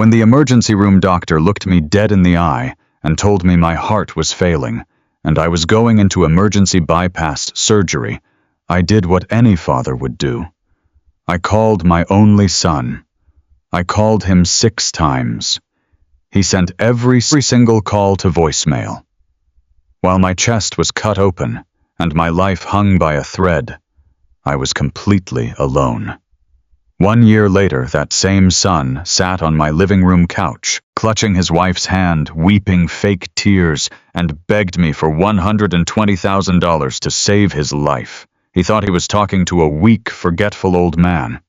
When the emergency room doctor looked me dead in the eye and told me my heart was failing and I was going into emergency bypass surgery, I did what any father would do. I called my only son. I called him 6 times. He sent every single call to voicemail. While my chest was cut open and my life hung by a thread, I was completely alone. 1 year later, that same son sat on my living room couch, clutching his wife's hand, weeping fake tears, and begged me for $120,000 to save his life. He thought he was talking to a weak, forgetful old man.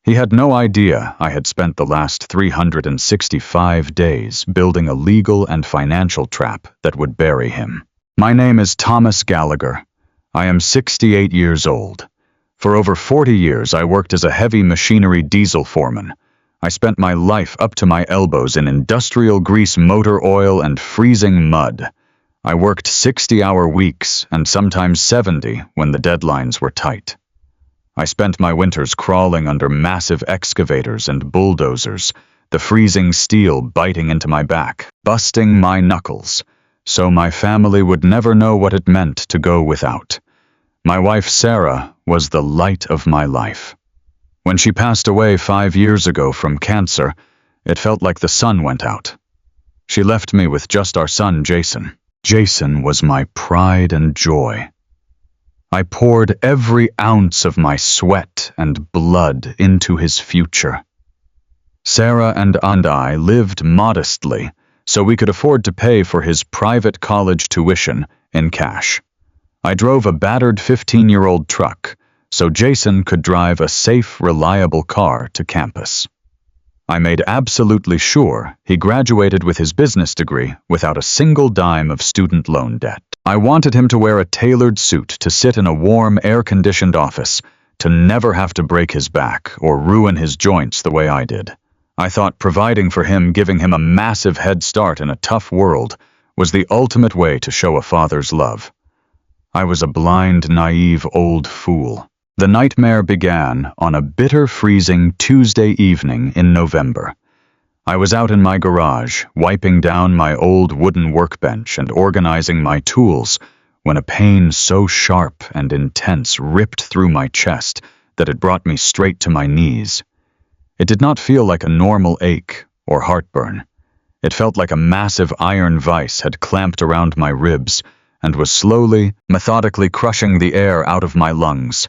He had no idea I had spent the last 365 days building a legal and financial trap that would bury him. My name is Thomas Gallagher. I am 68 years old. For over 40 years, I worked as a heavy machinery diesel foreman. I spent my life up to my elbows in industrial grease, motor oil, and freezing mud. I worked 60-hour weeks and sometimes 70 when the deadlines were tight. I spent my winters crawling under massive excavators and bulldozers, the freezing steel biting into my back, busting my knuckles, so my family would never know what it meant to go without. My wife, Sarah, was the light of my life. When she passed away 5 years ago from cancer, it felt like the sun went out. She left me with just our son, Jason. Jason was my pride and joy. I poured every ounce of my sweat and blood into his future. Sarah and I lived modestly, so we could afford to pay for his private college tuition in cash. I drove a battered 15-year-old truck, so Jason could drive a safe, reliable car to campus. I made absolutely sure he graduated with his business degree without a single dime of student loan debt. I wanted him to wear a tailored suit to sit in a warm, air-conditioned office, to never have to break his back or ruin his joints the way I did. I thought providing for him, giving him a massive head start in a tough world, was the ultimate way to show a father's love. I was a blind, naive old fool. The nightmare began on a bitter, freezing Tuesday evening in November. I was out in my garage, wiping down my old wooden workbench and organizing my tools, when a pain so sharp and intense ripped through my chest that it brought me straight to my knees. It did not feel like a normal ache or heartburn. It felt like a massive iron vise had clamped around my ribs and was slowly, methodically crushing the air out of my lungs.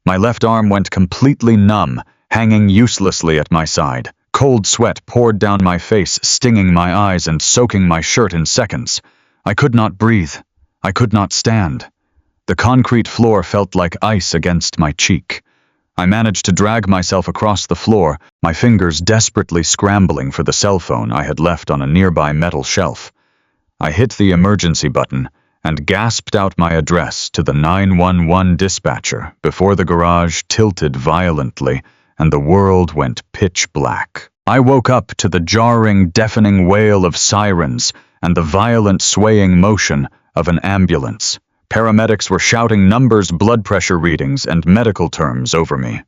My left arm went completely numb, hanging uselessly at my side. Cold sweat poured down my face, stinging my eyes and soaking my shirt in seconds. I could not breathe. I could not stand. The concrete floor felt like ice against my cheek. I managed to drag myself across the floor, my fingers desperately scrambling for the cell phone I had left on a nearby metal shelf. I hit the emergency button and gasped out my address to the 911 dispatcher before the garage tilted violently and the world went pitch black. I woke up to the jarring, deafening wail of sirens and the violent swaying motion of an ambulance. Paramedics were shouting numbers, blood pressure readings, and medical terms over me.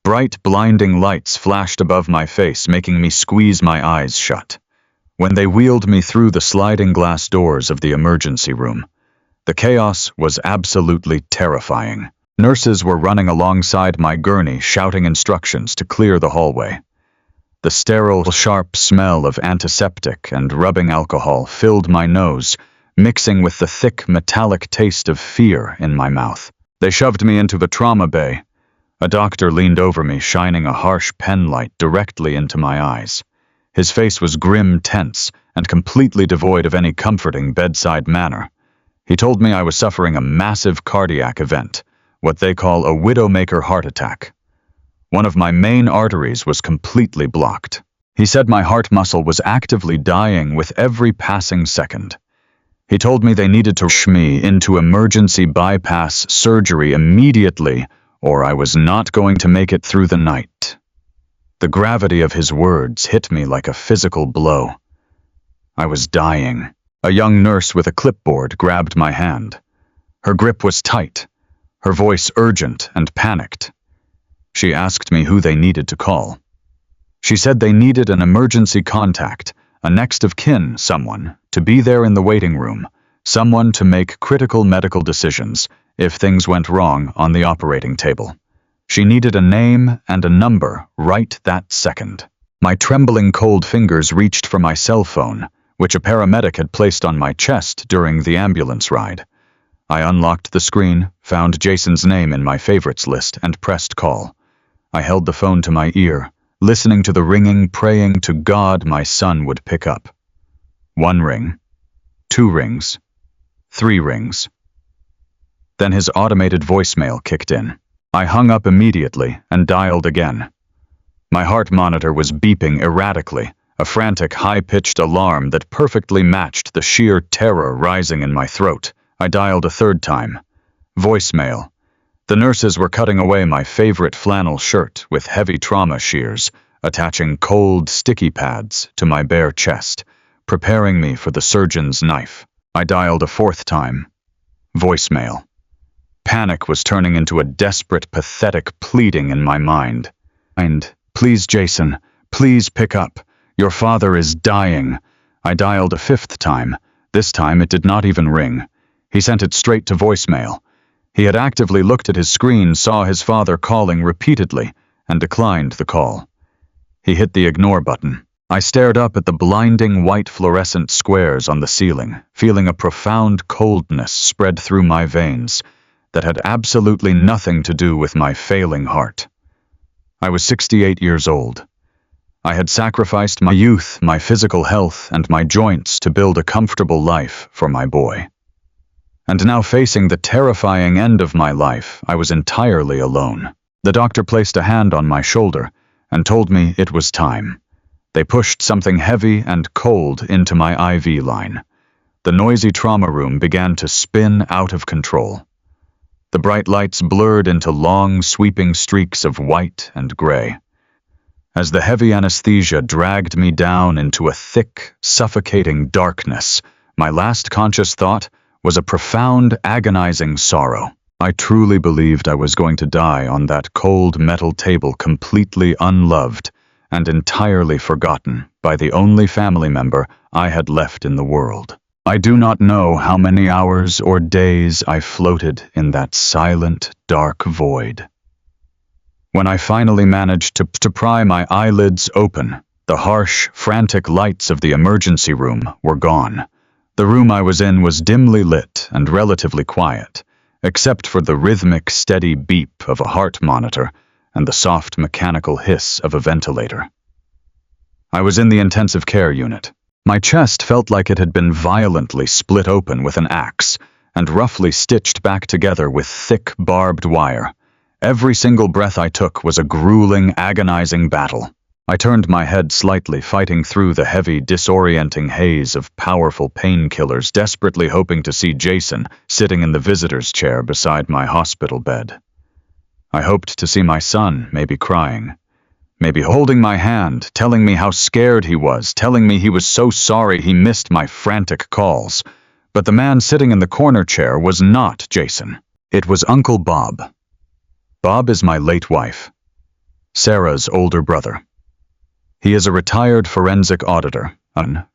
Bright, blinding lights flashed above my face, making me squeeze my eyes shut. When they wheeled me through the sliding glass doors of the emergency room, the chaos was absolutely terrifying. Nurses were running alongside my gurney, shouting instructions to clear the hallway. The sterile, sharp smell of antiseptic and rubbing alcohol filled my nose, mixing with the thick, metallic taste of fear in my mouth. They shoved me into the trauma bay. A doctor leaned over me, shining a harsh pen light directly into my eyes. His face was grim, tense, and completely devoid of any comforting bedside manner. He told me I was suffering a massive cardiac event, what they call a widowmaker heart attack. One of my main arteries was completely blocked. He said my heart muscle was actively dying with every passing second. He told me they needed to rush me into emergency bypass surgery immediately, or I was not going to make it through the night. The gravity of his words hit me like a physical blow. I was dying. A young nurse with a clipboard grabbed my hand. Her grip was tight, her voice urgent and panicked. She asked me who they needed to call. She said they needed an emergency contact, a next of kin, someone, to be there in the waiting room, someone to make critical medical decisions if things went wrong on the operating table. She needed a name and a number right that second. My trembling cold fingers reached for my cell phone, which a paramedic had placed on my chest during the ambulance ride. I unlocked the screen, found Jason's name in my favorites list, and pressed call. I held the phone to my ear, listening to the ringing, praying to God my son would pick up. 1 ring, 2 rings, 3 rings. Then his automated voicemail kicked in. I hung up immediately and dialed again. My heart monitor was beeping erratically, a frantic, high-pitched alarm that perfectly matched the sheer terror rising in my throat. I dialed a 3rd time. Voicemail. The nurses were cutting away my favorite flannel shirt with heavy trauma shears, attaching cold, sticky pads to my bare chest, preparing me for the surgeon's knife. I dialed a 4th time. Voicemail. Panic was turning into a desperate, pathetic pleading in my mind. Please, Jason, please pick up. Your father is dying. I dialed a 5th time. This time it did not even ring. He sent it straight to voicemail. He had actively looked at his screen, saw his father calling repeatedly, and declined the call. He hit the ignore button. I stared up at the blinding white fluorescent squares on the ceiling, feeling a profound coldness spread through my veins that had absolutely nothing to do with my failing heart. I was 68 years old. I had sacrificed my youth, my physical health, and my joints to build a comfortable life for my boy. And now, facing the terrifying end of my life, I was entirely alone. The doctor placed a hand on my shoulder and told me it was time. They pushed something heavy and cold into my IV line. The noisy trauma room began to spin out of control. The bright lights blurred into long, sweeping streaks of white and gray. As the heavy anesthesia dragged me down into a thick, suffocating darkness, my last conscious thought was a profound, agonizing sorrow. I truly believed I was going to die on that cold metal table, completely unloved and entirely forgotten by the only family member I had left in the world. I do not know how many hours or days I floated in that silent, dark void. When I finally managed to pry my eyelids open, the harsh, frantic lights of the emergency room were gone. The room I was in was dimly lit and relatively quiet, except for the rhythmic, steady beep of a heart monitor and the soft mechanical hiss of a ventilator. I was in the intensive care unit. My chest felt like it had been violently split open with an axe and roughly stitched back together with thick, barbed wire. Every single breath I took was a grueling, agonizing battle. I turned my head slightly, fighting through the heavy, disorienting haze of powerful painkillers, desperately hoping to see Jason sitting in the visitor's chair beside my hospital bed. I hoped to see my son, maybe crying, maybe holding my hand, telling me how scared he was, telling me he was so sorry he missed my frantic calls. But the man sitting in the corner chair was not Jason. It was Uncle Bob. Bob is my late wife, Sarah's older brother. He is a retired forensic auditor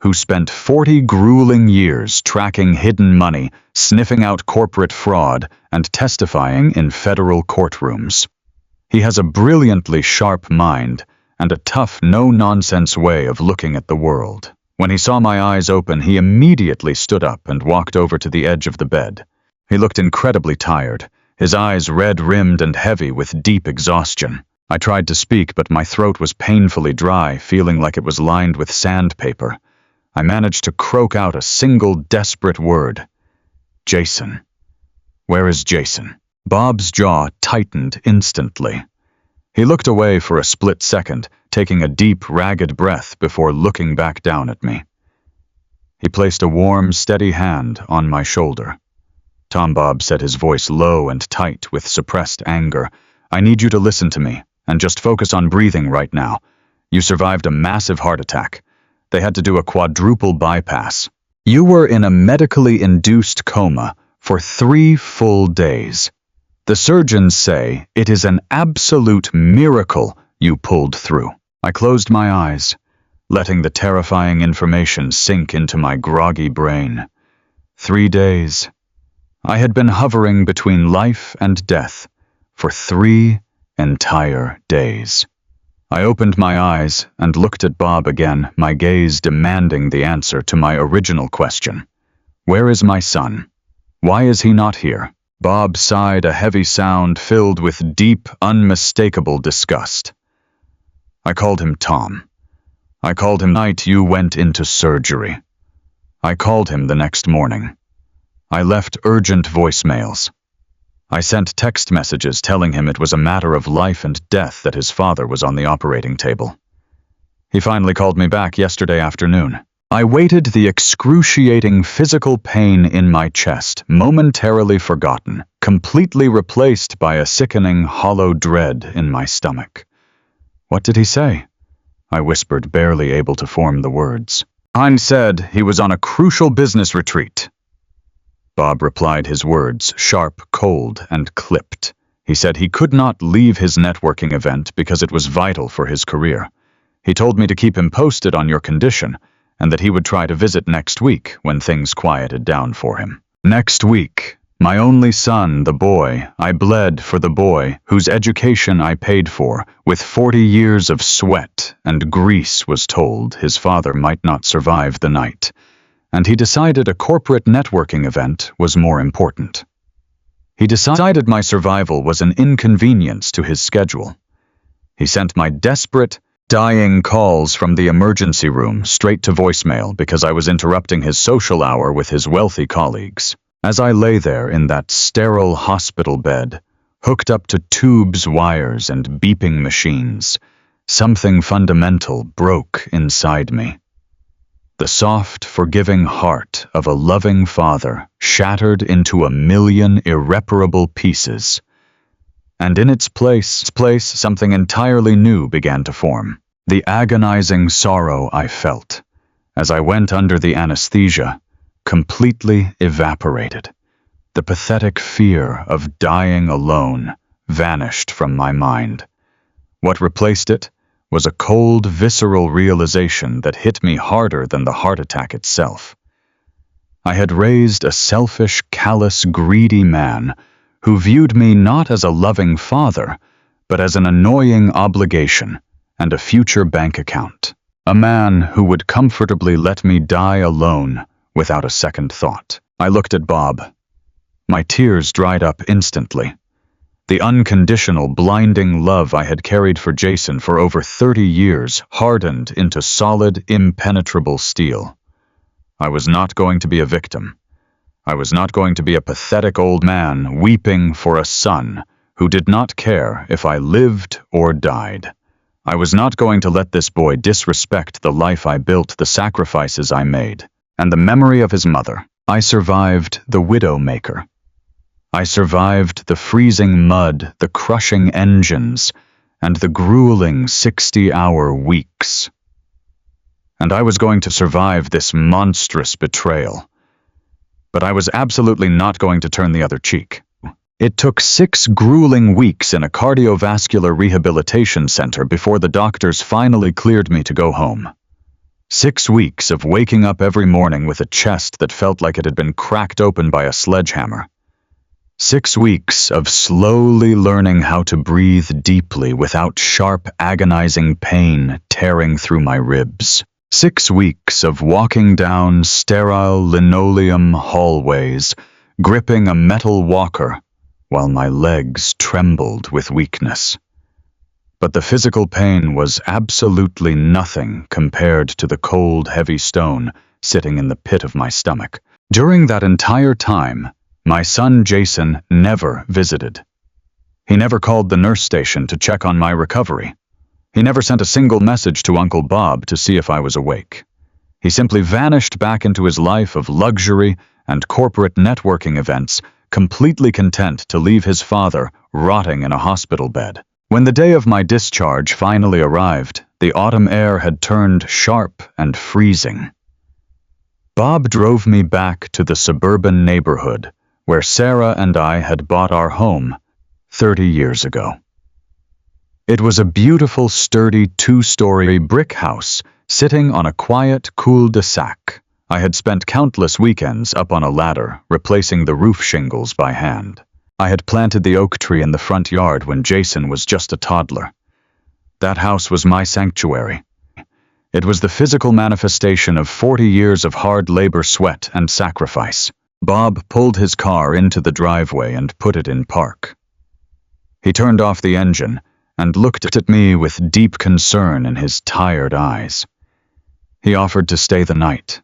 who spent 40 grueling years tracking hidden money, sniffing out corporate fraud, and testifying in federal courtrooms. He has a brilliantly sharp mind and a tough, no-nonsense way of looking at the world. When he saw my eyes open, he immediately stood up and walked over to the edge of the bed. He looked incredibly tired, his eyes red-rimmed and heavy with deep exhaustion. I tried to speak, but my throat was painfully dry, feeling like it was lined with sandpaper. I managed to croak out a single desperate word. Jason. Where is Jason? Bob's jaw tightened instantly. He looked away for a split second, taking a deep, ragged breath before looking back down at me. He placed a warm, steady hand on my shoulder. Tom Bob said, his voice low and tight with suppressed anger. I need you to listen to me and just focus on breathing right now. You survived a massive heart attack. They had to do a quadruple bypass. You were in a medically induced coma for 3 full days. The surgeons say it is an absolute miracle you pulled through. I closed my eyes, letting the terrifying information sink into my groggy brain. 3 days. I had been hovering between life and death for 3 entire days. I opened my eyes and looked at Bob again, my gaze demanding the answer to my original question. Where is my son? Why is he not here? Bob sighed a heavy sound filled with deep, unmistakable disgust. I called him Tom. I called him the night you went into surgery. I called him the next morning. I left urgent voicemails. I sent text messages telling him it was a matter of life and death that his father was on the operating table. He finally called me back yesterday afternoon. I waited, the excruciating physical pain in my chest, momentarily forgotten, completely replaced by a sickening, hollow dread in my stomach. What did he say? I whispered, barely able to form the words. Hines said he was on a crucial business retreat. Bob replied, his words sharp, cold, and clipped. He said he could not leave his networking event because it was vital for his career. He told me to keep him posted on your condition, and that he would try to visit next week when things quieted down for him. Next week, my only son, the boy, I bled for the boy whose education I paid for, with 40 years of sweat and grease, was told his father might not survive the night. And he decided a corporate networking event was more important. He decided my survival was an inconvenience to his schedule. He sent my desperate, dying calls from the emergency room straight to voicemail because I was interrupting his social hour with his wealthy colleagues. As I lay there in that sterile hospital bed, hooked up to tubes, wires, and beeping machines, something fundamental broke inside me. The soft, forgiving heart of a loving father shattered into a million irreparable pieces. And in its place, something entirely new began to form. The agonizing sorrow I felt as I went under the anesthesia completely evaporated. The pathetic fear of dying alone vanished from my mind. What replaced it was a cold, visceral realization that hit me harder than the heart attack itself. I had raised a selfish, callous, greedy man who viewed me not as a loving father, but as an annoying obligation and a future bank account. A man who would comfortably let me die alone without a second thought. I looked at Bob. My tears dried up instantly. The unconditional, blinding love I had carried for Jason for over 30 years hardened into solid, impenetrable steel. I was not going to be a victim. I was not going to be a pathetic old man weeping for a son who did not care if I lived or died. I was not going to let this boy disrespect the life I built, the sacrifices I made, and the memory of his mother. I survived the Widowmaker. I survived the freezing mud, the crushing engines, and the grueling 60-hour weeks. And I was going to survive this monstrous betrayal. But I was absolutely not going to turn the other cheek. It took 6 grueling weeks in a cardiovascular rehabilitation center before the doctors finally cleared me to go home. 6 weeks of waking up every morning with a chest that felt like it had been cracked open by a sledgehammer. 6 weeks of slowly learning how to breathe deeply without sharp, agonizing pain tearing through my ribs. 6 weeks of walking down sterile linoleum hallways, gripping a metal walker while my legs trembled with weakness. But the physical pain was absolutely nothing compared to the cold, heavy stone sitting in the pit of my stomach. During that entire time, my son Jason never visited. He never called the nurse station to check on my recovery. He never sent a single message to Uncle Bob to see if I was awake. He simply vanished back into his life of luxury and corporate networking events, completely content to leave his father rotting in a hospital bed. When the day of my discharge finally arrived, the autumn air had turned sharp and freezing. Bob drove me back to the suburban neighborhood where Sarah and I had bought our home 30 years ago. It was a beautiful, sturdy, two-story brick house sitting on a quiet cul-de-sac. I had spent countless weekends up on a ladder, replacing the roof shingles by hand. I had planted the oak tree in the front yard when Jason was just a toddler. That house was my sanctuary. It was the physical manifestation of 40 years of hard labor, sweat, and sacrifice. Bob pulled his car into the driveway and put it in park. He turned off the engine and looked at me with deep concern in his tired eyes. He offered to stay the night.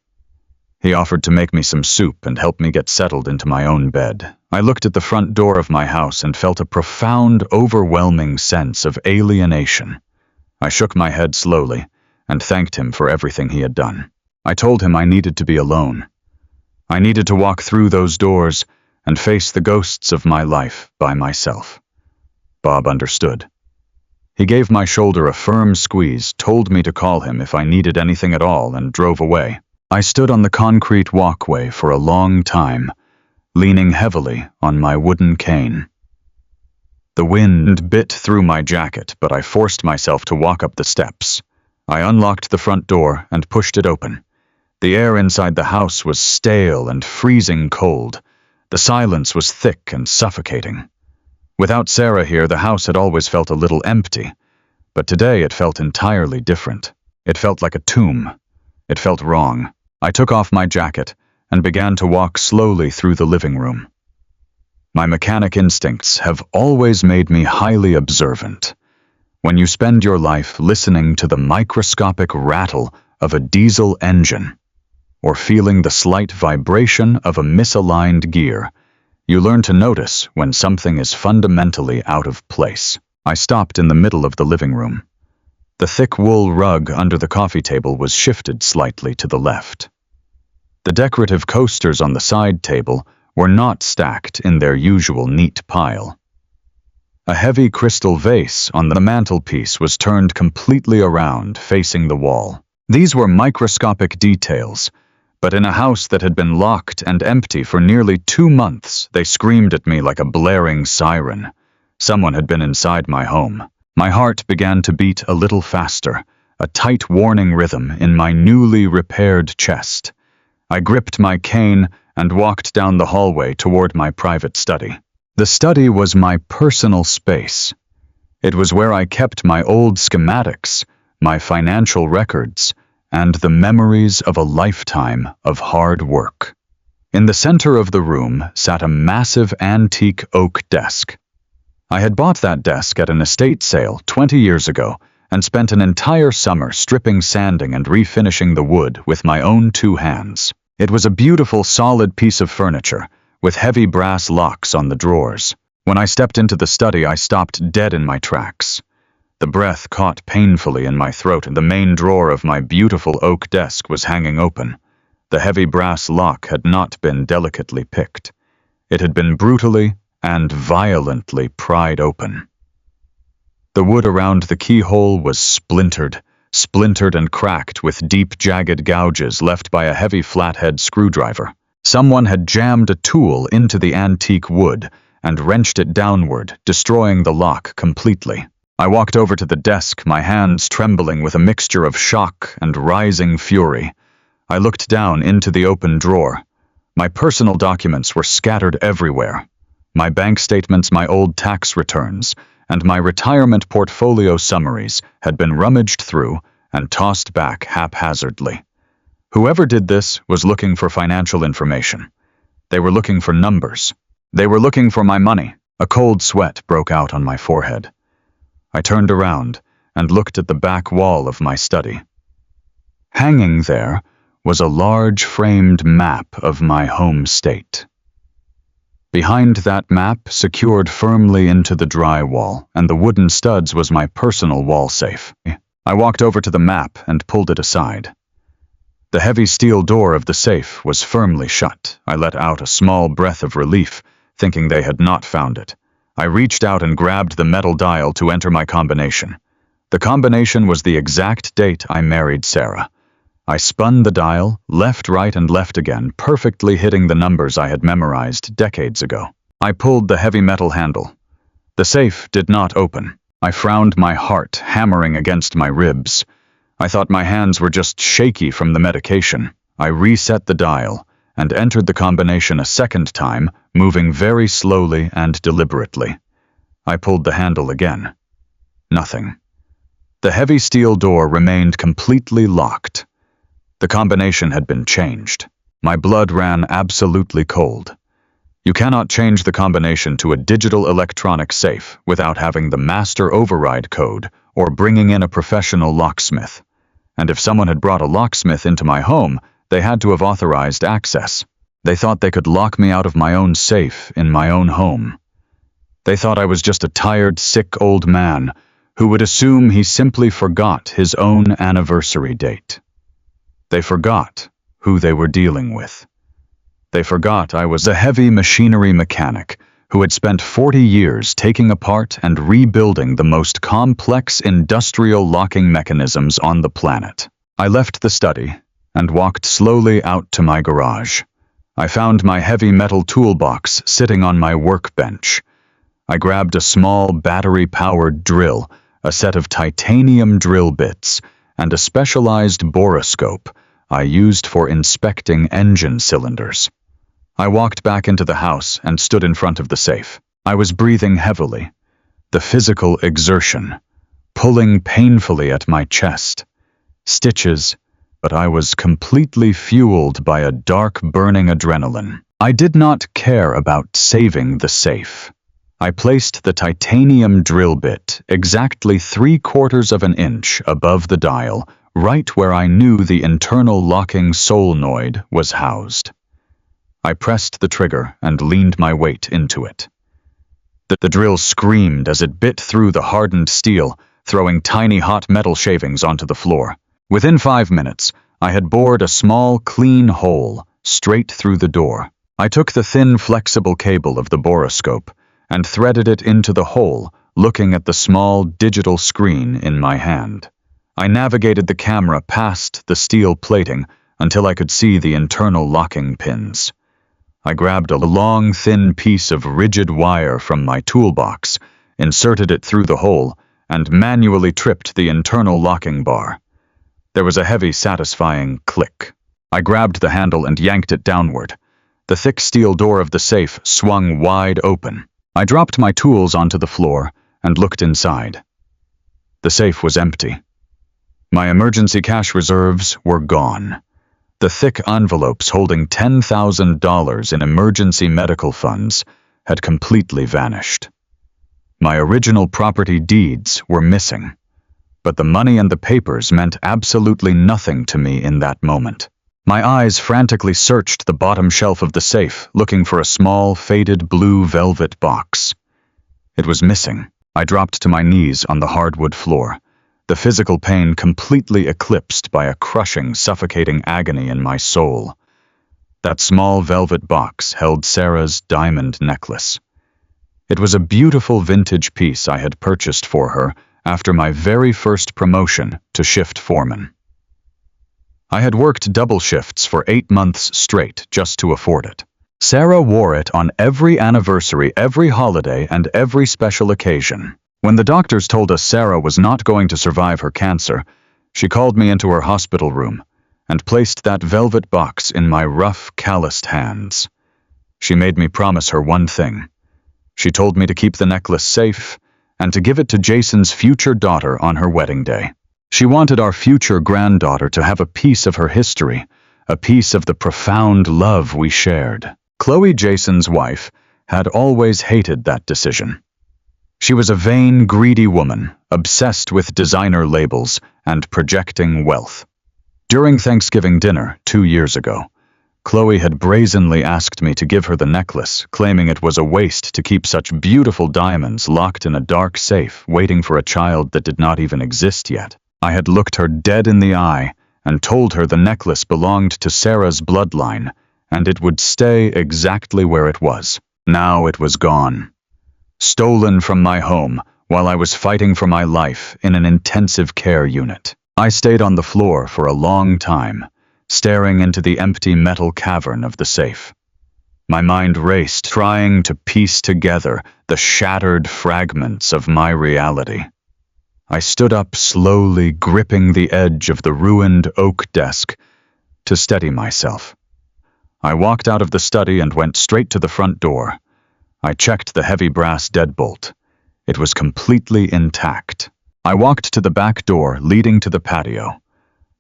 He offered to make me some soup and help me get settled into my own bed. I looked at the front door of my house and felt a profound, overwhelming sense of alienation. I shook my head slowly and thanked him for everything he had done. I told him I needed to be alone. I needed to walk through those doors and face the ghosts of my life by myself. Bob understood. He gave my shoulder a firm squeeze, told me to call him if I needed anything at all, and drove away. I stood on the concrete walkway for a long time, leaning heavily on my wooden cane. The wind bit through my jacket, but I forced myself to walk up the steps. I unlocked the front door and pushed it open. The air inside the house was stale and freezing cold. The silence was thick and suffocating. Without Sarah here, the house had always felt a little empty, but today it felt entirely different. It felt like a tomb. It felt wrong. I took off my jacket and began to walk slowly through the living room. My mechanic instincts have always made me highly observant. When you spend your life listening to the microscopic rattle of a diesel engine, or feeling the slight vibration of a misaligned gear, you learn to notice when something is fundamentally out of place. I stopped in the middle of the living room. The thick wool rug under the coffee table was shifted slightly to the left. The decorative coasters on the side table were not stacked in their usual neat pile. A heavy crystal vase on the mantelpiece was turned completely around, facing the wall. These were microscopic details, but in a house that had been locked and empty for nearly 2 months, they screamed at me like a blaring siren. Someone had been inside my home. My heart began to beat a little faster, a tight warning rhythm in my newly repaired chest. I gripped my cane and walked down the hallway toward my private study. The study was my personal space. It was where I kept my old schematics, my financial records, and the memories of a lifetime of hard work. In the center of the room sat a massive antique oak desk. I had bought that desk at an estate sale 20 years ago and spent an entire summer stripping, sanding, and refinishing the wood with my own 2 hands. It was a beautiful, solid piece of furniture, with heavy brass locks on the drawers. When I stepped into the study, I stopped dead in my tracks. The breath caught painfully in my throat, and the main drawer of my beautiful oak desk was hanging open. The heavy brass lock had not been delicately picked. It had been brutally and violently pried open. The wood around the keyhole was splintered and cracked with deep, jagged gouges left by a heavy flathead screwdriver. Someone had jammed a tool into the antique wood and wrenched it downward, destroying the lock completely. I walked over to the desk, my hands trembling with a mixture of shock and rising fury. I looked down into the open drawer. My personal documents were scattered everywhere. My bank statements, my old tax returns, and my retirement portfolio summaries had been rummaged through and tossed back haphazardly. Whoever did this was looking for financial information. They were looking for numbers. They were looking for my money. A cold sweat broke out on my forehead. I turned around and looked at the back wall of my study. Hanging there was a large framed map of my home state. Behind that map, secured firmly into the drywall and the wooden studs, was my personal wall safe. I walked over to the map and pulled it aside. The heavy steel door of the safe was firmly shut. I let out a small breath of relief, thinking they had not found it. I reached out and grabbed the metal dial to enter my combination. The combination was the exact date I married Sarah. I spun the dial, left, right, and left again, perfectly hitting the numbers I had memorized decades ago. I pulled the heavy metal handle. The safe did not open. I frowned, my heart hammering against my ribs. I thought my hands were just shaky from the medication. I reset the dial and entered the combination a second time, moving very slowly and deliberately. I pulled the handle again. Nothing. The heavy steel door remained completely locked. The combination had been changed. My blood ran absolutely cold. You cannot change the combination to a digital electronic safe without having the master override code or bringing in a professional locksmith. And if someone had brought a locksmith into my home, they had to have authorized access. They thought they could lock me out of my own safe in my own home. They thought I was just a tired, sick old man who would assume he simply forgot his own anniversary date. They forgot who they were dealing with. They forgot I was a heavy machinery mechanic who had spent 40 years taking apart and rebuilding the most complex industrial locking mechanisms on the planet. I left the study and walked slowly out to my garage. I found my heavy metal toolbox sitting on my workbench. I grabbed a small battery-powered drill, a set of titanium drill bits, and a specialized borescope I used for inspecting engine cylinders. I walked back into the house and stood in front of the safe. I was breathing heavily, the physical exertion, pulling painfully at my chest. Stitches, but I was completely fueled by a dark, burning adrenaline. I did not care about saving the safe. I placed the titanium drill bit exactly 3/4 of an inch above the dial, right where I knew the internal locking solenoid was housed. I pressed the trigger and leaned my weight into it. The drill screamed as it bit through the hardened steel, throwing tiny hot metal shavings onto the floor. Within 5 minutes, I had bored a small, clean hole straight through the door. I took the thin, flexible cable of the borescope and threaded it into the hole, looking at the small digital screen in my hand. I navigated the camera past the steel plating until I could see the internal locking pins. I grabbed a long, thin piece of rigid wire from my toolbox, inserted it through the hole, and manually tripped the internal locking bar. There was a heavy, satisfying click. I grabbed the handle and yanked it downward. The thick steel door of the safe swung wide open. I dropped my tools onto the floor and looked inside. The safe was empty. My emergency cash reserves were gone. The thick envelopes holding $10,000 in emergency medical funds had completely vanished. My original property deeds were missing, but the money and the papers meant absolutely nothing to me in that moment. My eyes frantically searched the bottom shelf of the safe, looking for a small, faded blue velvet box. It was missing. I dropped to my knees on the hardwood floor, the physical pain completely eclipsed by a crushing, suffocating agony in my soul. That small velvet box held Sarah's diamond necklace. It was a beautiful vintage piece I had purchased for her after my very first promotion to shift foreman. I had worked double shifts for 8 months straight just to afford it. Sarah wore it on every anniversary, every holiday, and every special occasion. When the doctors told us Sarah was not going to survive her cancer, she called me into her hospital room and placed that velvet box in my rough, calloused hands. She made me promise her one thing. She told me to keep the necklace safe and to give it to Jason's future daughter on her wedding day. She wanted our future granddaughter to have a piece of her history, a piece of the profound love we shared. Chloe, Jason's wife, had always hated that decision. She was a vain, greedy woman, obsessed with designer labels and projecting wealth. During Thanksgiving dinner 2 years ago, Chloe had brazenly asked me to give her the necklace, claiming it was a waste to keep such beautiful diamonds locked in a dark safe, waiting for a child that did not even exist yet. I had looked her dead in the eye and told her the necklace belonged to Sarah's bloodline, and it would stay exactly where it was. Now it was gone. Stolen from my home while I was fighting for my life in an intensive care unit. I stayed on the floor for a long time, staring into the empty metal cavern of the safe. My mind raced, trying to piece together the shattered fragments of my reality. I stood up slowly, gripping the edge of the ruined oak desk to steady myself. I walked out of the study and went straight to the front door. I checked the heavy brass deadbolt. It was completely intact. I walked to the back door leading to the patio.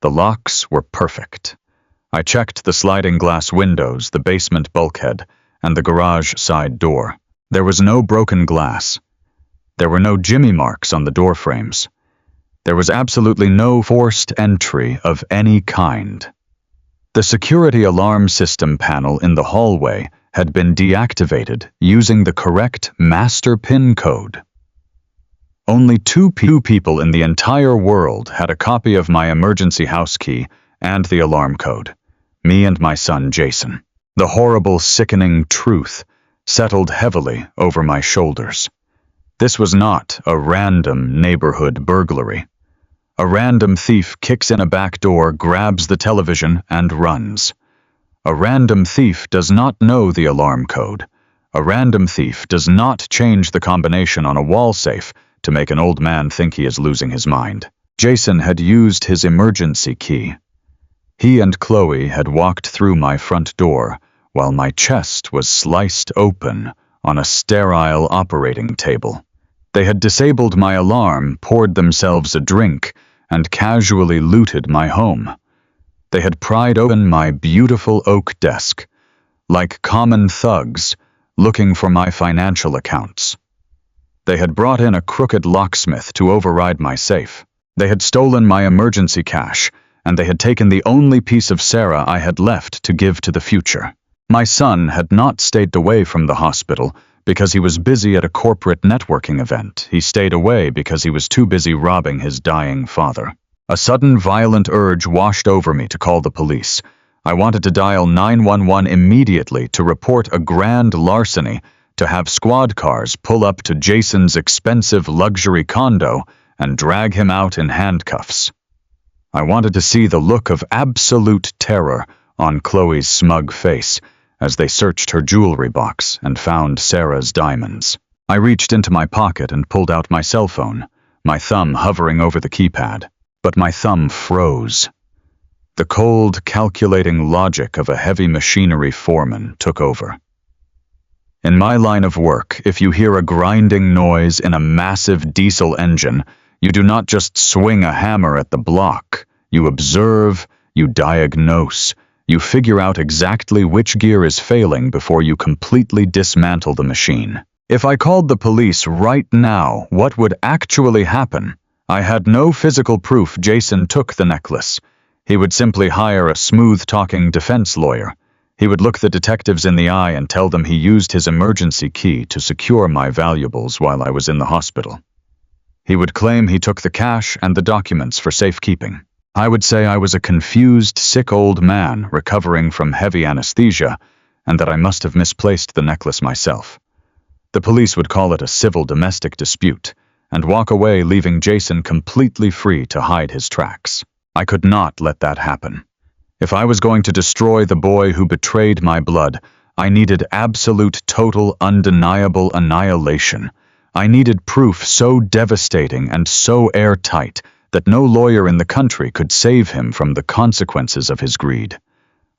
The locks were perfect. I checked the sliding glass windows, the basement bulkhead, and the garage side door. There was no broken glass. There were no jimmy marks on the door frames. There was absolutely no forced entry of any kind. The security alarm system panel in the hallway had been deactivated using the correct master PIN code. Only two people in the entire world had a copy of my emergency house key and the alarm code. Me and my son, Jason. The horrible, sickening truth settled heavily over my shoulders. This was not a random neighborhood burglary. A random thief kicks in a back door, grabs the television, and runs. A random thief does not know the alarm code. A random thief does not change the combination on a wall safe to make an old man think he is losing his mind. Jason had used his emergency key. He and Chloe had walked through my front door while my chest was sliced open on a sterile operating table. They had disabled my alarm, poured themselves a drink, and casually looted my home. They had pried open my beautiful oak desk, like common thugs looking for my financial accounts. They had brought in a crooked locksmith to override my safe. They had stolen my emergency cash, and they had taken the only piece of Sarah I had left to give to the future. My son had not stayed away from the hospital because he was busy at a corporate networking event. He stayed away because he was too busy robbing his dying father. A sudden violent urge washed over me to call the police. I wanted to dial 911 immediately to report a grand larceny, to have squad cars pull up to Jason's expensive luxury condo and drag him out in handcuffs. I wanted to see the look of absolute terror on Chloe's smug face as they searched her jewelry box and found Sarah's diamonds. I reached into my pocket and pulled out my cell phone, my thumb hovering over the keypad. But my thumb froze. The cold, calculating logic of a heavy machinery foreman took over. In my line of work, if you hear a grinding noise in a massive diesel engine, you do not just swing a hammer at the block. You observe, you diagnose, you figure out exactly which gear is failing before you completely dismantle the machine. If I called the police right now, what would actually happen? I had no physical proof Jason took the necklace. He would simply hire a smooth-talking defense lawyer. He would look the detectives in the eye and tell them he used his emergency key to secure my valuables while I was in the hospital. He would claim he took the cash and the documents for safekeeping. I would say I was a confused, sick old man recovering from heavy anesthesia, and that I must have misplaced the necklace myself. The police would call it a civil domestic dispute, and walk away leaving Jason completely free to hide his tracks. I could not let that happen. If I was going to destroy the boy who betrayed my blood, I needed absolute, total, undeniable annihilation. I needed proof so devastating and so airtight that no lawyer in the country could save him from the consequences of his greed.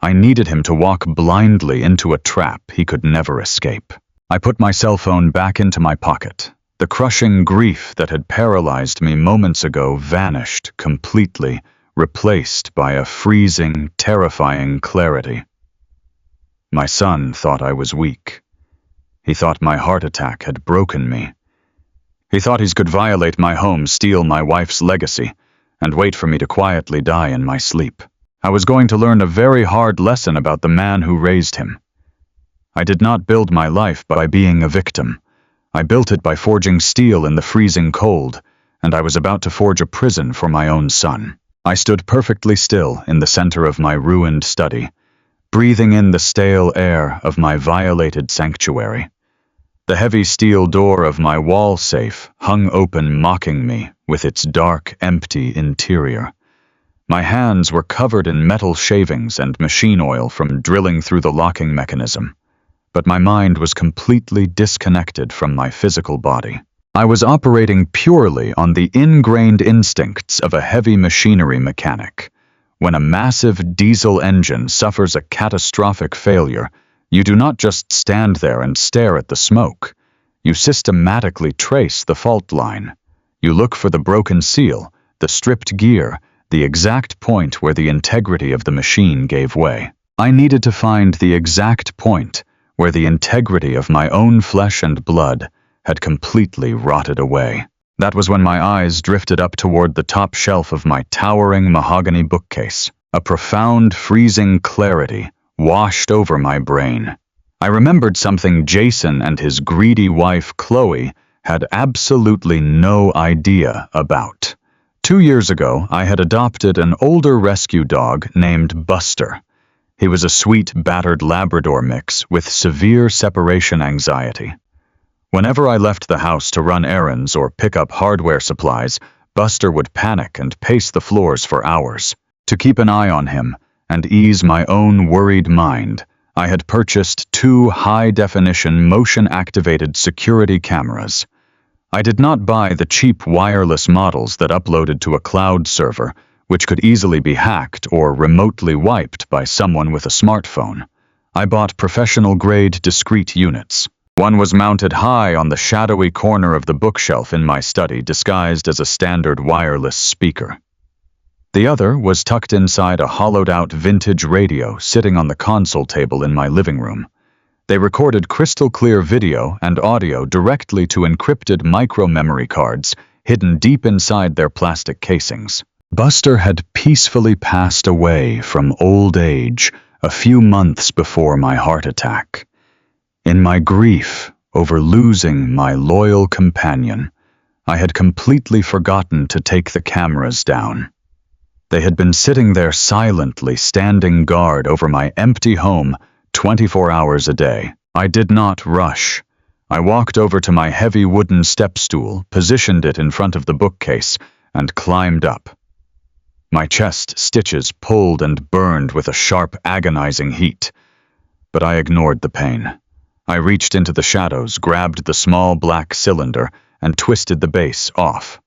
I needed him to walk blindly into a trap he could never escape. I put my cell phone back into my pocket. The crushing grief that had paralyzed me moments ago vanished completely, replaced by a freezing, terrifying clarity. My son thought I was weak. He thought my heart attack had broken me. He thought he could violate my home, steal my wife's legacy, and wait for me to quietly die in my sleep. I was going to learn a very hard lesson about the man who raised him. I did not build my life by being a victim. I built it by forging steel in the freezing cold, and I was about to forge a prison for my own son. I stood perfectly still in the center of my ruined study, breathing in the stale air of my violated sanctuary. The heavy steel door of my wall safe hung open, mocking me with its dark, empty interior. My hands were covered in metal shavings and machine oil from drilling through the locking mechanism. but my mind was completely disconnected from my physical body. I was operating purely on the ingrained instincts of a heavy machinery mechanic. When a massive diesel engine suffers a catastrophic failure, you do not just stand there and stare at the smoke. You systematically trace the fault line. You look for the broken seal, the stripped gear, the exact point where the integrity of the machine gave way. I needed to find the exact point where the integrity of my own flesh and blood had completely rotted away. That was when my eyes drifted up toward the top shelf of my towering mahogany bookcase. A profound, freezing clarity washed over my brain. I remembered something Jason and his greedy wife Chloe had absolutely no idea about. 2 years ago, I had adopted an older rescue dog named Buster. He was a sweet, battered Labrador mix with severe separation anxiety. Whenever I left the house to run errands or pick up hardware supplies, Buster would panic and pace the floors for hours. To keep an eye on him and ease my own worried mind, I had purchased 2 high-definition motion-activated security cameras. I did not buy the cheap wireless models that uploaded to a cloud server, which could easily be hacked or remotely wiped by someone with a smartphone. I bought professional-grade discrete units. One was mounted high on the shadowy corner of the bookshelf in my study, disguised as a standard wireless speaker. The other was tucked inside a hollowed-out vintage radio sitting on the console table in my living room. They recorded crystal-clear video and audio directly to encrypted micro-memory cards hidden deep inside their plastic casings. Buster had peacefully passed away from old age a few months before my heart attack. In my grief over losing my loyal companion, I had completely forgotten to take the cameras down. They had been sitting there silently, standing guard over my empty home 24 hours a day. I did not rush. I walked over to my heavy wooden step stool, positioned it in front of the bookcase, and climbed up. My chest stitches pulled and burned with a sharp, agonizing heat. But I ignored the pain. I reached into the shadows, grabbed the small black cylinder, and twisted the base off.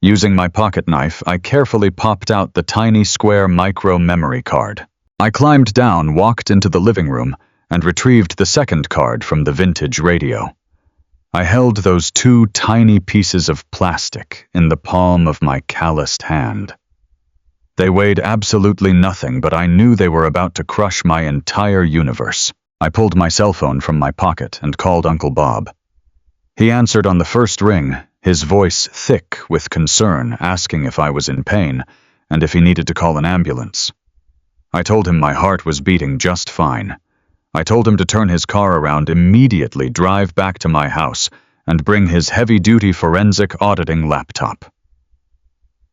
Using my pocket knife, I carefully popped out the tiny square micro-memory card. I climbed down, walked into the living room, and retrieved the second card from the vintage radio. I held those 2 tiny pieces of plastic in the palm of my calloused hand. They weighed absolutely nothing, but I knew they were about to crush my entire universe. I pulled my cell phone from my pocket and called Uncle Bob. He answered on the first ring, his voice thick with concern, asking if I was in pain and if he needed to call an ambulance. I told him my heart was beating just fine. I told him to turn his car around immediately, drive back to my house, and bring his heavy-duty forensic auditing laptop.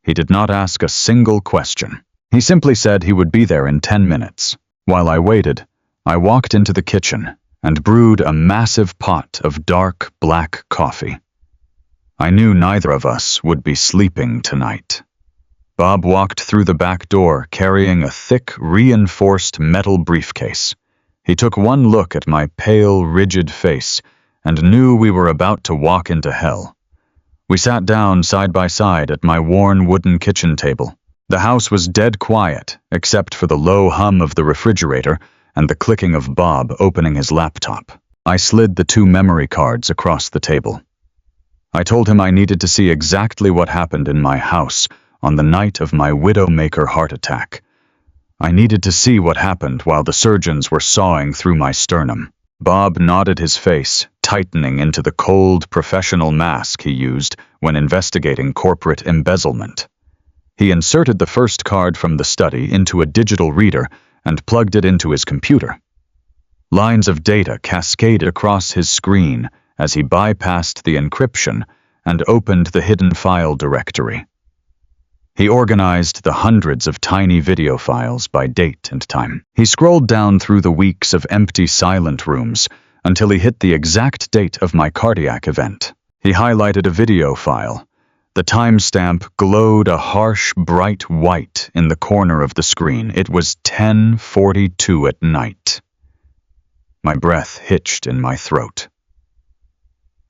He did not ask a single question. He simply said he would be there in 10 minutes. While I waited, I walked into the kitchen and brewed a massive pot of dark black coffee. I knew neither of us would be sleeping tonight. Bob walked through the back door carrying a thick, reinforced metal briefcase. He took one look at my pale, rigid face and knew we were about to walk into hell. We sat down side by side at my worn wooden kitchen table. The house was dead quiet, except for the low hum of the refrigerator and the clicking of Bob opening his laptop. I slid the 2 memory cards across the table. I told him I needed to see exactly what happened in my house on the night of my Widowmaker heart attack. I needed to see what happened while the surgeons were sawing through my sternum. Bob nodded, his face tightening into the cold, professional mask he used when investigating corporate embezzlement. He inserted the first card from the study into a digital reader and plugged it into his computer. Lines of data cascaded across his screen as he bypassed the encryption and opened the hidden file directory. He organized the hundreds of tiny video files by date and time. He scrolled down through the weeks of empty, silent rooms until he hit the exact date of my cardiac event. He highlighted a video file. The timestamp glowed a harsh, bright white in the corner of the screen. It was 10:42 at night. My breath hitched in my throat.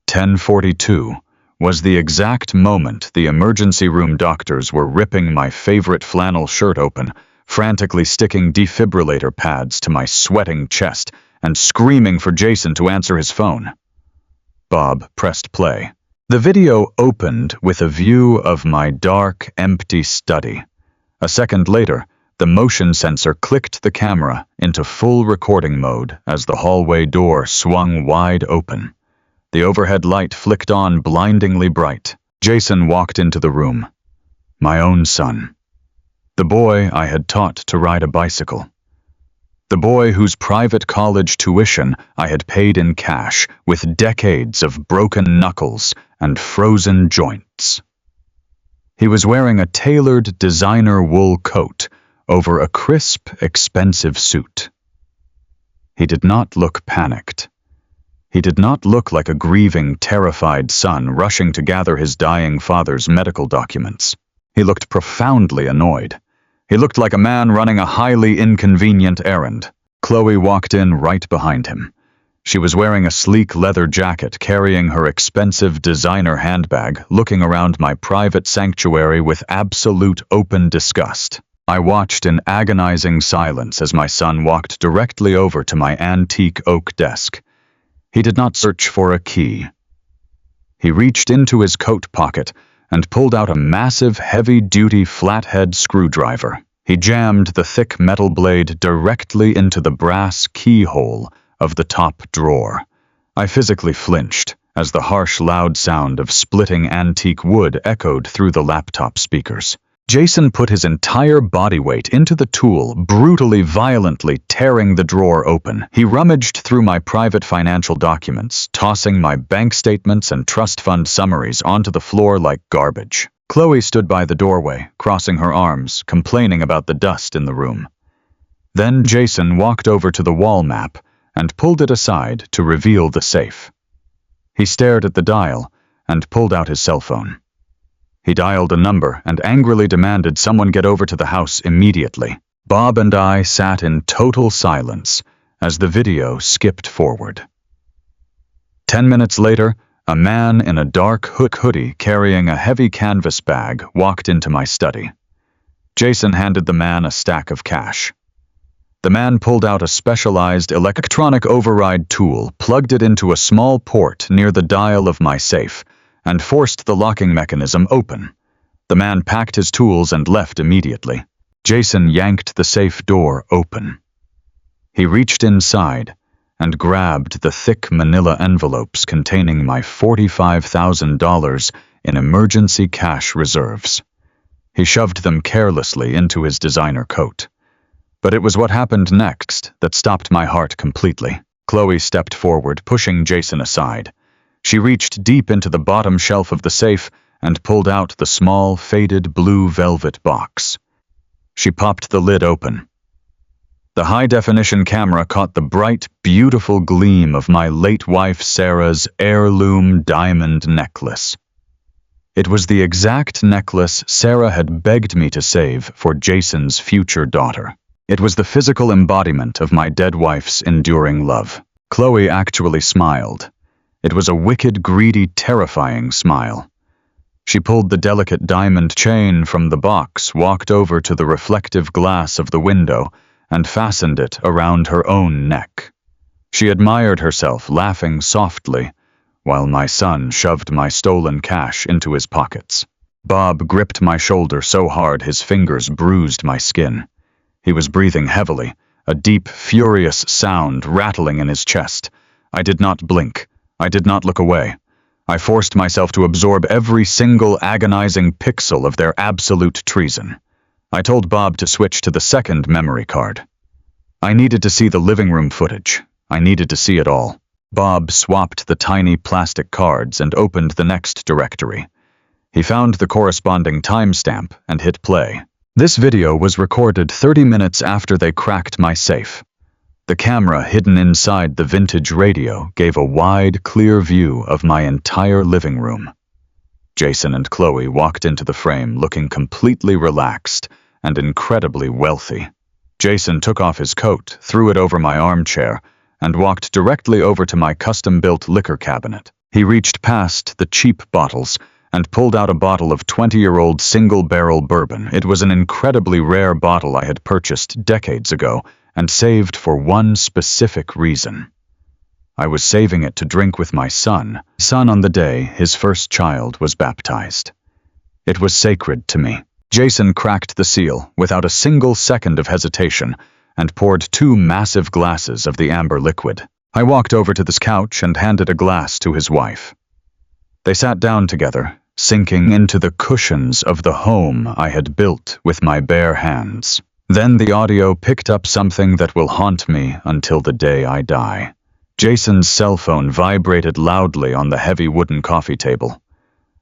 10:42 was the exact moment the emergency room doctors were ripping my favorite flannel shirt open, frantically sticking defibrillator pads to my sweating chest, and screaming for Jason to answer his phone. Bob pressed play. The video opened with a view of my dark, empty study. A second later, the motion sensor clicked the camera into full recording mode as the hallway door swung wide open. The overhead light flicked on blindingly bright. Jason walked into the room. My own son. The boy I had taught to ride a bicycle. The boy whose private college tuition I had paid in cash with decades of broken knuckles and frozen joints. He was wearing a tailored designer wool coat over a crisp, expensive suit. He did not look panicked. He did not look like a grieving, terrified son rushing to gather his dying father's medical documents. He looked profoundly annoyed. He looked like a man running a highly inconvenient errand. Chloe walked in right behind him. She was wearing a sleek leather jacket, carrying her expensive designer handbag, looking around my private sanctuary with absolute open disgust. I watched in agonizing silence as my son walked directly over to my antique oak desk. He did not search for a key. He reached into his coat pocket and pulled out a massive, heavy-duty flathead screwdriver. He jammed the thick metal blade directly into the brass keyhole of the top drawer. I physically flinched as the harsh, loud sound of splitting antique wood echoed through the laptop speakers. Jason put his entire body weight into the tool, brutally, violently tearing the drawer open. He rummaged through my private financial documents, tossing my bank statements and trust fund summaries onto the floor like garbage. Chloe stood by the doorway, crossing her arms, complaining about the dust in the room. Then Jason walked over to the wall map and pulled it aside to reveal the safe. He stared at the dial and pulled out his cell phone. He dialed a number and angrily demanded someone get over to the house immediately. Bob and I sat in total silence as the video skipped forward. 10 minutes later, a man in a dark hoodie carrying a heavy canvas bag walked into my study. Jason handed the man a stack of cash. The man pulled out a specialized electronic override tool, plugged it into a small port near the dial of my safe, and forced the locking mechanism open. The man packed his tools and left immediately. Jason yanked the safe door open. He reached inside and grabbed the thick manila envelopes containing my $45,000 in emergency cash reserves. He shoved them carelessly into his designer coat. But it was what happened next that stopped my heart completely. Chloe stepped forward, pushing Jason aside. She reached deep into the bottom shelf of the safe and pulled out the small, faded blue velvet box. She popped the lid open. The high-definition camera caught the bright, beautiful gleam of my late wife Sarah's heirloom diamond necklace. It was the exact necklace Sarah had begged me to save for Jason's future daughter. It was the physical embodiment of my dead wife's enduring love. Chloe actually smiled. It was a wicked, greedy, terrifying smile. She pulled the delicate diamond chain from the box, walked over to the reflective glass of the window, and fastened it around her own neck. She admired herself, laughing softly, while my son shoved my stolen cash into his pockets. Bob gripped my shoulder so hard his fingers bruised my skin. He was breathing heavily, a deep, furious sound rattling in his chest. I did not blink. I did not look away. I forced myself to absorb every single agonizing pixel of their absolute treason. I told Bob to switch to the second memory card. I needed to see the living room footage. I needed to see it all. Bob swapped the tiny plastic cards and opened the next directory. He found the corresponding timestamp and hit play. This video was recorded 30 minutes after they cracked my safe. The camera hidden inside the vintage radio gave a wide, clear view of my entire living room. Jason and Chloe walked into the frame looking completely relaxed and incredibly wealthy. Jason took off his coat, threw it over my armchair, and walked directly over to my custom-built liquor cabinet. He reached past the cheap bottles and pulled out a bottle of 20-year-old single-barrel bourbon. It was an incredibly rare bottle I had purchased decades ago and saved for one specific reason. I was saving it to drink with my son on the day his first child was baptized. It was sacred to me. Jason cracked the seal without a single second of hesitation and poured 2 massive glasses of the amber liquid. I walked over to this couch and handed a glass to his wife. They sat down together, sinking into the cushions of the home I had built with my bare hands. Then the audio picked up something that will haunt me until the day I die. Jason's cell phone vibrated loudly on the heavy wooden coffee table.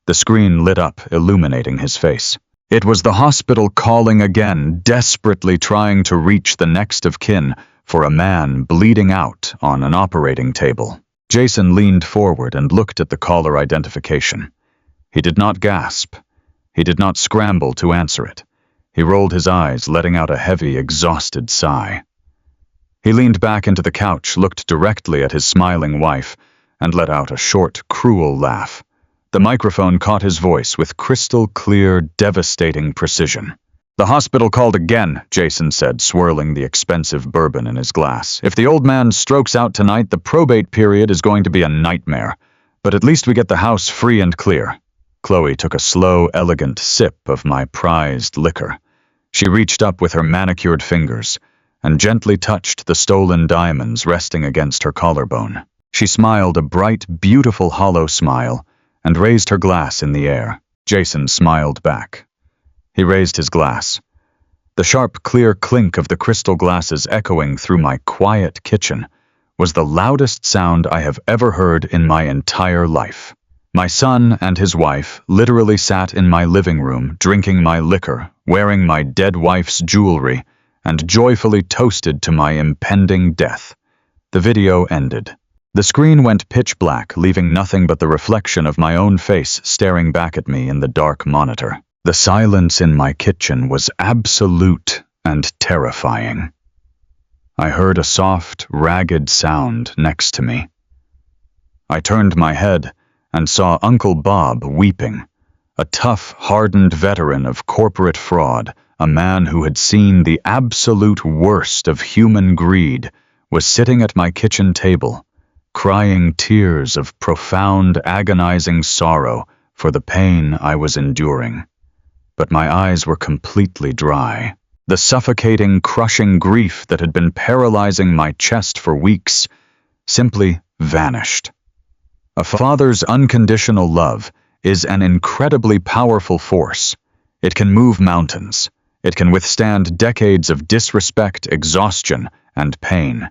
The screen lit up, illuminating his face. It was the hospital calling again, desperately trying to reach the next of kin for a man bleeding out on an operating table. Jason leaned forward and looked at the caller identification. He did not gasp. He did not scramble to answer it. He rolled his eyes, letting out a heavy, exhausted sigh. He leaned back into the couch, looked directly at his smiling wife, and let out a short, cruel laugh. The microphone caught his voice with crystal-clear, devastating precision. "The hospital called again," Jason said, swirling the expensive bourbon in his glass. "If the old man strokes out tonight, the probate period is going to be a nightmare. But at least we get the house free and clear." Chloe took a slow, elegant sip of my prized liquor. She reached up with her manicured fingers and gently touched the stolen diamonds resting against her collarbone. She smiled a bright, beautiful hollow smile and raised her glass in the air. Jason smiled back. He raised his glass. The sharp, clear clink of the crystal glasses echoing through my quiet kitchen was the loudest sound I have ever heard in my entire life. My son and his wife literally sat in my living room, drinking my liquor, wearing my dead wife's jewelry, and joyfully toasted to my impending death. The video ended. The screen went pitch black, leaving nothing but the reflection of my own face staring back at me in the dark monitor. The silence in my kitchen was absolute and terrifying. I heard a soft, ragged sound next to me. I turned my head and saw Uncle Bob weeping, a tough, hardened veteran of corporate fraud, a man who had seen the absolute worst of human greed, was sitting at my kitchen table, crying tears of profound, agonizing sorrow for the pain I was enduring. But my eyes were completely dry. The suffocating, crushing grief that had been paralyzing my chest for weeks simply vanished. A father's unconditional love is an incredibly powerful force. It can move mountains. It can withstand decades of disrespect, exhaustion, and pain.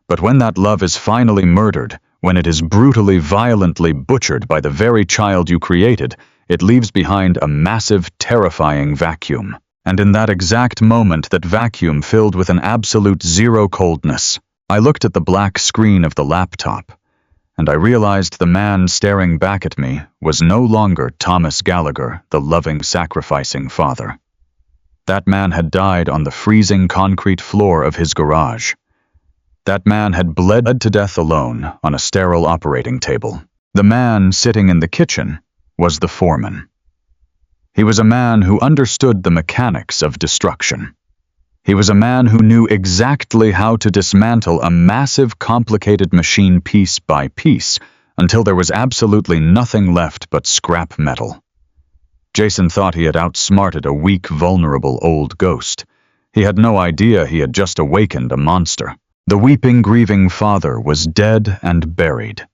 But when that love is finally murdered, when it is brutally, violently butchered by the very child you created, it leaves behind a massive, terrifying vacuum. And in that exact moment, that vacuum filled with an absolute zero coldness, I looked at the black screen of the laptop, and I realized the man staring back at me was no longer Thomas Gallagher, the loving, sacrificing father. That man had died on the freezing concrete floor of his garage. That man had bled to death alone on a sterile operating table. The man sitting in the kitchen was the foreman. He was a man who understood the mechanics of destruction. He was a man who knew exactly how to dismantle a massive, complicated machine piece by piece until there was absolutely nothing left but scrap metal. Jason thought he had outsmarted a weak, vulnerable old ghost. He had no idea he had just awakened a monster. The weeping, grieving father was dead and buried.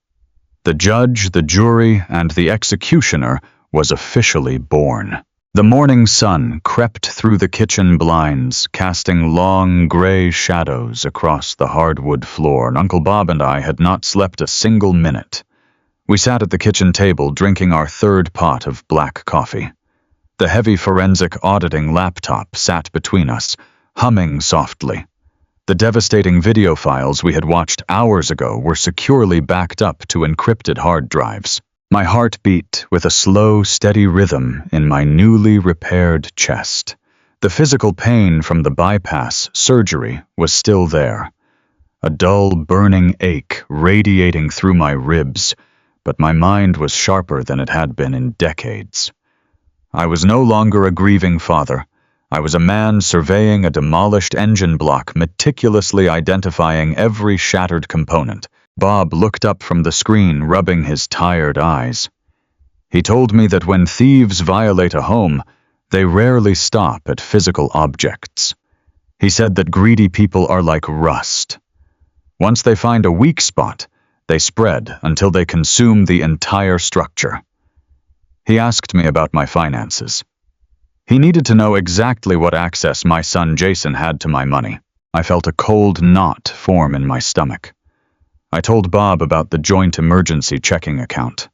The judge, the jury, and the executioner was officially born. The morning sun crept through the kitchen blinds, casting long, gray shadows across the hardwood floor, and Uncle Bob and I had not slept a single minute. We sat at the kitchen table drinking our third pot of black coffee. The heavy forensic auditing laptop sat between us, humming softly. The devastating video files we had watched hours ago were securely backed up to encrypted hard drives. My heart beat with a slow, steady rhythm in my newly repaired chest. The physical pain from the bypass surgery was still there. a dull, burning ache radiating through my ribs, but my mind was sharper than it had been in decades. I was no longer a grieving father. I was a man surveying a demolished engine block, meticulously identifying every shattered component. Bob looked up from the screen, rubbing his tired eyes. He told me that when thieves violate a home, they rarely stop at physical objects. He said that greedy people are like rust. Once they find a weak spot, they spread until they consume the entire structure. He asked me about my finances. He needed to know exactly what access my son Jason had to my money. I felt a cold knot form in my stomach. I told Bob about the joint emergency checking account.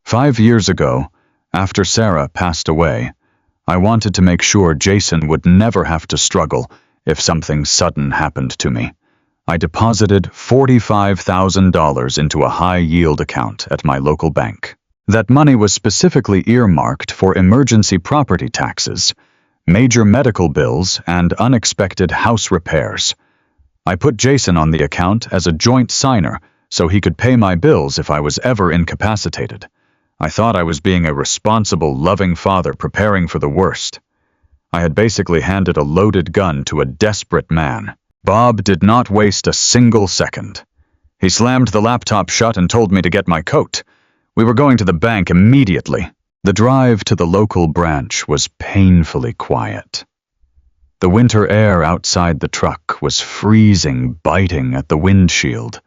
5 years ago, after Sarah passed away, I wanted to make sure Jason would never have to struggle if something sudden happened to me. I deposited $45,000 into a high-yield account at my local bank. That money was specifically earmarked for emergency property taxes, major medical bills, and unexpected house repairs. I put Jason on the account as a joint signer so he could pay my bills if I was ever incapacitated. I thought I was being a responsible, loving father preparing for the worst. I had basically handed a loaded gun to a desperate man. Bob did not waste a single second. He slammed the laptop shut and told me to get my coat. We were going to the bank immediately. The drive to the local branch was painfully quiet. The winter air outside the truck was freezing, biting at the windshield.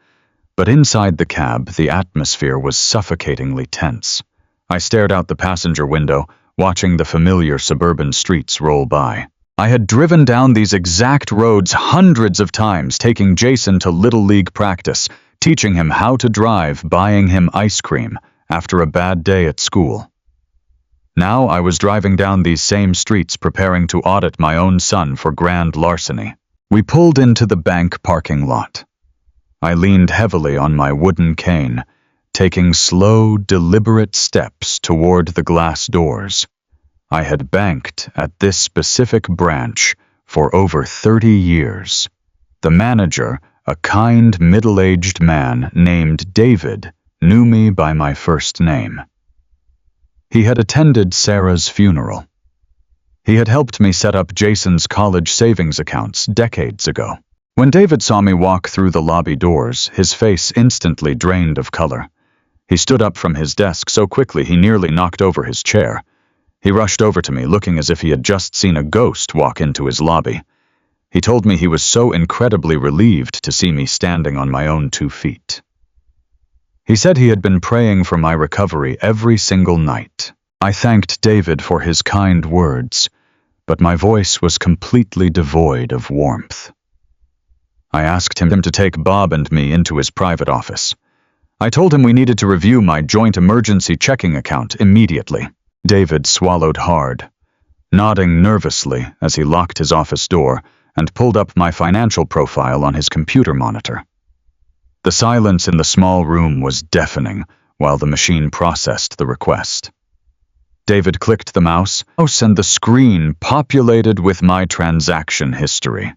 But inside the cab, the atmosphere was suffocatingly tense. I stared out the passenger window, watching the familiar suburban streets roll by. I had driven down these exact roads hundreds of times, taking Jason to Little League practice, teaching him how to drive, buying him ice cream after a bad day at school. Now I was driving down these same streets preparing to audit my own son for grand larceny. We pulled into the bank parking lot. I leaned heavily on my wooden cane, taking slow, deliberate steps toward the glass doors. I had banked at this specific branch for over 30 years. The manager, a kind, middle-aged man named David, knew me by my first name. He had attended Sarah's funeral. He had helped me set up Jason's college savings accounts decades ago. When David saw me walk through the lobby doors, his face instantly drained of color. He stood up from his desk so quickly he nearly knocked over his chair. He rushed over to me, looking as if he had just seen a ghost walk into his lobby. He told me he was so incredibly relieved to see me standing on my own 2 feet. He said he had been praying for my recovery every single night. I thanked David for his kind words, but my voice was completely devoid of warmth. I asked him to take Bob and me into his private office. I told him we needed to review my joint emergency checking account immediately. David swallowed hard, nodding nervously as he locked his office door and pulled up my financial profile on his computer monitor. The silence in the small room was deafening while the machine processed the request. David clicked the mouse, and the screen populated with my transaction history.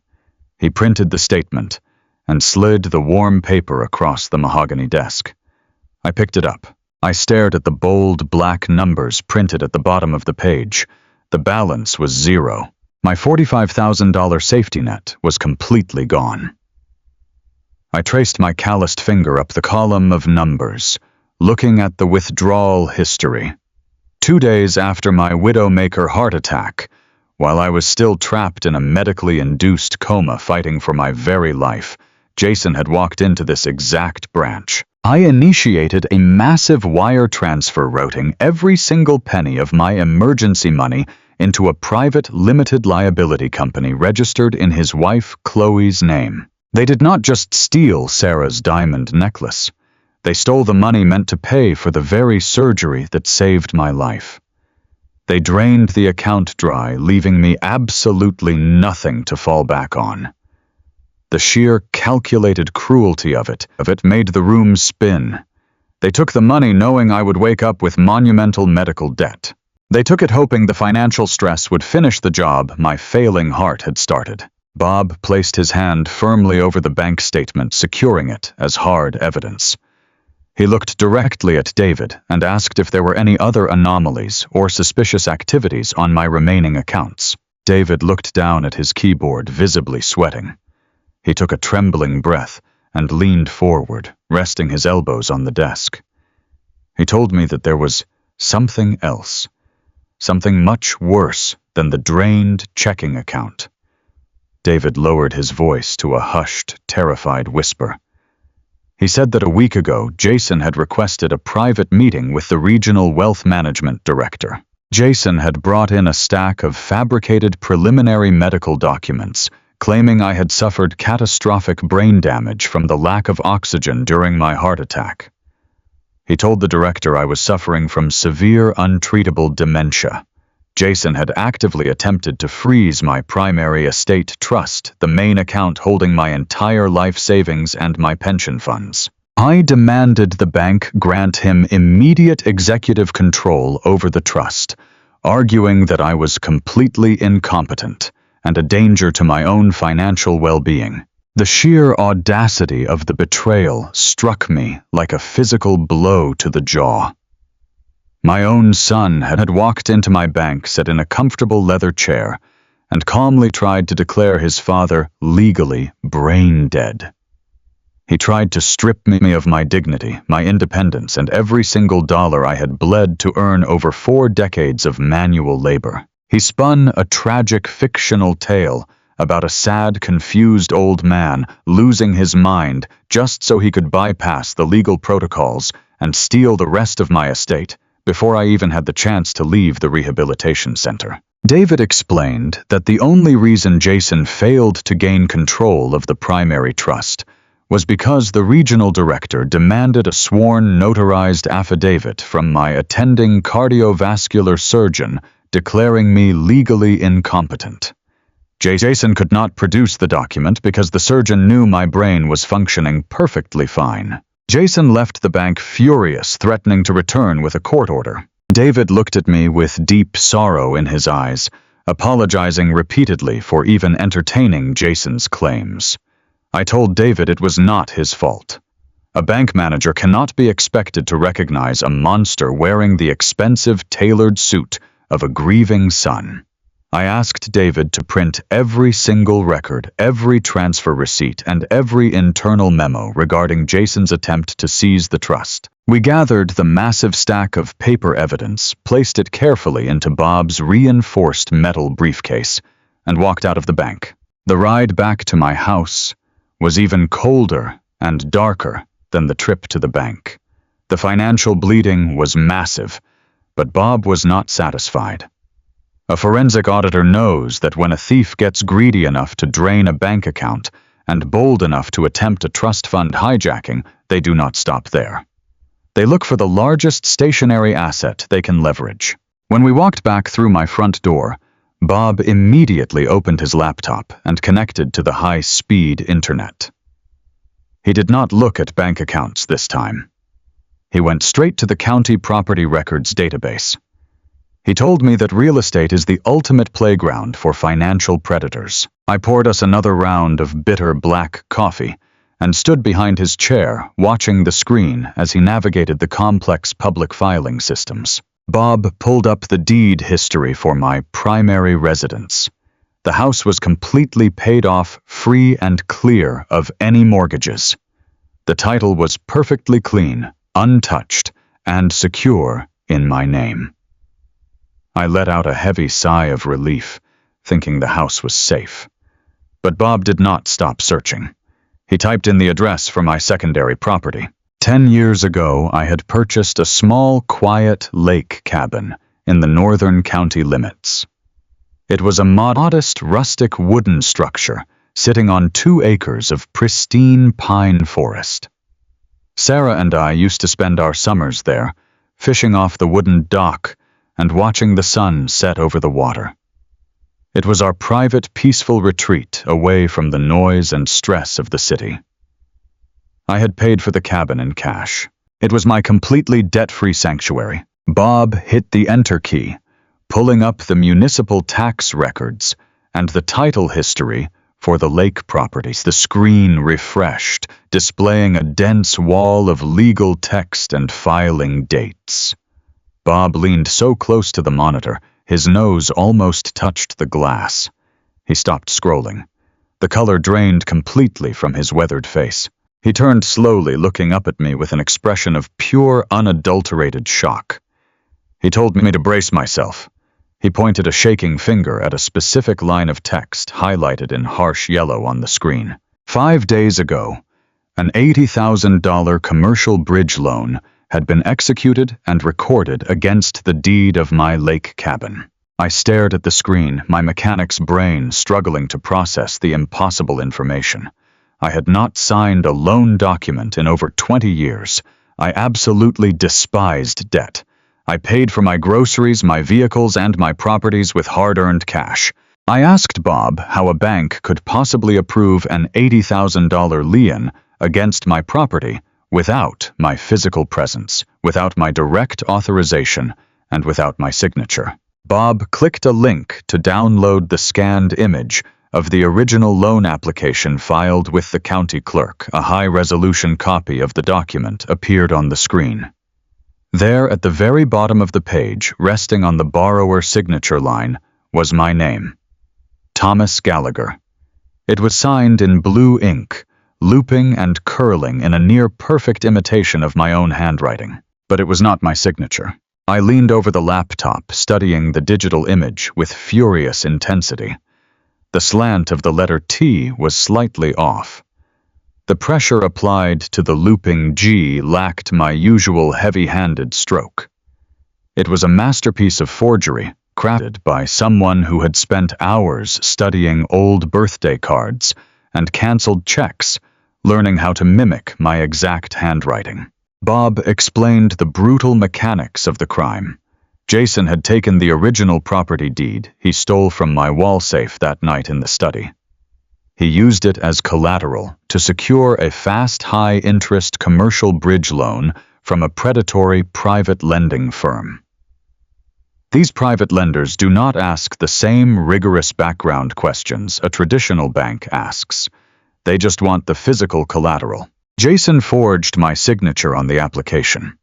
He printed the statement and slid the warm paper across the mahogany desk. I picked it up. I stared at the bold black numbers printed at the bottom of the page. The balance was 0. My $45,000 safety net was completely gone. I traced my calloused finger up the column of numbers, looking at the withdrawal history. 2 days after my widowmaker heart attack, while I was still trapped in a medically induced coma fighting for my very life, Jason had walked into this exact branch. I initiated a massive wire transfer, routing every single penny of my emergency money into a private limited liability company registered in his wife Chloe's name. They did not just steal Sarah's diamond necklace. They stole the money meant to pay for the very surgery that saved my life. They drained the account dry, leaving me absolutely nothing to fall back on. The sheer calculated cruelty of it made the room spin. They took the money knowing I would wake up with monumental medical debt. They took it hoping the financial stress would finish the job my failing heart had started. Bob placed his hand firmly over the bank statement, securing it as hard evidence. He looked directly at David and asked if there were any other anomalies or suspicious activities on my remaining accounts. David looked down at his keyboard, visibly sweating. He took a trembling breath and leaned forward, resting his elbows on the desk. He told me that there was something else, something much worse than the drained checking account. David lowered his voice to a hushed, terrified whisper. He said that a week ago, Jason had requested a private meeting with the regional wealth management director. Jason had brought in a stack of fabricated preliminary medical documents, claiming I had suffered catastrophic brain damage from the lack of oxygen during my heart attack. He told the director I was suffering from severe, untreatable dementia. Jason had actively attempted to freeze my primary estate trust, the main account holding my entire life savings and my pension funds. I demanded the bank grant him immediate executive control over the trust, arguing that I was completely incompetent and a danger to my own financial well-being. The sheer audacity of the betrayal struck me like a physical blow to the jaw. My own son had walked into my bank, sat in a comfortable leather chair, and calmly tried to declare his father legally brain dead. He tried to strip me of my dignity, my independence, and every single dollar I had bled to earn over 4 decades of manual labor. He spun a tragic fictional tale about a sad, confused old man losing his mind just so he could bypass the legal protocols and steal the rest of my estate before I even had the chance to leave the rehabilitation center. David explained that the only reason Jason failed to gain control of the primary trust was because the regional director demanded a sworn notarized affidavit from my attending cardiovascular surgeon declaring me legally incompetent. Jason could not produce the document because the surgeon knew my brain was functioning perfectly fine. Jason left the bank furious, threatening to return with a court order. David looked at me with deep sorrow in his eyes, apologizing repeatedly for even entertaining Jason's claims. I told David it was not his fault. A bank manager cannot be expected to recognize a monster wearing the expensive, tailored suit of a grieving son. I asked David to print every single record, every transfer receipt, and every internal memo regarding Jason's attempt to seize the trust. We gathered the massive stack of paper evidence, placed it carefully into Bob's reinforced metal briefcase, and walked out of the bank. The ride back to my house was even colder and darker than the trip to the bank. The financial bleeding was massive, but Bob was not satisfied. A forensic auditor knows that when a thief gets greedy enough to drain a bank account and bold enough to attempt a trust fund hijacking, they do not stop there. They look for the largest stationary asset they can leverage. When we walked back through my front door, Bob immediately opened his laptop and connected to the high-speed internet. He did not look at bank accounts this time. He went straight to the county property records database. He told me that real estate is the ultimate playground for financial predators. I poured us another round of bitter black coffee and stood behind his chair, watching the screen as he navigated the complex public filing systems. Bob pulled up the deed history for my primary residence. The house was completely paid off, free and clear of any mortgages. The title was perfectly clean, untouched, and secure in my name. I let out a heavy sigh of relief, thinking the house was safe. But Bob did not stop searching. He typed in the address for my secondary property. 10 years ago, I had purchased a small, quiet lake cabin in the northern county limits. It was a modest, rustic wooden structure sitting on 2 acres of pristine pine forest. Sarah and I used to spend our summers there, fishing off the wooden dock and watching the sun set over the water. It was our private, peaceful retreat away from the noise and stress of the city. I had paid for the cabin in cash. It was my completely debt-free sanctuary. Bob hit the enter key, pulling up the municipal tax records and the title history For the lake properties, the screen refreshed, displaying a dense wall of legal text and filing dates. Bob leaned so close to the monitor, his nose almost touched the glass. He stopped scrolling. The color drained completely from his weathered face. He turned slowly, looking up at me with an expression of pure, unadulterated shock. He told me to brace myself. He pointed a shaking finger at a specific line of text highlighted in harsh yellow on the screen. 5 days ago, an $80,000 commercial bridge loan had been executed and recorded against the deed of my lake cabin. I stared at the screen, my mechanic's brain struggling to process the impossible information. I had not signed a loan document in over 20 years. I absolutely despised debt. I paid for my groceries, my vehicles, and my properties with hard-earned cash. I asked Bob how a bank could possibly approve an $80,000 lien against my property without my physical presence, without my direct authorization, and without my signature. Bob clicked a link to download the scanned image of the original loan application filed with the county clerk. A high-resolution copy of the document appeared on the screen. There, at the very bottom of the page, resting on the borrower signature line, was my name, Thomas Gallagher. It was signed in blue ink, looping and curling in a near-perfect imitation of my own handwriting. But it was not my signature. I leaned over the laptop, studying the digital image with furious intensity. The slant of the letter T was slightly off. The pressure applied to the looping G lacked my usual heavy-handed stroke. It was a masterpiece of forgery, crafted by someone who had spent hours studying old birthday cards and canceled checks, learning how to mimic my exact handwriting. Bob explained the brutal mechanics of the crime. Jason had taken the original property deed he stole from my wall safe that night in the study. He used it as collateral to secure a fast, high-interest commercial bridge loan from a predatory private lending firm. These private lenders do not ask the same rigorous background questions a traditional bank asks. They just want the physical collateral. Jason forged my signature on the application.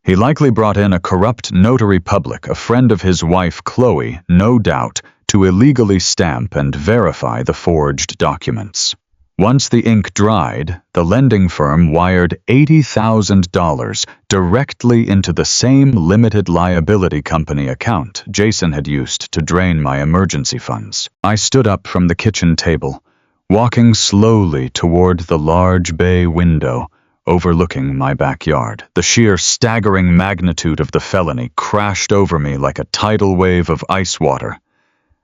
He likely brought in a corrupt notary public, a friend of his wife Chloe, no doubt, to illegally stamp and verify the forged documents. Once the ink dried, the lending firm wired $80,000 directly into the same limited liability company account Jason had used to drain my emergency funds. I stood up from the kitchen table, walking slowly toward the large bay window overlooking my backyard. The sheer staggering magnitude of the felony crashed over me like a tidal wave of ice water.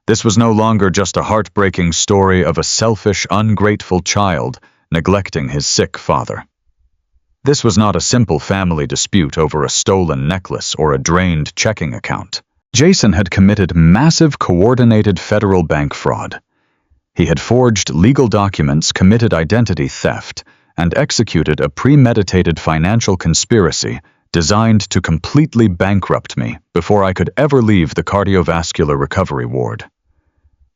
This was no longer just a heartbreaking story of a selfish, ungrateful child neglecting his sick father. This was not a simple family dispute over a stolen necklace or a drained checking account. Jason had committed massive coordinated federal bank fraud. He had forged legal documents, committed identity theft, and executed a premeditated financial conspiracy designed to completely bankrupt me before I could ever leave the cardiovascular recovery ward.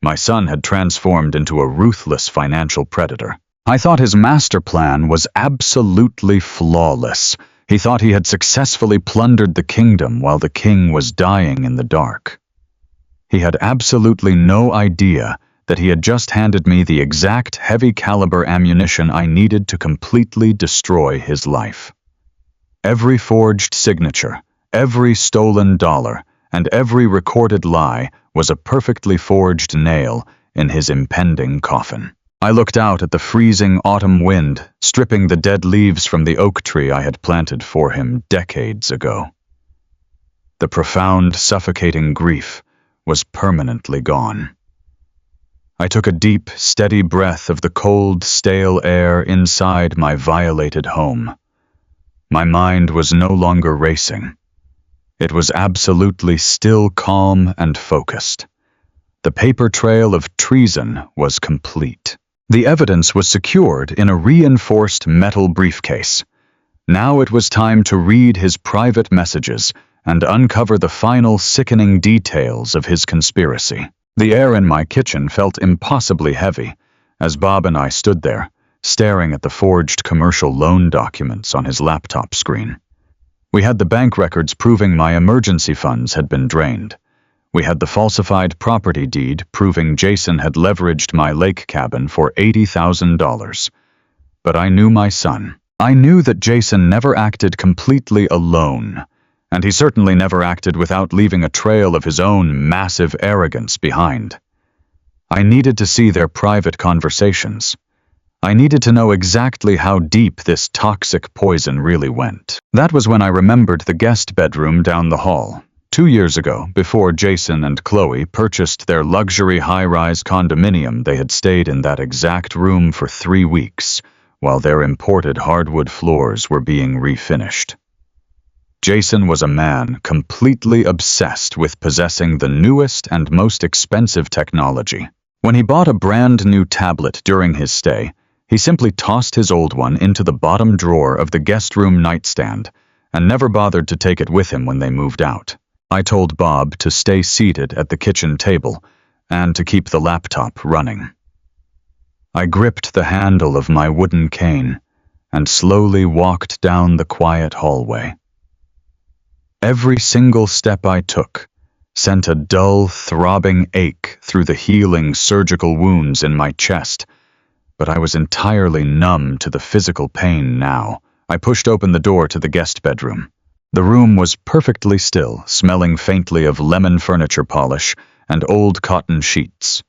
My son had transformed into a ruthless financial predator. I thought his master plan was absolutely flawless. He thought he had successfully plundered the kingdom while the king was dying in the dark. He had absolutely no idea that he had just handed me the exact heavy-caliber ammunition I needed to completely destroy his life. Every forged signature, every stolen dollar, and every recorded lie was a perfectly forged nail in his impending coffin. I looked out at the freezing autumn wind, stripping the dead leaves from the oak tree I had planted for him decades ago. The profound, suffocating grief was permanently gone. I took a deep, steady breath of the cold, stale air inside my violated home. My mind was no longer racing. It was absolutely still, calm, and focused. The paper trail of treason was complete. The evidence was secured in a reinforced metal briefcase. Now it was time to read his private messages and uncover the final sickening details of his conspiracy. The air in my kitchen felt impossibly heavy, as Bob and I stood there, staring at the forged commercial loan documents on his laptop screen. We had the bank records proving my emergency funds had been drained. We had the falsified property deed proving Jason had leveraged my lake cabin for $80,000. But I knew my son. I knew that Jason never acted completely alone, and he certainly never acted without leaving a trail of his own massive arrogance behind. I needed to see their private conversations. I needed to know exactly how deep this toxic poison really went. That was when I remembered the guest bedroom down the hall, 2 years ago, before Jason and Chloe purchased their luxury high-rise condominium. They had stayed in that exact room for 3 weeks, while their imported hardwood floors were being refinished. Jason was a man completely obsessed with possessing the newest and most expensive technology. When he bought a brand new tablet during his stay, he simply tossed his old one into the bottom drawer of the guest room nightstand and never bothered to take it with him when they moved out. I told Bob to stay seated at the kitchen table and to keep the laptop running. I gripped the handle of my wooden cane and slowly walked down the quiet hallway. Every single step I took sent a dull, throbbing ache through the healing surgical wounds in my chest, but I was entirely numb to the physical pain now. I pushed open the door to the guest bedroom. The room was perfectly still, smelling faintly of lemon furniture polish and old cotton sheets.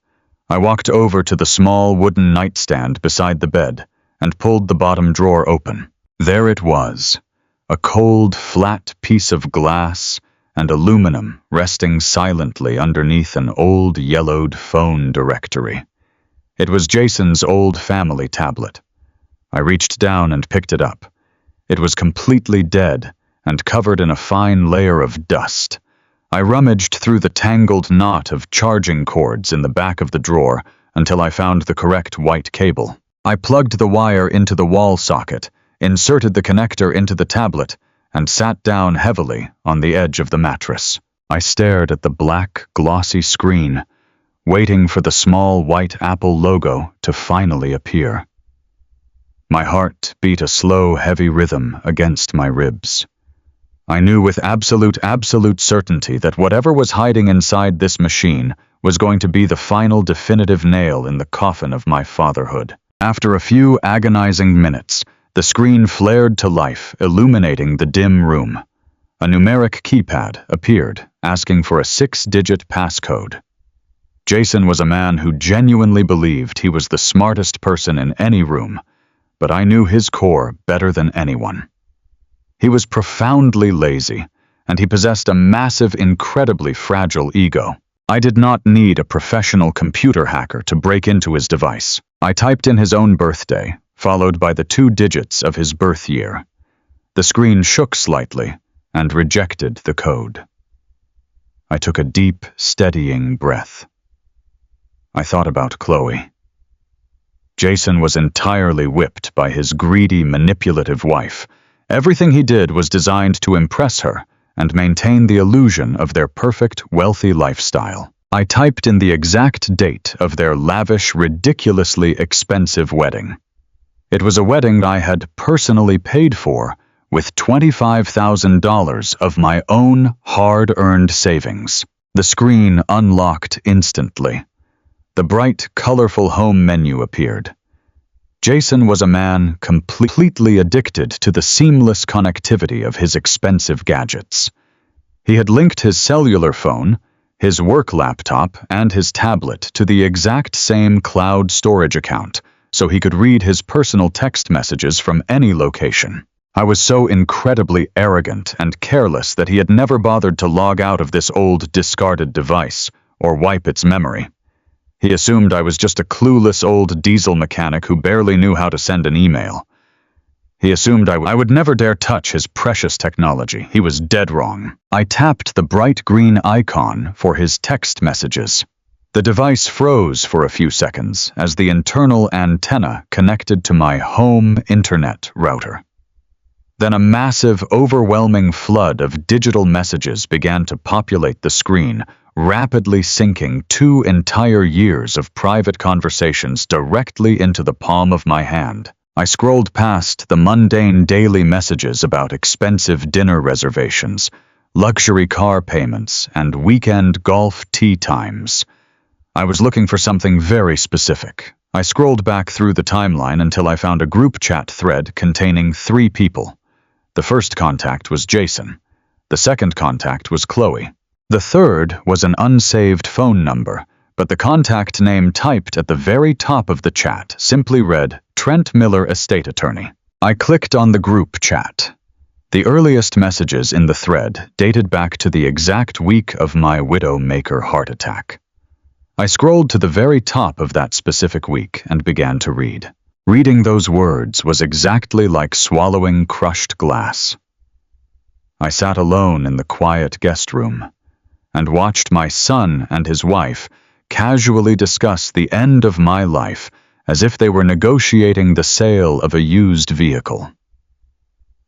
I walked over to the small wooden nightstand beside the bed and pulled the bottom drawer open. There it was, a cold, flat piece of glass and aluminum resting silently underneath an old yellowed phone directory. It was Jason's old family tablet. I reached down and picked it up. It was completely dead and covered in a fine layer of dust. I rummaged through the tangled knot of charging cords in the back of the drawer until I found the correct white cable. I plugged the wire into the wall socket, inserted the connector into the tablet, and sat down heavily on the edge of the mattress. I stared at the black, glossy screen, waiting for the small white Apple logo to finally appear. My heart beat a slow, heavy rhythm against my ribs. I knew with absolute certainty that whatever was hiding inside this machine was going to be the final definitive nail in the coffin of my fatherhood. After a few agonizing minutes, the screen flared to life, illuminating the dim room. A numeric keypad appeared, asking for a 6-digit passcode. Jason was a man who genuinely believed he was the smartest person in any room, but I knew his core better than anyone. He was profoundly lazy, and he possessed a massive, incredibly fragile ego. I did not need a professional computer hacker to break into his device. I typed in his own birthday, followed by the 2 digits of his birth year. The screen shook slightly and rejected the code. I took a deep, steadying breath. I thought about Chloe. Jason was entirely whipped by his greedy, manipulative wife. Everything he did was designed to impress her and maintain the illusion of their perfect, wealthy lifestyle. I typed in the exact date of their lavish, ridiculously expensive wedding. It was a wedding I had personally paid for with $25,000 of my own hard-earned savings. The screen unlocked instantly. The bright, colorful home menu appeared. Jason was a man completely addicted to the seamless connectivity of his expensive gadgets. He had linked his cellular phone, his work laptop, and his tablet to the exact same cloud storage account, so he could read his personal text messages from any location. I was so incredibly arrogant and careless that he had never bothered to log out of this old, discarded device or wipe its memory. He assumed I was just a clueless old diesel mechanic who barely knew how to send an email. He assumed I would never dare touch his precious technology. He was dead wrong. I tapped the bright green icon for his text messages. The device froze for a few seconds as the internal antenna connected to my home internet router. Then a massive, overwhelming flood of digital messages began to populate the screen, rapidly sinking 2 entire years of private conversations directly into the palm of my hand. I scrolled past the mundane daily messages about expensive dinner reservations, luxury car payments, and weekend golf tee times. I was looking for something very specific. I scrolled back through the timeline until I found a group chat thread containing 3 people. The first contact was Jason. The second contact was Chloe. The third was an unsaved phone number, but the contact name typed at the very top of the chat simply read, Trent Miller, Estate Attorney. I clicked on the group chat. The earliest messages in the thread dated back to the exact week of my widowmaker heart attack. I scrolled to the very top of that specific week and began to read. Reading those words was exactly like swallowing crushed glass. I sat alone in the quiet guest room and watched my son and his wife casually discuss the end of my life as if they were negotiating the sale of a used vehicle.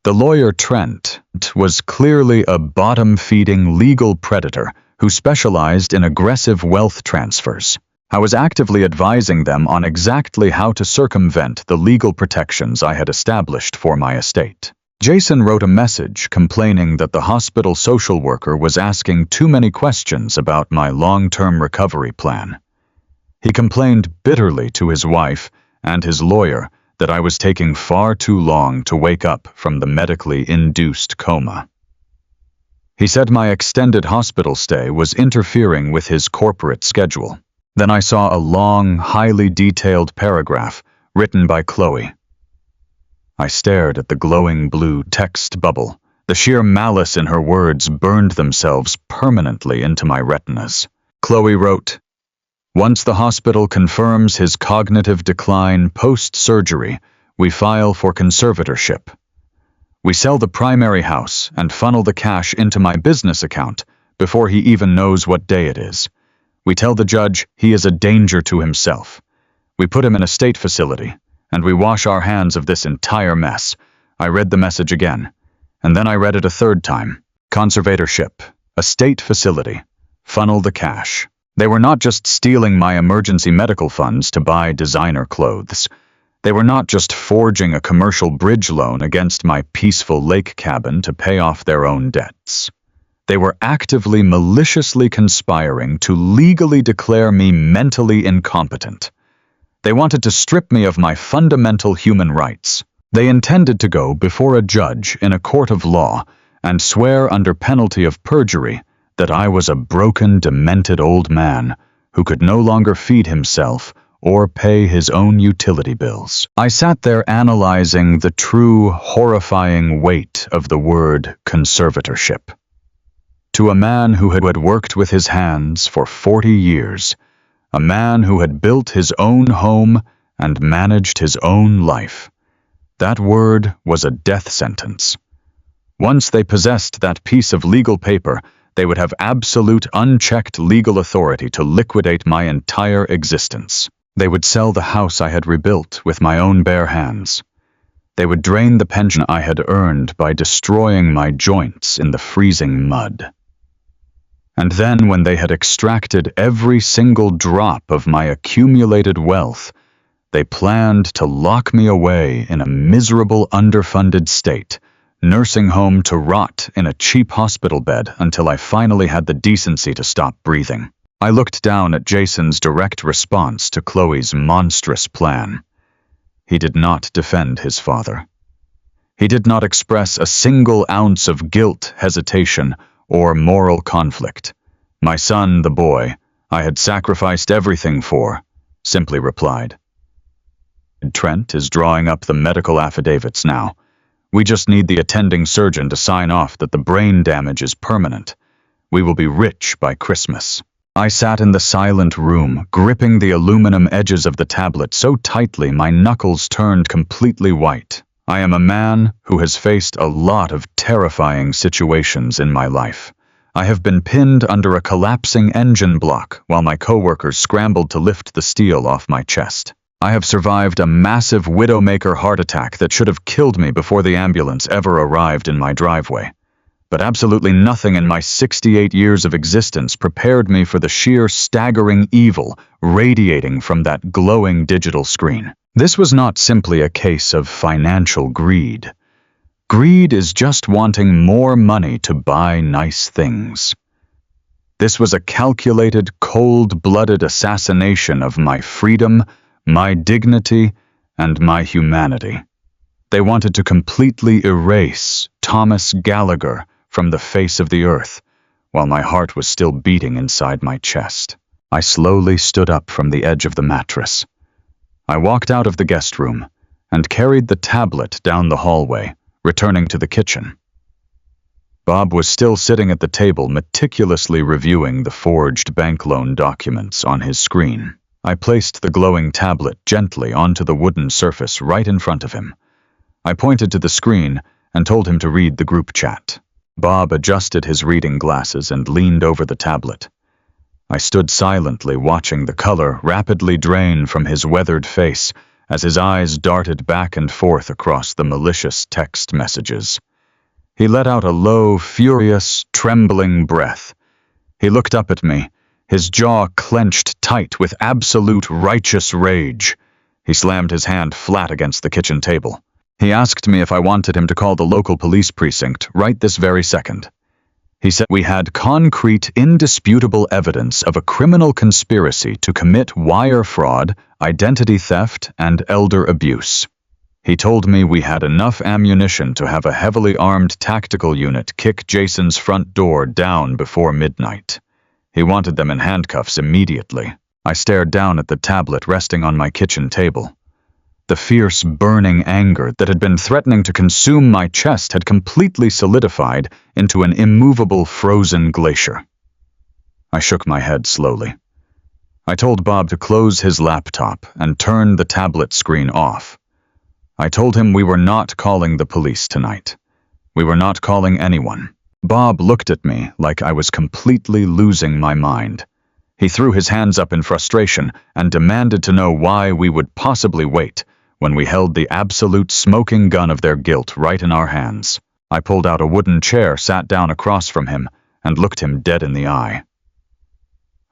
The lawyer Trent was clearly a bottom-feeding legal predator who specialized in aggressive wealth transfers. I was actively advising them on exactly how to circumvent the legal protections I had established for my estate. Jason wrote a message complaining that the hospital social worker was asking too many questions about my long-term recovery plan. He complained bitterly to his wife and his lawyer that I was taking far too long to wake up from the medically induced coma. He said my extended hospital stay was interfering with his corporate schedule. Then I saw a long, highly detailed paragraph written by Chloe. I stared at the glowing blue text bubble. The sheer malice in her words burned themselves permanently into my retinas. Chloe wrote, Once the hospital confirms his cognitive decline post-surgery, we file for conservatorship. We sell the primary house and funnel the cash into my business account before he even knows what day it is. We tell the judge he is a danger to himself. We put him in a state facility, and we wash our hands of this entire mess. I read the message again, and then I read it a third time. Conservatorship, a state facility, funnel the cash. They were not just stealing my emergency medical funds to buy designer clothes. They were not just forging a commercial bridge loan against my peaceful lake cabin to pay off their own debts. They were actively, maliciously conspiring to legally declare me mentally incompetent. They wanted to strip me of my fundamental human rights. They intended to go before a judge in a court of law and swear under penalty of perjury that I was a broken, demented old man who could no longer feed himself or pay his own utility bills. I sat there analyzing the true, horrifying weight of the word conservatorship. To a man who had worked with his hands for 40 years, a man who had built his own home and managed his own life, that word was a death sentence. Once they possessed that piece of legal paper, they would have absolute, unchecked legal authority to liquidate my entire existence. They would sell the house I had rebuilt with my own bare hands. They would drain the pension I had earned by destroying my joints in the freezing mud. And then, when they had extracted every single drop of my accumulated wealth, they planned to lock me away in a miserable, underfunded state, nursing home to rot in a cheap hospital bed until I finally had the decency to stop breathing. I looked down at Jason's direct response to Chloe's monstrous plan. He did not defend his father. He did not express a single ounce of guilt, hesitation, or moral conflict. My son, the boy, I had sacrificed everything for, simply replied. Trent is drawing up the medical affidavits now. We just need the attending surgeon to sign off that the brain damage is permanent. We will be rich by Christmas. I sat in the silent room, gripping the aluminum edges of the tablet so tightly my knuckles turned completely white. I am a man who has faced a lot of terrifying situations in my life. I have been pinned under a collapsing engine block while my coworkers scrambled to lift the steel off my chest. I have survived a massive widowmaker heart attack that should have killed me before the ambulance ever arrived in my driveway. But absolutely nothing in my 68 years of existence prepared me for the sheer staggering evil radiating from that glowing digital screen. This was not simply a case of financial greed. Greed is just wanting more money to buy nice things. This was a calculated, cold-blooded assassination of my freedom, my dignity, and my humanity. They wanted to completely erase Thomas Gallagher from the face of the earth, while my heart was still beating inside my chest. I slowly stood up from the edge of the mattress. I walked out of the guest room and carried the tablet down the hallway, returning to the kitchen. Bob was still sitting at the table, meticulously reviewing the forged bank loan documents on his screen. I placed the glowing tablet gently onto the wooden surface right in front of him. I pointed to the screen and told him to read the group chat. Bob adjusted his reading glasses and leaned over the tablet. I stood silently watching the color rapidly drain from his weathered face as his eyes darted back and forth across the malicious text messages. He let out a low, furious, trembling breath. He looked up at me, his jaw clenched tight with absolute righteous rage. He slammed his hand flat against the kitchen table. He asked me if I wanted him to call the local police precinct right this very second. He said we had concrete, indisputable evidence of a criminal conspiracy to commit wire fraud, identity theft, and elder abuse. He told me we had enough ammunition to have a heavily armed tactical unit kick Jason's front door down before midnight. He wanted them in handcuffs immediately. I stared down at the tablet resting on my kitchen table. The fierce, burning anger that had been threatening to consume my chest had completely solidified into an immovable, frozen glacier. I shook my head slowly. I told Bob to close his laptop and turn the tablet screen off. I told him we were not calling the police tonight. We were not calling anyone. Bob looked at me like I was completely losing my mind. He threw his hands up in frustration and demanded to know why we would possibly wait when we held the absolute smoking gun of their guilt right in our hands. I pulled out a wooden chair, sat down across from him, and looked him dead in the eye.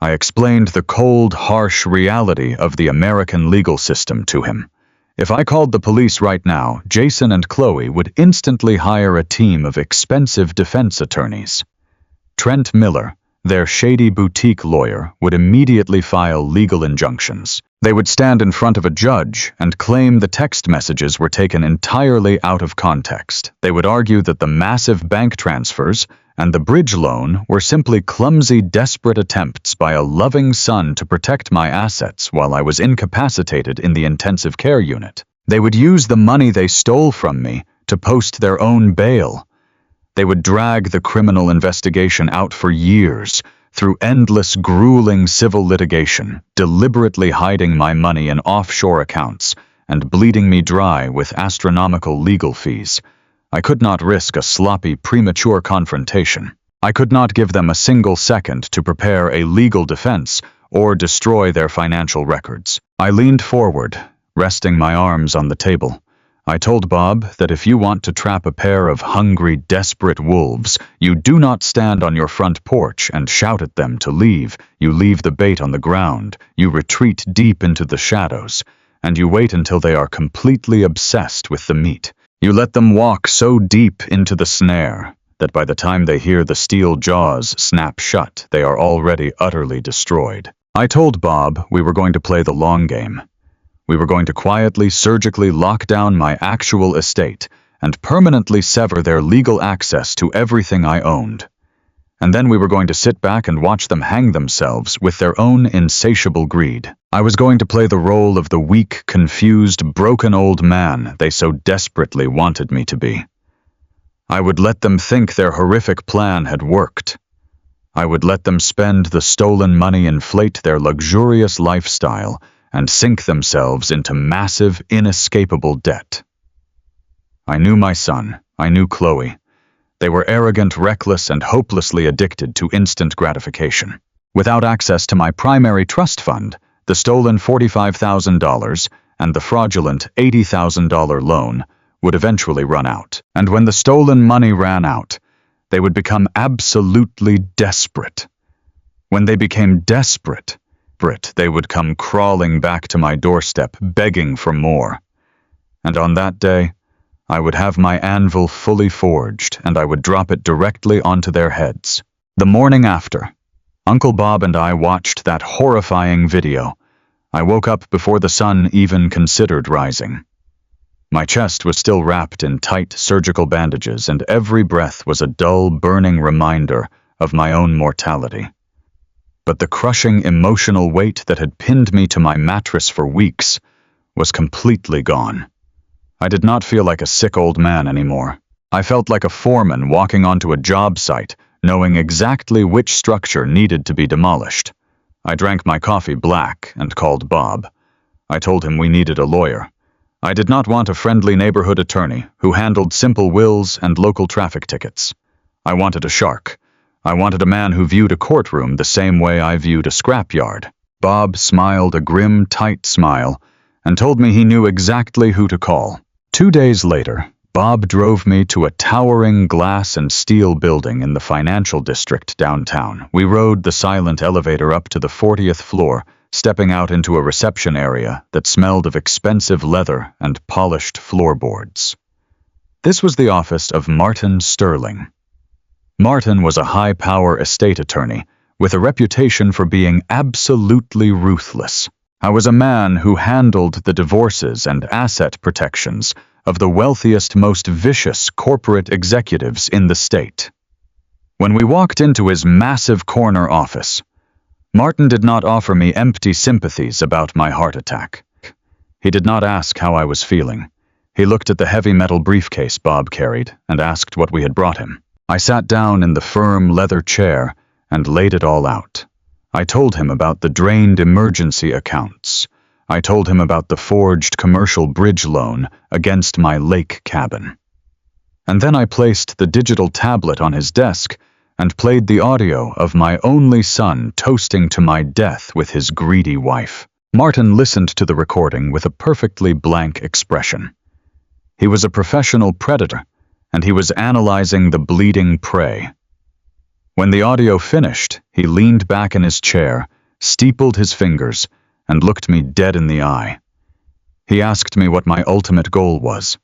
I explained the cold, harsh reality of the American legal system to him. If I called the police right now, Jason and Chloe would instantly hire a team of expensive defense attorneys. Trent Miller, their shady boutique lawyer, would immediately file legal injunctions. They would stand in front of a judge and claim the text messages were taken entirely out of context. They would argue that the massive bank transfers and the bridge loan were simply clumsy, desperate attempts by a loving son to protect my assets while I was incapacitated in the intensive care unit. They would use the money they stole from me to post their own bail. They would drag the criminal investigation out for years, through endless, grueling civil litigation, deliberately hiding my money in offshore accounts and bleeding me dry with astronomical legal fees. I could not risk a sloppy, premature confrontation. I could not give them a single second to prepare a legal defense or destroy their financial records. I leaned forward, resting my arms on the table. I told Bob that if you want to trap a pair of hungry, desperate wolves, you do not stand on your front porch and shout at them to leave. You leave the bait on the ground, you retreat deep into the shadows, and you wait until they are completely obsessed with the meat. You let them walk so deep into the snare that by the time they hear the steel jaws snap shut, they are already utterly destroyed. I told Bob we were going to play the long game. We were going to quietly, surgically lock down my actual estate and permanently sever their legal access to everything I owned. And then we were going to sit back and watch them hang themselves with their own insatiable greed. I was going to play the role of the weak, confused, broken old man they so desperately wanted me to be. I would let them think their horrific plan had worked. I would let them spend the stolen money, inflate their luxurious lifestyle, and sink themselves into massive, inescapable debt. I knew my son. I knew Chloe. They were arrogant, reckless, and hopelessly addicted to instant gratification. Without access to my primary trust fund, The stolen $45,000 and the fraudulent $80,000 loan would eventually run out. And when the stolen money ran out, they would become absolutely desperate. When they became desperate, they would come crawling back to my doorstep, begging for more. And on that day, I would have my anvil fully forged, and I would drop it directly onto their heads. The morning after, Uncle Bob and I watched that horrifying video. I woke up before the sun even considered rising. My chest was still wrapped in tight surgical bandages, and every breath was a dull, burning reminder of my own mortality. But the crushing emotional weight that had pinned me to my mattress for weeks was completely gone. I did not feel like a sick old man anymore. I felt like a foreman walking onto a job site, knowing exactly which structure needed to be demolished. I drank my coffee black and called Bob. I told him we needed a lawyer. I did not want a friendly neighborhood attorney who handled simple wills and local traffic tickets. I wanted a shark. I wanted a man who viewed a courtroom the same way I viewed a scrapyard. Bob smiled a grim, tight smile and told me he knew exactly who to call. 2 days later, Bob drove me to a towering glass and steel building in the financial district downtown. We rode the silent elevator up to the 40th floor, stepping out into a reception area that smelled of expensive leather and polished floorboards. This was the office of Martin Sterling. Martin was a high-power estate attorney with a reputation for being absolutely ruthless. I was a man who handled the divorces and asset protections of the wealthiest, most vicious corporate executives in the state. When we walked into his massive corner office, Martin did not offer me empty sympathies about my heart attack. He did not ask how I was feeling. He looked at the heavy metal briefcase Bob carried and asked what we had brought him. I sat down in the firm leather chair and laid it all out. I told him about the drained emergency accounts. I told him about the forged commercial bridge loan against my lake cabin. And then I placed the digital tablet on his desk and played the audio of my only son toasting to my death with his greedy wife. Martin listened to the recording with a perfectly blank expression. He was a professional predator, and he was analyzing the bleeding prey. When the audio finished, he leaned back in his chair, steepled his fingers, and looked me dead in the eye. He asked me what my ultimate goal was.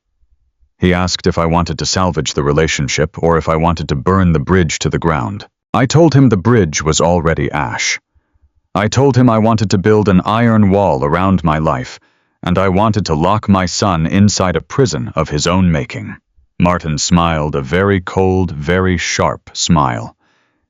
He asked if I wanted to salvage the relationship or if I wanted to burn the bridge to the ground. I told him the bridge was already ash. I told him I wanted to build an iron wall around my life, and I wanted to lock my son inside a prison of his own making. Martin smiled a very cold, very sharp smile.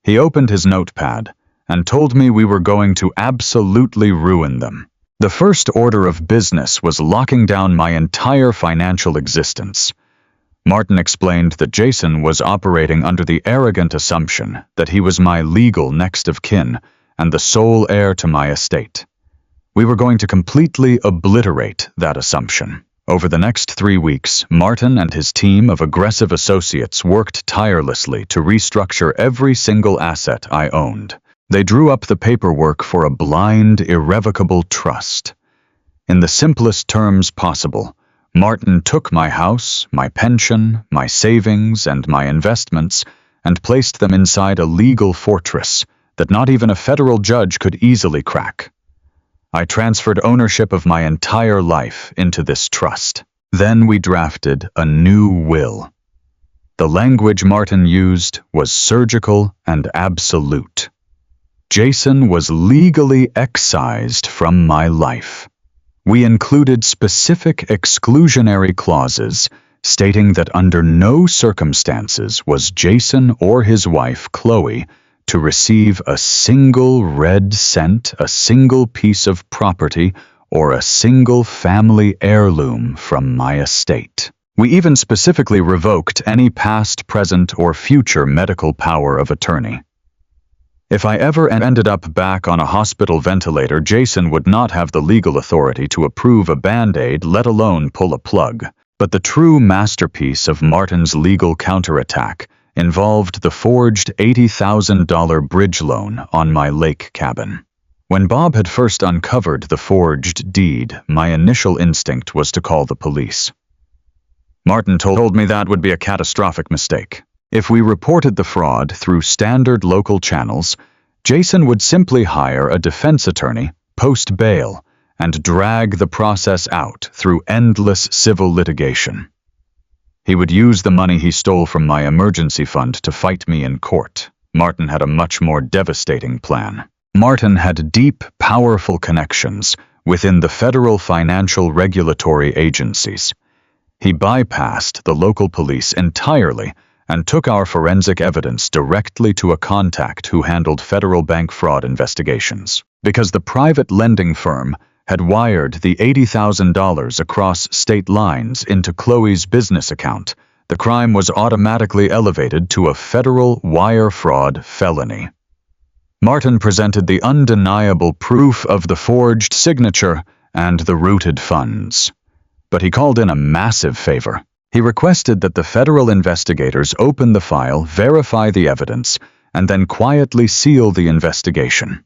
He opened his notepad and told me we were going to absolutely ruin them. The first order of business was locking down my entire financial existence. Martin explained that Jason was operating under the arrogant assumption that he was my legal next of kin and the sole heir to my estate. We were going to completely obliterate that assumption. Over the next 3 weeks, Martin and his team of aggressive associates worked tirelessly to restructure every single asset I owned. They drew up the paperwork for a blind, irrevocable trust. In the simplest terms possible, Martin took my house, my pension, my savings, and my investments and placed them inside a legal fortress that not even a federal judge could easily crack. I transferred ownership of my entire life into this trust. Then we drafted a new will. The language Martin used was surgical and absolute. Jason was legally excised from my life. We included specific exclusionary clauses stating that under no circumstances was Jason or his wife, Chloe, to receive a single red cent, a single piece of property, or a single family heirloom from my estate. We even specifically revoked any past, present, or future medical power of attorney. If I ever ended up back on a hospital ventilator, Jason would not have the legal authority to approve a Band-Aid, let alone pull a plug. But the true masterpiece of Martin's legal counterattack involved the forged $80,000 bridge loan on my lake cabin. When Bob had first uncovered the forged deed, my initial instinct was to call the police. Martin told me that would be a catastrophic mistake. If we reported the fraud through standard local channels, Jason would simply hire a defense attorney, post bail, and drag the process out through endless civil litigation. He would use the money he stole from my emergency fund to fight me in court. Martin had a much more devastating plan. Martin had deep, powerful connections within the federal financial regulatory agencies. He bypassed the local police entirely and took our forensic evidence directly to a contact who handled federal bank fraud investigations. Because the private lending firm had wired the $80,000 across state lines into Chloe's business account, the crime was automatically elevated to a federal wire fraud felony. Martin presented the undeniable proof of the forged signature and the routed funds. But he called in a massive favor. He requested that the federal investigators open the file, verify the evidence, and then quietly seal the investigation.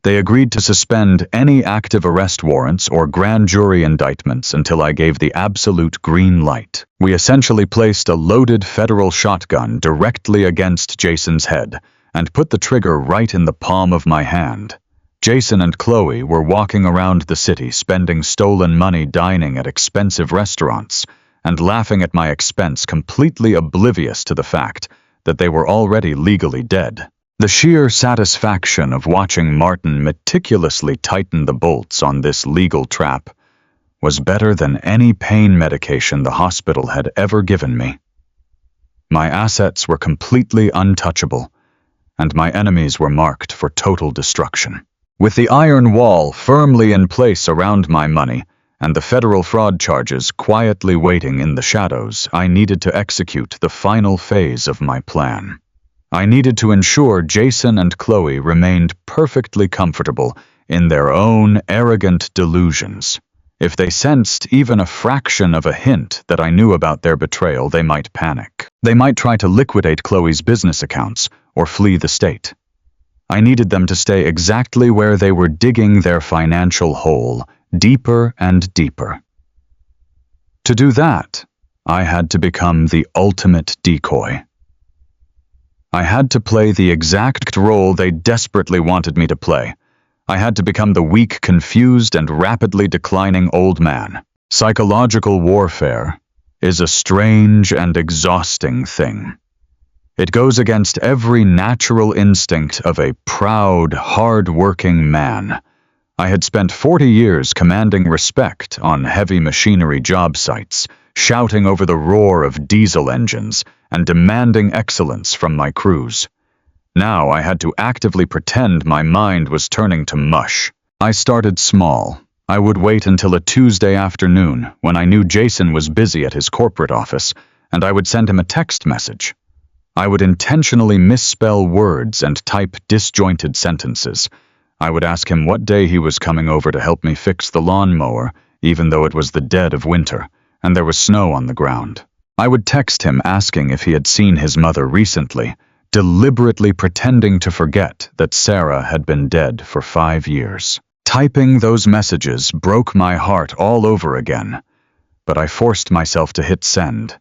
They agreed to suspend any active arrest warrants or grand jury indictments until I gave the absolute green light. We essentially placed a loaded federal shotgun directly against Jason's head and put the trigger right in the palm of my hand. Jason and Chloe were walking around the city spending stolen money dining at expensive restaurants and laughing at my expense, completely oblivious to the fact that they were already legally dead. The sheer satisfaction of watching Martin meticulously tighten the bolts on this legal trap was better than any pain medication the hospital had ever given me. My assets were completely untouchable, and my enemies were marked for total destruction. With the iron wall firmly in place around my money and the federal fraud charges quietly waiting in the shadows, I needed to execute the final phase of my plan. I needed to ensure Jason and Chloe remained perfectly comfortable in their own arrogant delusions. If they sensed even a fraction of a hint that I knew about their betrayal, they might panic. They might try to liquidate Chloe's business accounts or flee the state. I needed them to stay exactly where they were digging their financial hole, deeper and deeper. To do that, I had to become the ultimate decoy. I had to play the exact role they desperately wanted me to play. I had to become the weak, confused, and rapidly declining old man. Psychological warfare is a strange and exhausting thing. It goes against every natural instinct of a proud, hard-working man. I had spent 40 years commanding respect on heavy machinery job sites, shouting over the roar of diesel engines, and demanding excellence from my crews. Now I had to actively pretend my mind was turning to mush. I started small. I would wait until a Tuesday afternoon when I knew Jason was busy at his corporate office, and I would send him a text message. I would intentionally misspell words and type disjointed sentences. I would ask him what day he was coming over to help me fix the lawnmower, even though it was the dead of winter, and there was snow on the ground. I would text him asking if he had seen his mother recently, deliberately pretending to forget that Sarah had been dead for 5 years. Typing those messages broke my heart all over again, but I forced myself to hit send.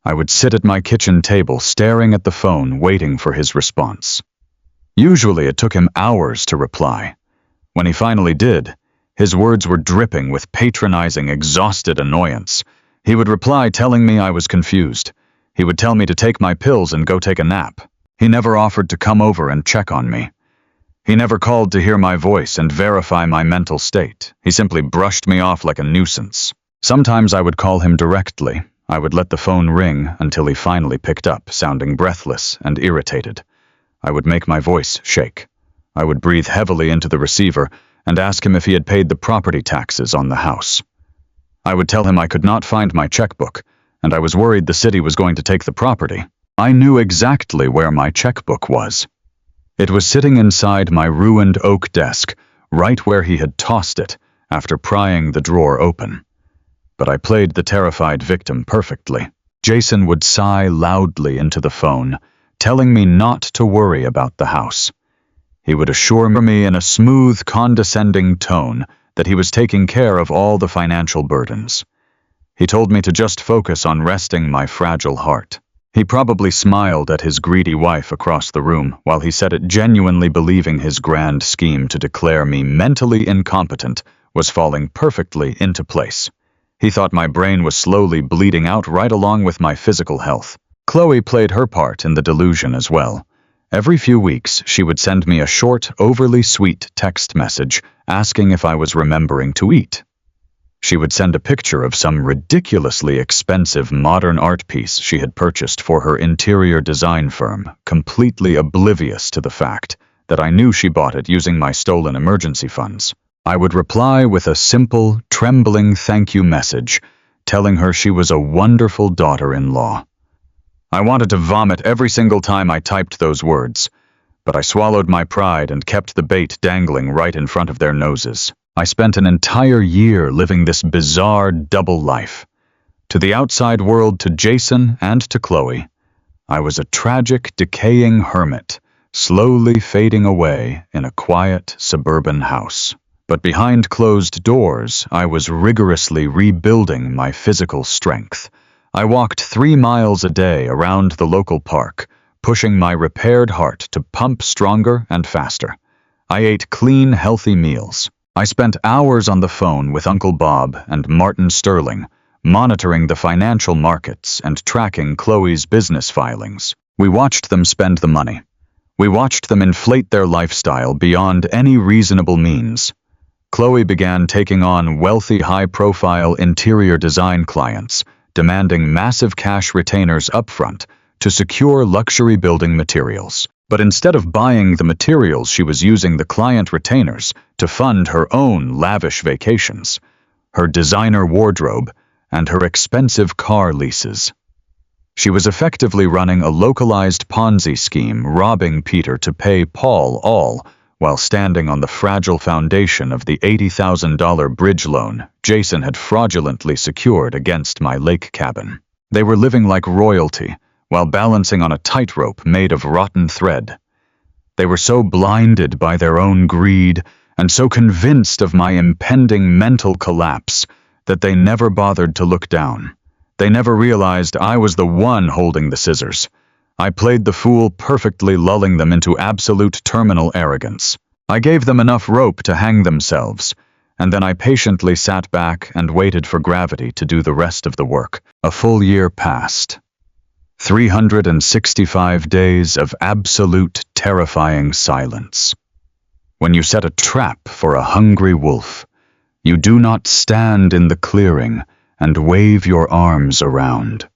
I would sit at my kitchen table staring at the phone, waiting for his response. Usually it took him hours to reply. When he finally did, his words were dripping with patronizing, exhausted annoyance. He would reply telling me I was confused. He would tell me to take my pills and go take a nap. He never offered to come over and check on me. He never called to hear my voice and verify my mental state. He simply brushed me off like a nuisance. Sometimes I would call him directly. I would let the phone ring until he finally picked up, sounding breathless and irritated. I would make my voice shake. I would breathe heavily into the receiver and ask him if he had paid the property taxes on the house. I would tell him I could not find my checkbook, and I was worried the city was going to take the property. I knew exactly where my checkbook was. It was sitting inside my ruined oak desk, right where he had tossed it after prying the drawer open. But I played the terrified victim perfectly. Jason would sigh loudly into the phone, telling me not to worry about the house. He would assure me in a smooth, condescending tone that he was taking care of all the financial burdens. He told me to just focus on resting my fragile heart. He probably smiled at his greedy wife across the room while he said it, genuinely believing his grand scheme to declare me mentally incompetent was falling perfectly into place. He thought my brain was slowly bleeding out right along with my physical health. Chloe played her part in the delusion as well. Every few weeks, she would send me a short, overly sweet text message asking if I was remembering to eat. She would send a picture of some ridiculously expensive modern art piece she had purchased for her interior design firm, completely oblivious to the fact that I knew she bought it using my stolen emergency funds. I would reply with a simple, trembling thank you message, telling her she was a wonderful daughter-in-law. I wanted to vomit every single time I typed those words, but I swallowed my pride and kept the bait dangling right in front of their noses. I spent an entire year living this bizarre double life. To the outside world, to Jason and to Chloe, I was a tragic, decaying hermit, slowly fading away in a quiet, suburban house. But behind closed doors, I was rigorously rebuilding my physical strength. I walked 3 miles a day around the local park, pushing my repaired heart to pump stronger and faster. I ate clean, healthy meals. I spent hours on the phone with Uncle Bob and Martin Sterling, monitoring the financial markets and tracking Chloe's business filings. We watched them spend the money. We watched them inflate their lifestyle beyond any reasonable means. Chloe began taking on wealthy, high-profile interior design clients, demanding massive cash retainers upfront to secure luxury building materials. But instead of buying the materials, she was using the client retainers to fund her own lavish vacations, her designer wardrobe, and her expensive car leases. She was effectively running a localized Ponzi scheme, robbing Peter to pay Paul, all while standing on the fragile foundation of the $80,000 bridge loan Jason had fraudulently secured against my lake cabin. They were living like royalty, while balancing on a tightrope made of rotten thread. They were so blinded by their own greed and so convinced of my impending mental collapse that they never bothered to look down. They never realized I was the one holding the scissors. I played the fool perfectly, lulling them into absolute terminal arrogance. I gave them enough rope to hang themselves, and then I patiently sat back and waited for gravity to do the rest of the work. A full year passed. 365 days of absolute, terrifying silence. When you set a trap for a hungry wolf, you do not stand in the clearing and wave your arms around.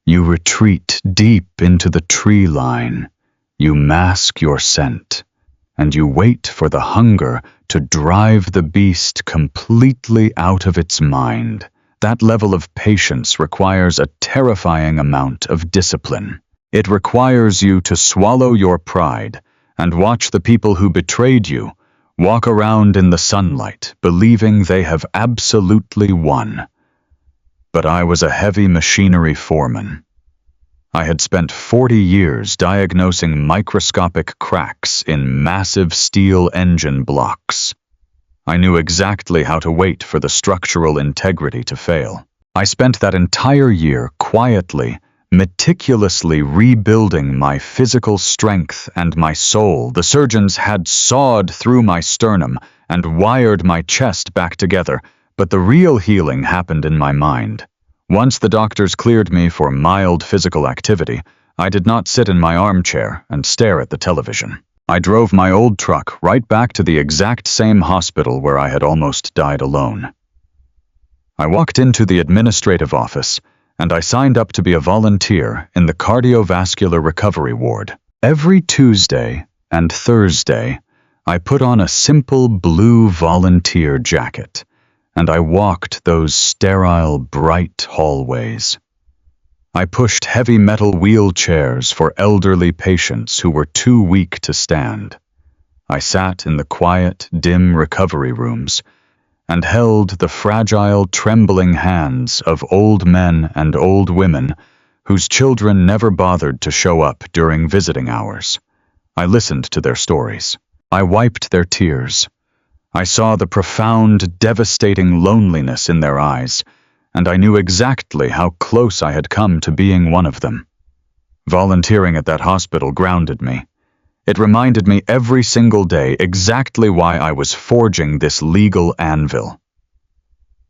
You retreat deep into the tree line. You mask your scent, and you wait for the hunger to drive the beast completely out of its mind. That level of patience requires a terrifying amount of discipline. It requires you to swallow your pride and watch the people who betrayed you walk around in the sunlight, believing they have absolutely won. But I was a heavy machinery foreman. I had spent 40 years diagnosing microscopic cracks in massive steel engine blocks. I knew exactly how to wait for the structural integrity to fail. I spent that entire year quietly, meticulously rebuilding my physical strength and my soul. The surgeons had sawed through my sternum and wired my chest back together, but the real healing happened in my mind. Once the doctors cleared me for mild physical activity, I did not sit in my armchair and stare at the television. I drove my old truck right back to the exact same hospital where I had almost died alone. I walked into the administrative office, and I signed up to be a volunteer in the cardiovascular recovery ward. Every Tuesday and Thursday, I put on a simple blue volunteer jacket, and I walked those sterile, bright hallways. I pushed heavy metal wheelchairs for elderly patients who were too weak to stand. I sat in the quiet, dim recovery rooms and held the fragile, trembling hands of old men and old women whose children never bothered to show up during visiting hours. I listened to their stories. I wiped their tears. I saw the profound, devastating loneliness in their eyes, and I knew exactly how close I had come to being one of them. Volunteering at that hospital grounded me. It reminded me every single day exactly why I was forging this legal anvil.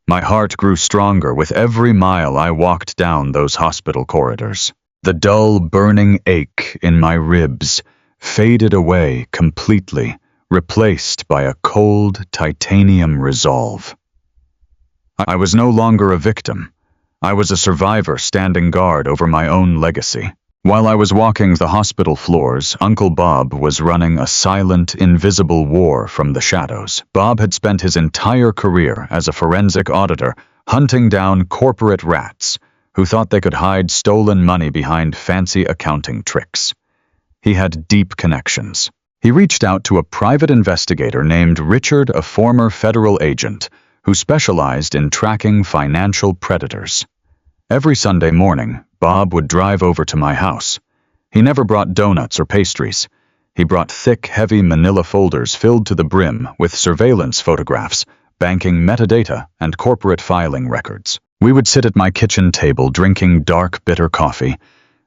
My heart grew stronger with every mile I walked down those hospital corridors. The dull, burning ache in my ribs faded away completely, replaced by a cold, titanium resolve. I was no longer a victim. I was a survivor standing guard over my own legacy. While I was walking the hospital floors, Uncle Bob was running a silent, invisible war from the shadows. Bob had spent his entire career as a forensic auditor hunting down corporate rats who thought they could hide stolen money behind fancy accounting tricks. He had deep connections. He reached out to a private investigator named Richard, a former federal agent who specialized in tracking financial predators. Every Sunday morning, Bob would drive over to my house. He never brought donuts or pastries. He brought thick, heavy manila folders filled to the brim with surveillance photographs, banking metadata, and corporate filing records. We would sit at my kitchen table drinking dark, bitter coffee,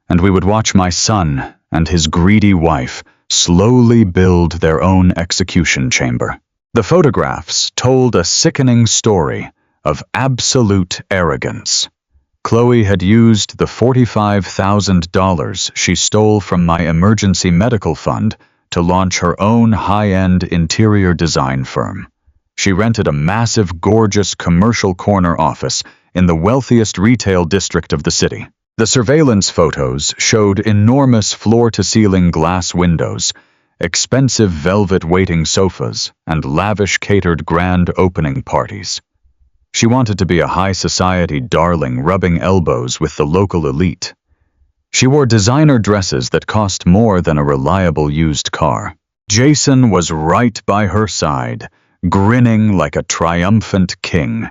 and we would watch my son and his greedy wife slowly build their own execution chamber. The photographs told a sickening story of absolute arrogance. Chloe had used the $45,000 she stole from my emergency medical fund to launch her own high-end interior design firm. She rented a massive, gorgeous commercial corner office in the wealthiest retail district of the city. The surveillance photos showed enormous floor-to-ceiling glass windows, expensive velvet waiting sofas, and lavish catered grand opening parties. She wanted to be a high society darling rubbing elbows with the local elite. She wore designer dresses that cost more than a reliable used car. Jason was right by her side, grinning like a triumphant king.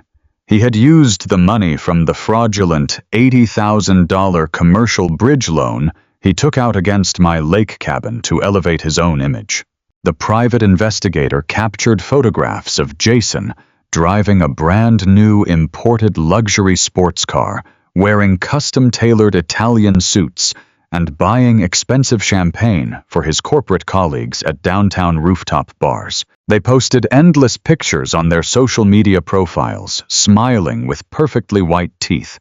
He had used the money from the fraudulent $80,000 commercial bridge loan he took out against my lake cabin to elevate his own image. The private investigator captured photographs of Jason driving a brand new imported luxury sports car, wearing custom-tailored Italian suits, and buying expensive champagne for his corporate colleagues at downtown rooftop bars. They posted endless pictures on their social media profiles, smiling with perfectly white teeth,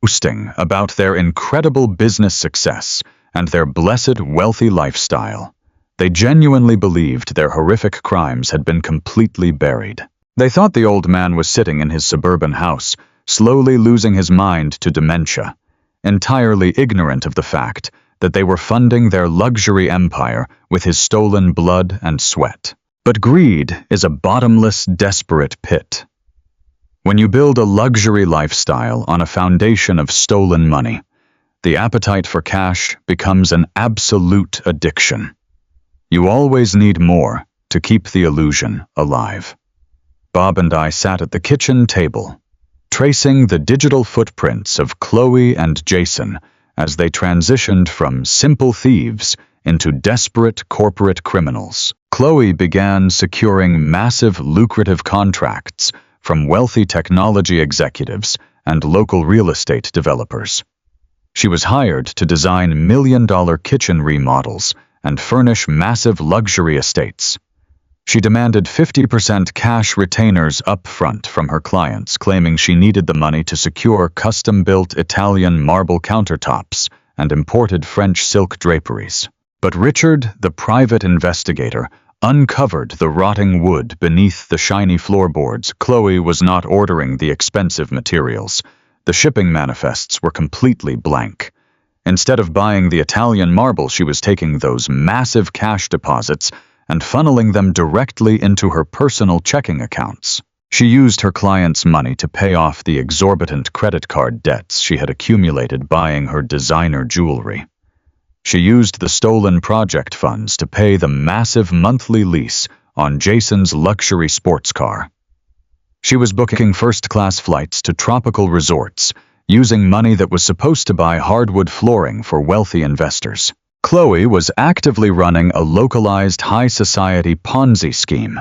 boasting about their incredible business success and their blessed wealthy lifestyle. They genuinely believed their horrific crimes had been completely buried. They thought the old man was sitting in his suburban house, slowly losing his mind to dementia, entirely ignorant of the fact that they were funding their luxury empire with his stolen blood and sweat. But greed is a bottomless, desperate pit. When you build a luxury lifestyle on a foundation of stolen money, the appetite for cash becomes an absolute addiction. You always need more to keep the illusion alive. Bob and I sat at the kitchen table, tracing the digital footprints of Chloe and Jason as they transitioned from simple thieves into desperate corporate criminals. Chloe began securing massive, lucrative contracts from wealthy technology executives and local real estate developers. She was hired to design million-dollar kitchen remodels and furnish massive luxury estates. She demanded 50% cash retainers up front from her clients, claiming she needed the money to secure custom-built Italian marble countertops and imported French silk draperies. But Richard, the private investigator, uncovered the rotting wood beneath the shiny floorboards. Chloe was not ordering the expensive materials. The shipping manifests were completely blank. Instead of buying the Italian marble, she was taking those massive cash deposits and funneling them directly into her personal checking accounts. She used her clients' money to pay off the exorbitant credit card debts she had accumulated buying her designer jewelry. She used the stolen project funds to pay the massive monthly lease on Jason's luxury sports car. She was booking first-class flights to tropical resorts, using money that was supposed to buy hardwood flooring for wealthy investors. Chloe was actively running a localized high society Ponzi scheme.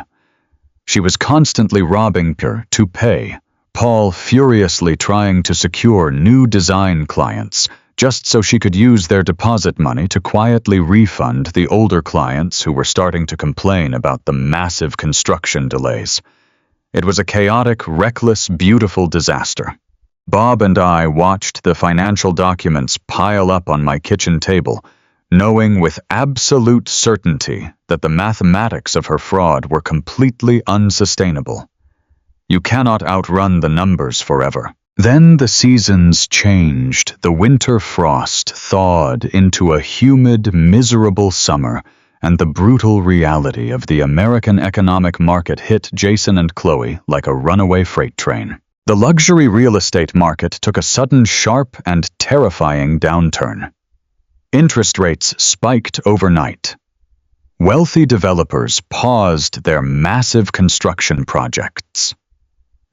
She was constantly robbing her to pay, Paul furiously trying to secure new design clients just so she could use their deposit money to quietly refund the older clients who were starting to complain about the massive construction delays. It was a chaotic, reckless, beautiful disaster. Bob and I watched the financial documents pile up on my kitchen table, knowing with absolute certainty that the mathematics of her fraud were completely unsustainable. You cannot outrun the numbers forever. Then the seasons changed. The winter frost thawed into a humid, miserable summer, and the brutal reality of the American economic market hit Jason and Chloe like a runaway freight train. The luxury real estate market took a sudden, sharp, and terrifying downturn. Interest rates spiked overnight. Wealthy developers paused their massive construction projects.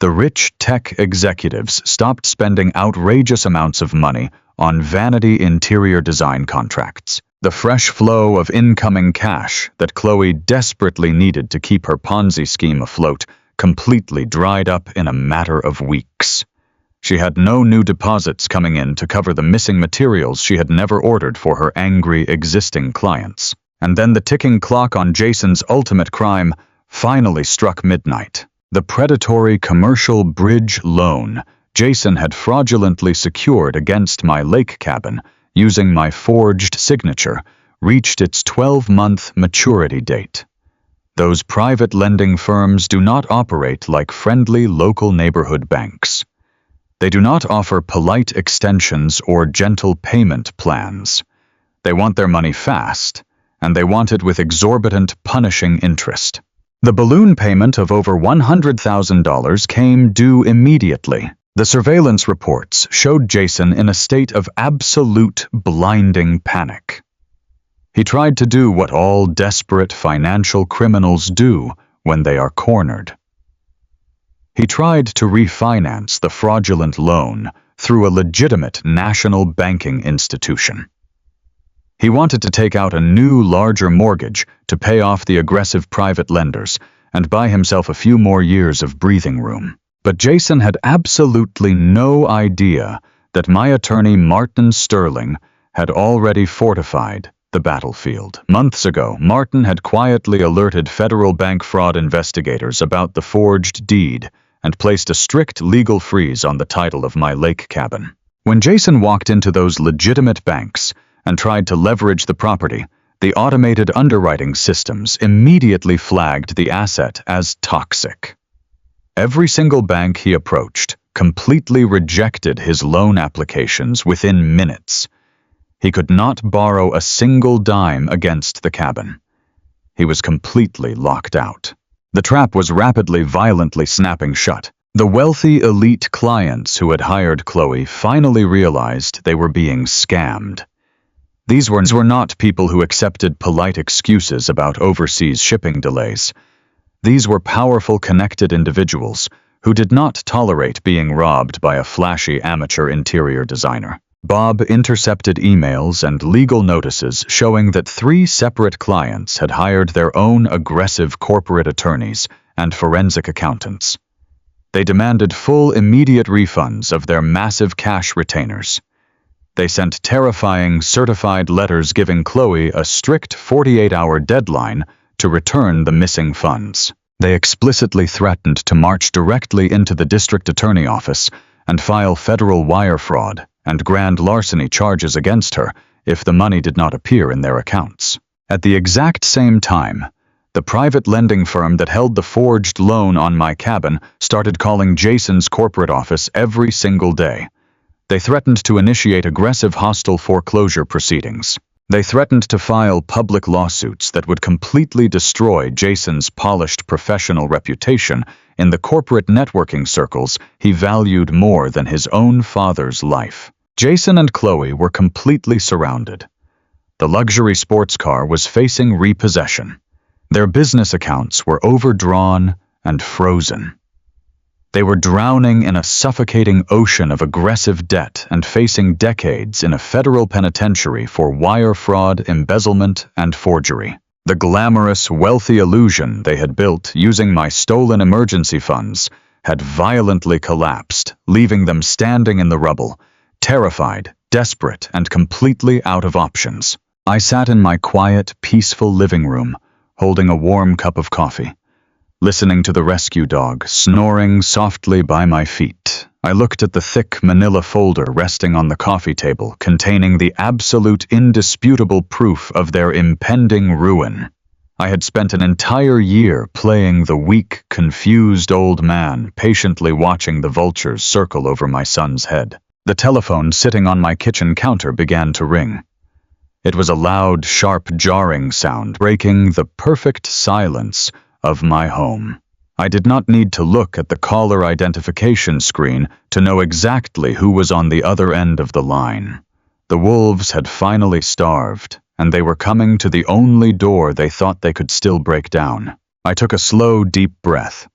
The rich tech executives stopped spending outrageous amounts of money on vanity interior design contracts. The fresh flow of incoming cash that Chloe desperately needed to keep her Ponzi scheme afloat completely dried up in a matter of weeks. She had no new deposits coming in to cover the missing materials she had never ordered for her angry existing clients. And then the ticking clock on Jason's ultimate crime finally struck midnight. The predatory commercial bridge loan Jason had fraudulently secured against my lake cabin using my forged signature reached its 12-month maturity date. Those private lending firms do not operate like friendly local neighborhood banks. They do not offer polite extensions or gentle payment plans. They want their money fast, and they want it with exorbitant, punishing interest. The balloon payment of over $100,000 came due immediately. The surveillance reports showed Jason in a state of absolute, blinding panic. He tried to do what all desperate financial criminals do when they are cornered. He tried to refinance the fraudulent loan through a legitimate national banking institution. He wanted to take out a new, larger mortgage to pay off the aggressive private lenders and buy himself a few more years of breathing room. But Jason had absolutely no idea that my attorney Martin Sterling had already fortified the battlefield. Months ago, Martin had quietly alerted federal bank fraud investigators about the forged deed and placed a strict legal freeze on the title of my lake cabin. When Jason walked into those legitimate banks and tried to leverage the property, the automated underwriting systems immediately flagged the asset as toxic. Every single bank he approached completely rejected his loan applications within minutes. He could not borrow a single dime against the cabin. He was completely locked out. The trap was rapidly, violently snapping shut. The wealthy elite clients who had hired Chloe finally realized they were being scammed. These were not people who accepted polite excuses about overseas shipping delays. These were powerful, connected individuals who did not tolerate being robbed by a flashy amateur interior designer. Bob intercepted emails and legal notices showing that 3 separate clients had hired their own aggressive corporate attorneys and forensic accountants. They demanded full, immediate refunds of their massive cash retainers. They sent terrifying, certified letters giving Chloe a strict 48-hour deadline to return the missing funds. They explicitly threatened to march directly into the district attorney office and file federal wire fraud and grand larceny charges against her if the money did not appear in their accounts. At the exact same time, the private lending firm that held the forged loan on my cabin started calling Jason's corporate office every single day. They threatened to initiate aggressive hostile foreclosure proceedings. They threatened to file public lawsuits that would completely destroy Jason's polished professional reputation in the corporate networking circles he valued more than his own father's life. Jason and Chloe were completely surrounded. The luxury sports car was facing repossession. Their business accounts were overdrawn and frozen. They were drowning in a suffocating ocean of aggressive debt and facing decades in a federal penitentiary for wire fraud, embezzlement, and forgery. The glamorous, wealthy illusion they had built using my stolen emergency funds had violently collapsed, leaving them standing in the rubble, terrified, desperate, and completely out of options. I sat in my quiet, peaceful living room, holding a warm cup of coffee, listening to the rescue dog snoring softly by my feet. I looked at the thick manila folder resting on the coffee table, containing the absolute indisputable proof of their impending ruin. I had spent an entire year playing the weak, confused old man, patiently watching the vultures circle over my son's head. The telephone sitting on my kitchen counter began to ring. It was a loud, sharp, jarring sound, breaking the perfect silence of my home. I did not need to look at the caller identification screen to know exactly who was on the other end of the line. The wolves had finally starved, and they were coming to the only door they thought they could still break down. I took a slow, deep breath,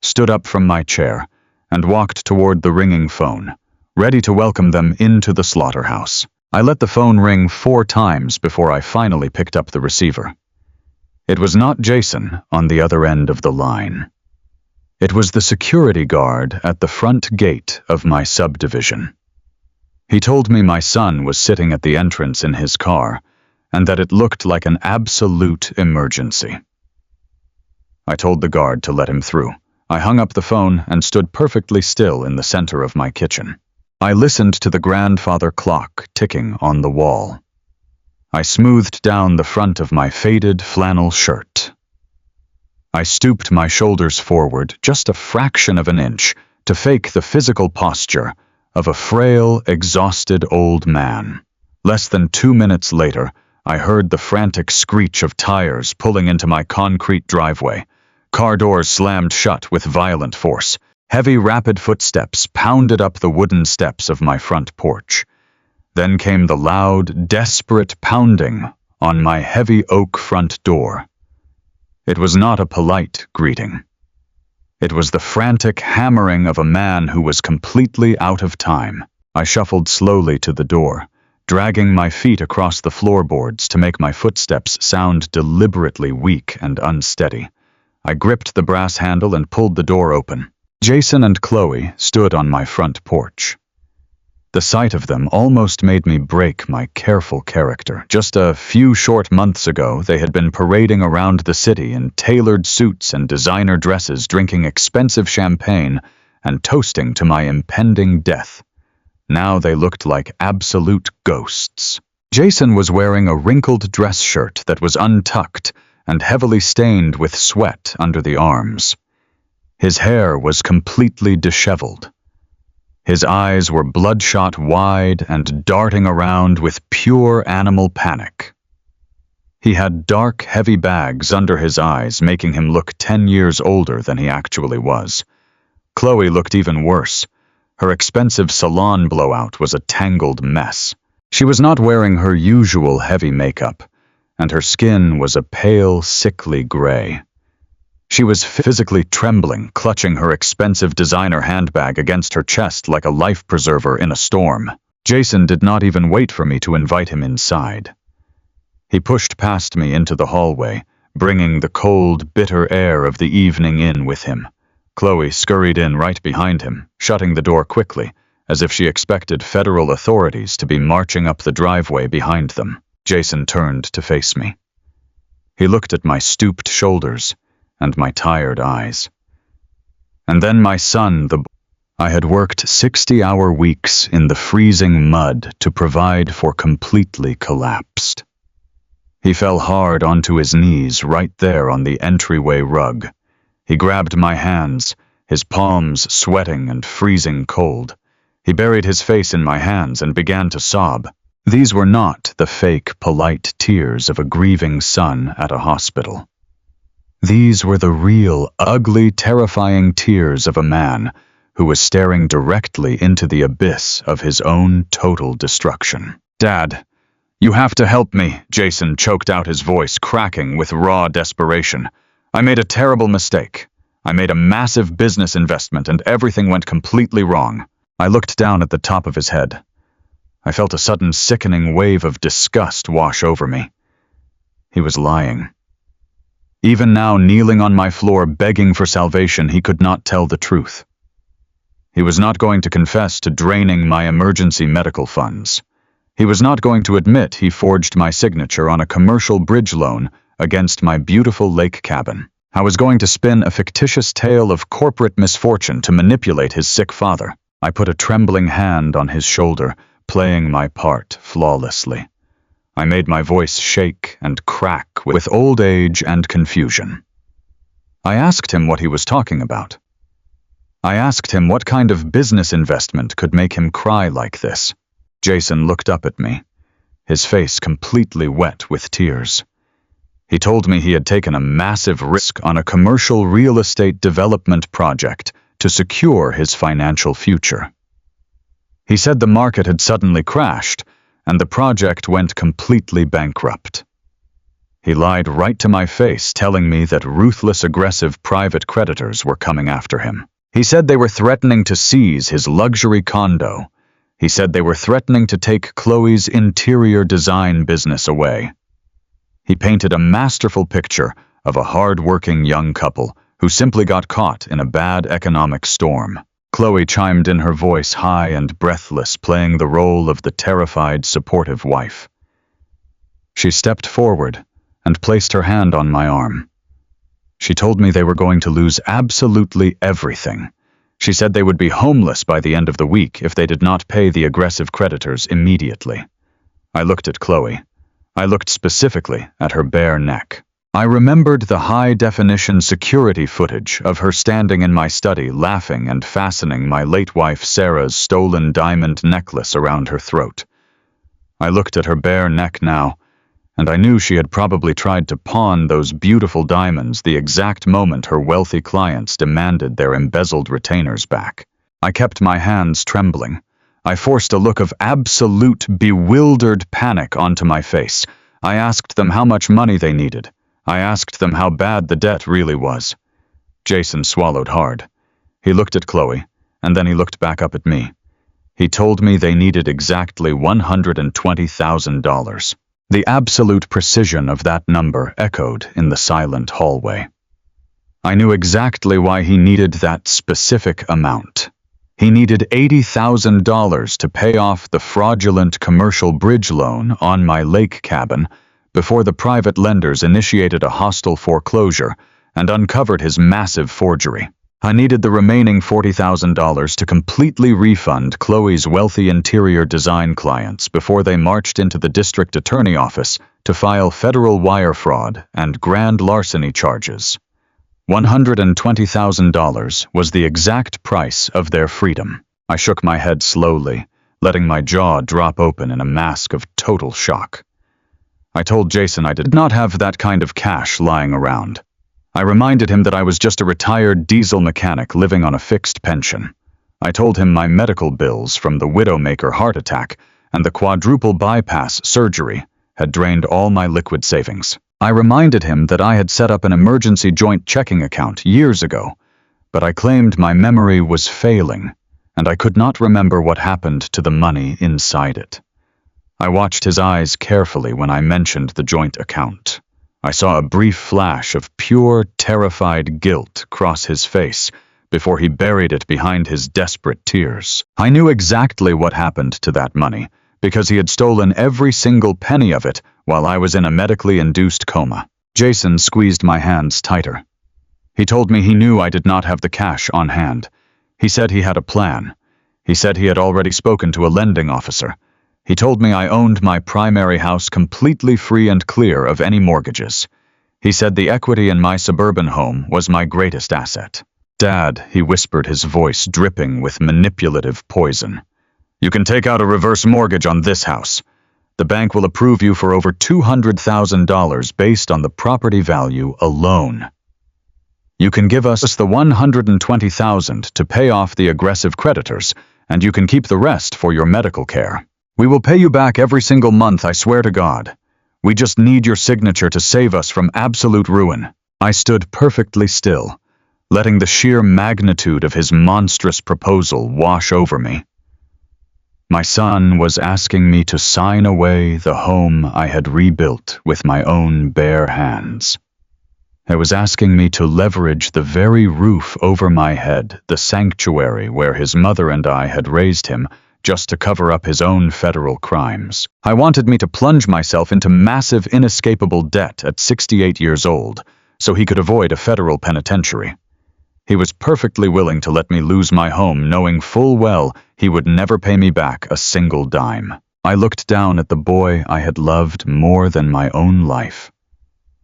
stood up from my chair, and walked toward the ringing phone, ready to welcome them into the slaughterhouse. I let the phone ring 4 times before I finally picked up the receiver. It was not Jason on the other end of the line. It was the security guard at the front gate of my subdivision. He told me my son was sitting at the entrance in his car, and that it looked like an absolute emergency. I told the guard to let him through. I hung up the phone and stood perfectly still in the center of my kitchen. I listened to the grandfather clock ticking on the wall. I smoothed down the front of my faded flannel shirt. I stooped my shoulders forward just a fraction of an inch to fake the physical posture of a frail, exhausted old man. Less than 2 minutes later, I heard the frantic screech of tires pulling into my concrete driveway. Car doors slammed shut with violent force. Heavy, rapid footsteps pounded up the wooden steps of my front porch. Then came the loud, desperate pounding on my heavy oak front door. It was not a polite greeting. It was the frantic hammering of a man who was completely out of time. I shuffled slowly to the door, dragging my feet across the floorboards to make my footsteps sound deliberately weak and unsteady. I gripped the brass handle and pulled the door open. Jason and Chloe stood on my front porch. The sight of them almost made me break my careful character. Just a few short months ago, they had been parading around the city in tailored suits and designer dresses, drinking expensive champagne and toasting to my impending death. Now they looked like absolute ghosts. Jason was wearing a wrinkled dress shirt that was untucked and heavily stained with sweat under the arms. His hair was completely disheveled. His eyes were bloodshot wide and darting around with pure animal panic. He had dark, heavy bags under his eyes, making him look 10 years older than he actually was. Chloe looked even worse. Her expensive salon blowout was a tangled mess. She was not wearing her usual heavy makeup, and her skin was a pale, sickly gray. She was physically trembling, clutching her expensive designer handbag against her chest like a life preserver in a storm. Jason did not even wait for me to invite him inside. He pushed past me into the hallway, bringing the cold, bitter air of the evening in with him. Chloe scurried in right behind him, shutting the door quickly, as if she expected federal authorities to be marching up the driveway behind them. Jason turned to face me. He looked at my stooped shoulders and my tired eyes. And then my son, I had worked 60-hour weeks in the freezing mud to provide for, completely collapsed. He fell hard onto his knees right there on the entryway rug. He grabbed my hands, his palms sweating and freezing cold. He buried his face in my hands and began to sob. These were not the fake, polite tears of a grieving son at a hospital. These were the real, ugly, terrifying tears of a man who was staring directly into the abyss of his own total destruction. "Dad, you have to help me," Jason choked out, his voice cracking with raw desperation. "I made a terrible mistake. I made a massive business investment and everything went completely wrong. I looked down at the top of his head. I felt a sudden sickening wave of disgust wash over me. He was lying. Even now, kneeling on my floor begging for salvation, he could not tell the truth. He was not going to confess to draining my emergency medical funds. He was not going to admit he forged my signature on a commercial bridge loan against my beautiful lake cabin. I was going to spin a fictitious tale of corporate misfortune to manipulate his sick father. I put a trembling hand on his shoulder, playing my part flawlessly. I made my voice shake and crack with old age and confusion. I asked him what he was talking about. I asked him what kind of business investment could make him cry like this. Jason looked up at me, his face completely wet with tears. He told me he had taken a massive risk on a commercial real estate development project to secure his financial future. He said the market had suddenly crashed and the project went completely bankrupt. He lied right to my face, telling me that ruthless, aggressive private creditors were coming after him. He said they were threatening to seize his luxury condo. He said they were threatening to take Chloe's interior design business away. He painted a masterful picture of a hard-working young couple who simply got caught in a bad economic storm. Chloe chimed in, her voice high and breathless, playing the role of the terrified, supportive wife. She stepped forward and placed her hand on my arm. She told me they were going to lose absolutely everything. She said they would be homeless by the end of the week if they did not pay the aggressive creditors immediately. I looked at Chloe. I looked specifically at her bare neck. I remembered the high-definition security footage of her standing in my study, laughing and fastening my late wife Sarah's stolen diamond necklace around her throat. I looked at her bare neck now, and I knew she had probably tried to pawn those beautiful diamonds the exact moment her wealthy clients demanded their embezzled retainers back. I kept my hands trembling. I forced a look of absolute, bewildered panic onto my face. I asked them how much money they needed. I asked them how bad the debt really was. Jason swallowed hard. He looked at Chloe, and then he looked back up at me. He told me they needed exactly $120,000. The absolute precision of that number echoed in the silent hallway. I knew exactly why he needed that specific amount. He needed $80,000 to pay off the fraudulent commercial bridge loan on my lake cabin before the private lenders initiated a hostile foreclosure and uncovered his massive forgery. I needed the remaining $40,000 to completely refund Chloe's wealthy interior design clients before they marched into the district attorney office to file federal wire fraud and grand larceny charges. $120,000 was the exact price of their freedom. I shook my head slowly, letting my jaw drop open in a mask of total shock. I told Jason I did not have that kind of cash lying around. I reminded him that I was just a retired diesel mechanic living on a fixed pension. I told him my medical bills from the widowmaker heart attack and the quadruple bypass surgery had drained all my liquid savings. I reminded him that I had set up an emergency joint checking account years ago, but I claimed my memory was failing, and I could not remember what happened to the money inside it. I watched his eyes carefully when I mentioned the joint account. I saw a brief flash of pure, terrified guilt cross his face before he buried it behind his desperate tears. I knew exactly what happened to that money, because he had stolen every single penny of it while I was in a medically induced coma. Jason squeezed my hands tighter. He told me he knew I did not have the cash on hand. He said he had a plan. He said he had already spoken to a lending officer. He told me I owned my primary house completely free and clear of any mortgages. He said the equity in my suburban home was my greatest asset. "Dad," he whispered, his voice dripping with manipulative poison. "You can take out a reverse mortgage on this house. The bank will approve you for over $200,000 based on the property value alone. You can give us the $120,000 to pay off the aggressive creditors, and you can keep the rest for your medical care. We will pay you back every single month, I swear to God. We just need your signature to save us from absolute ruin." I stood perfectly still, letting the sheer magnitude of his monstrous proposal wash over me. My son was asking me to sign away the home I had rebuilt with my own bare hands. He was asking me to leverage the very roof over my head, the sanctuary where his mother and I had raised him, just to cover up his own federal crimes. He wanted me to plunge myself into massive, inescapable debt at 68 years old, so he could avoid a federal penitentiary. He was perfectly willing to let me lose my home, knowing full well he would never pay me back a single dime. I looked down at the boy I had loved more than my own life.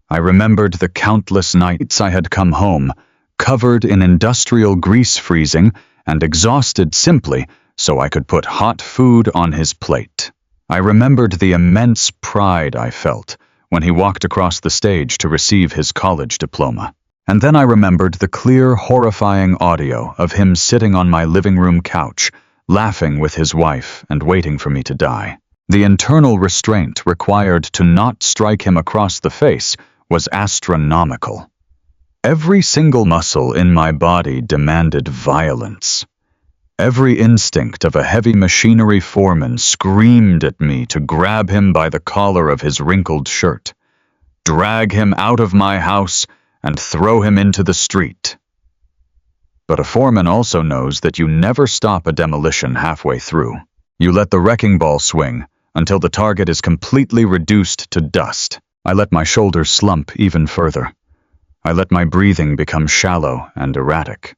I remembered the countless nights I had come home, covered in industrial grease freezing and exhausted simply so I could put hot food on his plate. I remembered the immense pride I felt when he walked across the stage to receive his college diploma. And then I remembered the clear, horrifying audio of him sitting on my living room couch, laughing with his wife and waiting for me to die. The internal restraint required to not strike him across the face was astronomical. Every single muscle in my body demanded violence. Every instinct of a heavy machinery foreman screamed at me to grab him by the collar of his wrinkled shirt, drag him out of my house, and throw him into the street. But a foreman also knows that you never stop a demolition halfway through. You let the wrecking ball swing until the target is completely reduced to dust. I let my shoulders slump even further. I let my breathing become shallow and erratic.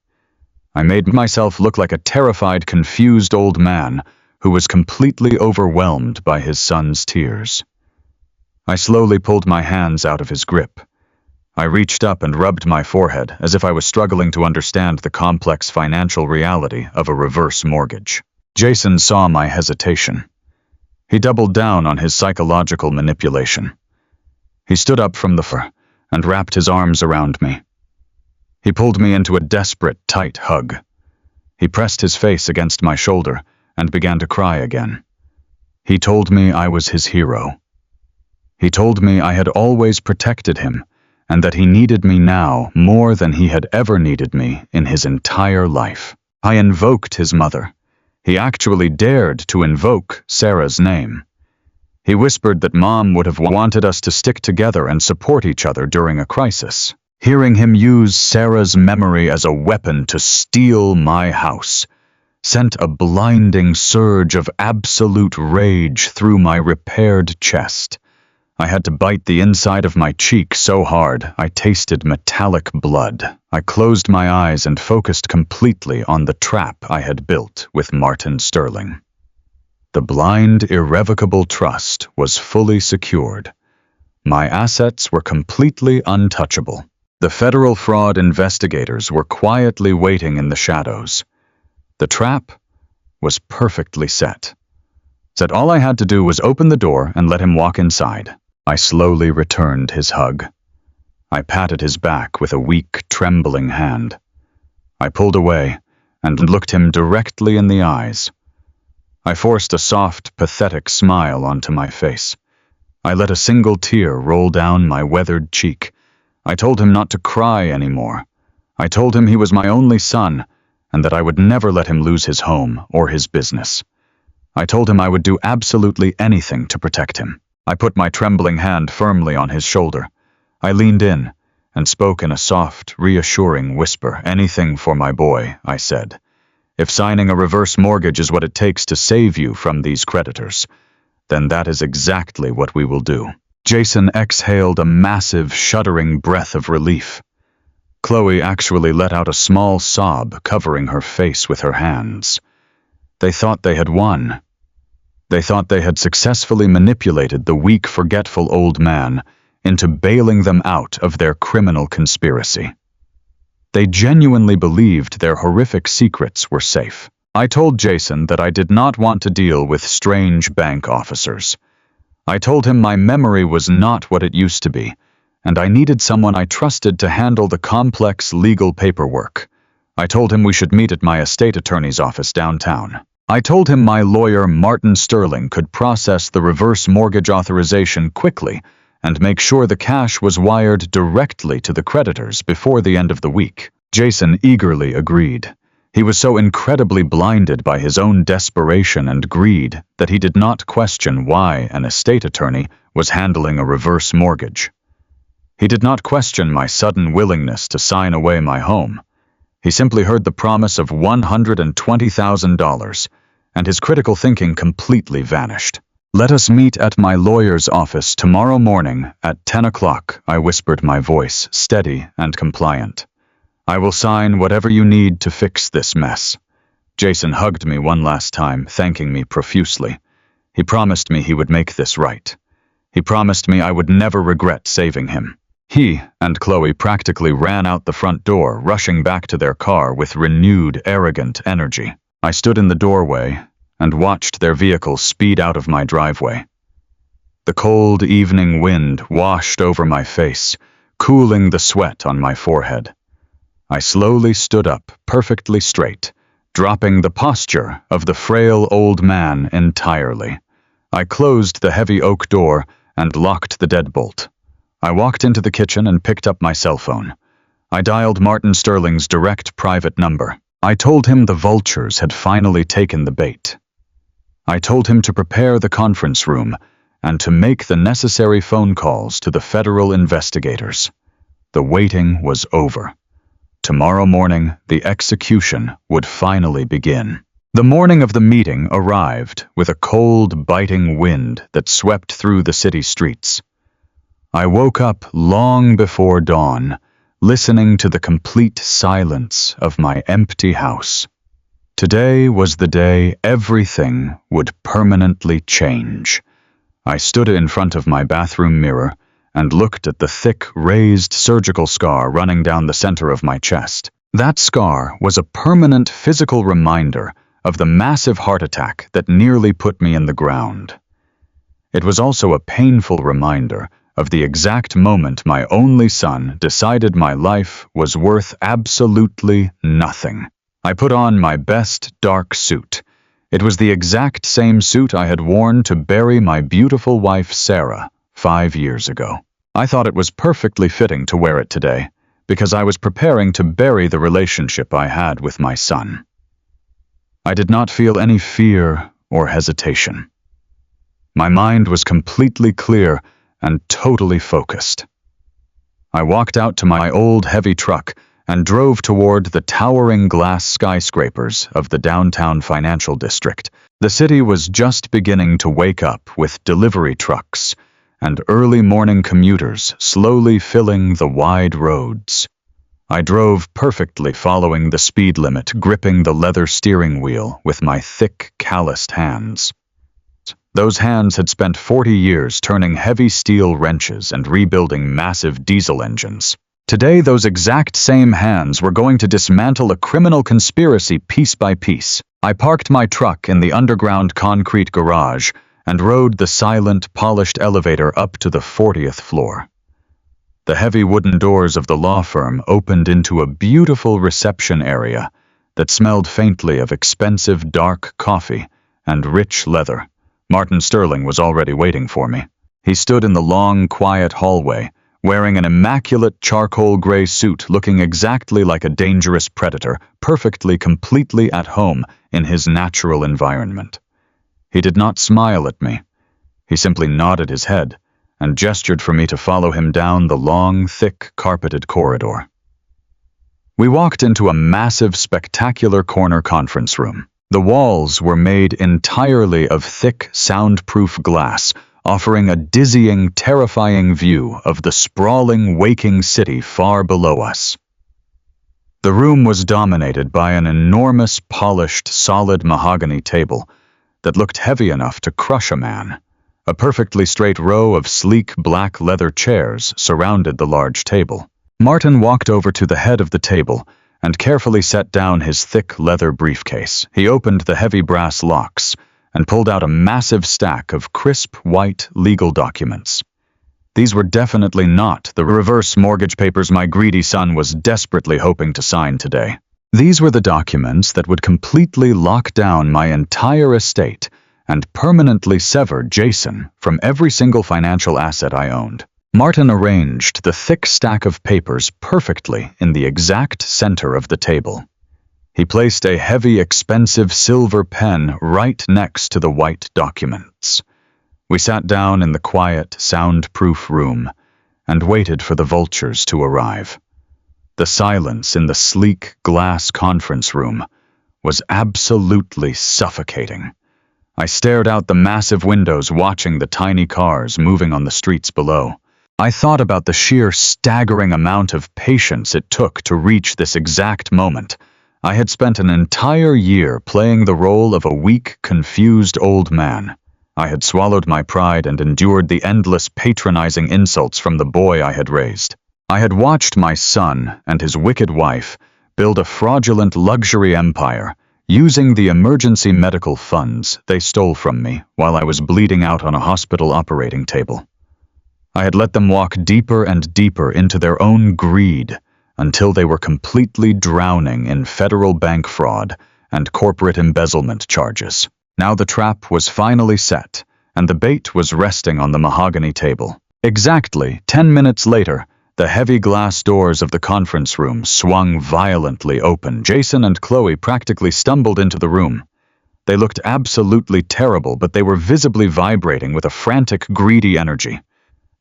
I made myself look like a terrified, confused old man who was completely overwhelmed by his son's tears. I slowly pulled my hands out of his grip. I reached up and rubbed my forehead as if I was struggling to understand the complex financial reality of a reverse mortgage. Jason saw my hesitation. He doubled down on his psychological manipulation. He stood up from the floor and wrapped his arms around me. He pulled me into a desperate, tight hug. He pressed his face against my shoulder and began to cry again. He told me I was his hero. He told me I had always protected him and that he needed me now more than he had ever needed me in his entire life. I invoked his mother. He actually dared to invoke Sarah's name. He whispered that Mom would have wanted us to stick together and support each other during a crisis. Hearing him use Sarah's memory as a weapon to steal my house sent a blinding surge of absolute rage through my repaired chest. I had to bite the inside of my cheek so hard I tasted metallic blood. I closed my eyes and focused completely on the trap I had built with Martin Sterling. The blind, irrevocable trust was fully secured. My assets were completely untouchable. The federal fraud investigators were quietly waiting in the shadows. The trap was perfectly set. Said all I had to do was open the door and let him walk inside. I slowly returned his hug. I patted his back with a weak, trembling hand. I pulled away and looked him directly in the eyes. I forced a soft, pathetic smile onto my face. I let a single tear roll down my weathered cheek. I told him not to cry anymore. I told him he was my only son and that I would never let him lose his home or his business. I told him I would do absolutely anything to protect him. I put my trembling hand firmly on his shoulder. I leaned in and spoke in a soft, reassuring whisper. "Anything for my boy," I said. "If signing a reverse mortgage is what it takes to save you from these creditors, then that is exactly what we will do." Jason exhaled a massive, shuddering breath of relief. Chloe actually let out a small sob, covering her face with her hands. They thought they had won. They thought they had successfully manipulated the weak, forgetful old man into bailing them out of their criminal conspiracy. They genuinely believed their horrific secrets were safe. I told Jason that I did not want to deal with strange bank officers. I told him my memory was not what it used to be, and I needed someone I trusted to handle the complex legal paperwork. I told him we should meet at my estate attorney's office downtown. I told him my lawyer, Martin Sterling, could process the reverse mortgage authorization quickly and make sure the cash was wired directly to the creditors before the end of the week. Jason eagerly agreed. He was so incredibly blinded by his own desperation and greed that he did not question why an estate attorney was handling a reverse mortgage. He did not question my sudden willingness to sign away my home. He simply heard the promise of $120,000, and his critical thinking completely vanished. "Let us meet at my lawyer's office tomorrow morning at 10 o'clock, I whispered, my voice steady and compliant. "I will sign whatever you need to fix this mess." Jason hugged me one last time, thanking me profusely. He promised me he would make this right. He promised me I would never regret saving him. He and Chloe practically ran out the front door, rushing back to their car with renewed, arrogant energy. I stood in the doorway and watched their vehicle speed out of my driveway. The cold evening wind washed over my face, cooling the sweat on my forehead. I slowly stood up, perfectly straight, dropping the posture of the frail old man entirely. I closed the heavy oak door and locked the deadbolt. I walked into the kitchen and picked up my cell phone. I dialed Martin Sterling's direct private number. I told him the vultures had finally taken the bait. I told him to prepare the conference room and to make the necessary phone calls to the federal investigators. The waiting was over. Tomorrow morning, the execution would finally begin. The morning of the meeting arrived with a cold, biting wind that swept through the city streets. I woke up long before dawn, listening to the complete silence of my empty house. Today was the day everything would permanently change. I stood in front of my bathroom mirror and looked at the thick, raised surgical scar running down the center of my chest. That scar was a permanent physical reminder of the massive heart attack that nearly put me in the ground. It was also a painful reminder of the exact moment my only son decided my life was worth absolutely nothing. I put on my best dark suit. It was the exact same suit I had worn to bury my beautiful wife Sarah 5 years ago. I thought it was perfectly fitting to wear it today, because I was preparing to bury the relationship I had with my son. I did not feel any fear or hesitation. My mind was completely clear and totally focused. I walked out to my old heavy truck and drove toward the towering glass skyscrapers of the downtown financial district. The city was just beginning to wake up with delivery trucks and early morning commuters slowly filling the wide roads. I drove perfectly following the speed limit, gripping the leather steering wheel with my thick, calloused hands. Those hands had spent 40 years turning heavy steel wrenches and rebuilding massive diesel engines. Today, those exact same hands were going to dismantle a criminal conspiracy piece by piece. I parked my truck in the underground concrete garage and rode the silent, polished elevator up to the 40th floor. The heavy wooden doors of the law firm opened into a beautiful reception area that smelled faintly of expensive dark coffee and rich leather. Martin Sterling was already waiting for me. He stood in the long, quiet hallway, wearing an immaculate charcoal gray suit looking exactly like a dangerous predator, perfectly, completely at home in his natural environment. He did not smile at me. He simply nodded his head and gestured for me to follow him down the long, thick, carpeted corridor. We walked into a massive, spectacular corner conference room. The walls were made entirely of thick, soundproof glass, offering a dizzying, terrifying view of the sprawling, waking city far below us. The room was dominated by an enormous, polished, solid mahogany table that looked heavy enough to crush a man. A perfectly straight row of sleek black leather chairs surrounded the large table. Martin walked over to the head of the table and carefully set down his thick leather briefcase. He opened the heavy brass locks and pulled out a massive stack of crisp, white legal documents. These were definitely not the reverse mortgage papers my greedy son was desperately hoping to sign today. These were the documents that would completely lock down my entire estate and permanently sever Jason from every single financial asset I owned. Martin arranged the thick stack of papers perfectly in the exact center of the table. He placed a heavy, expensive silver pen right next to the white documents. We sat down in the quiet, soundproof room and waited for the vultures to arrive. The silence in the sleek glass conference room was absolutely suffocating. I stared out the massive windows, watching the tiny cars moving on the streets below. I thought about the sheer staggering amount of patience it took to reach this exact moment. I had spent an entire year playing the role of a weak, confused old man. I had swallowed my pride and endured the endless patronizing insults from the boy I had raised. I had watched my son and his wicked wife build a fraudulent luxury empire, using the emergency medical funds they stole from me while I was bleeding out on a hospital operating table. I had let them walk deeper and deeper into their own greed until they were completely drowning in federal bank fraud and corporate embezzlement charges. Now the trap was finally set, and the bait was resting on the mahogany table. Exactly 10 minutes later, the heavy glass doors of the conference room swung violently open. Jason and Chloe practically stumbled into the room. They looked absolutely terrible, but they were visibly vibrating with a frantic, greedy energy.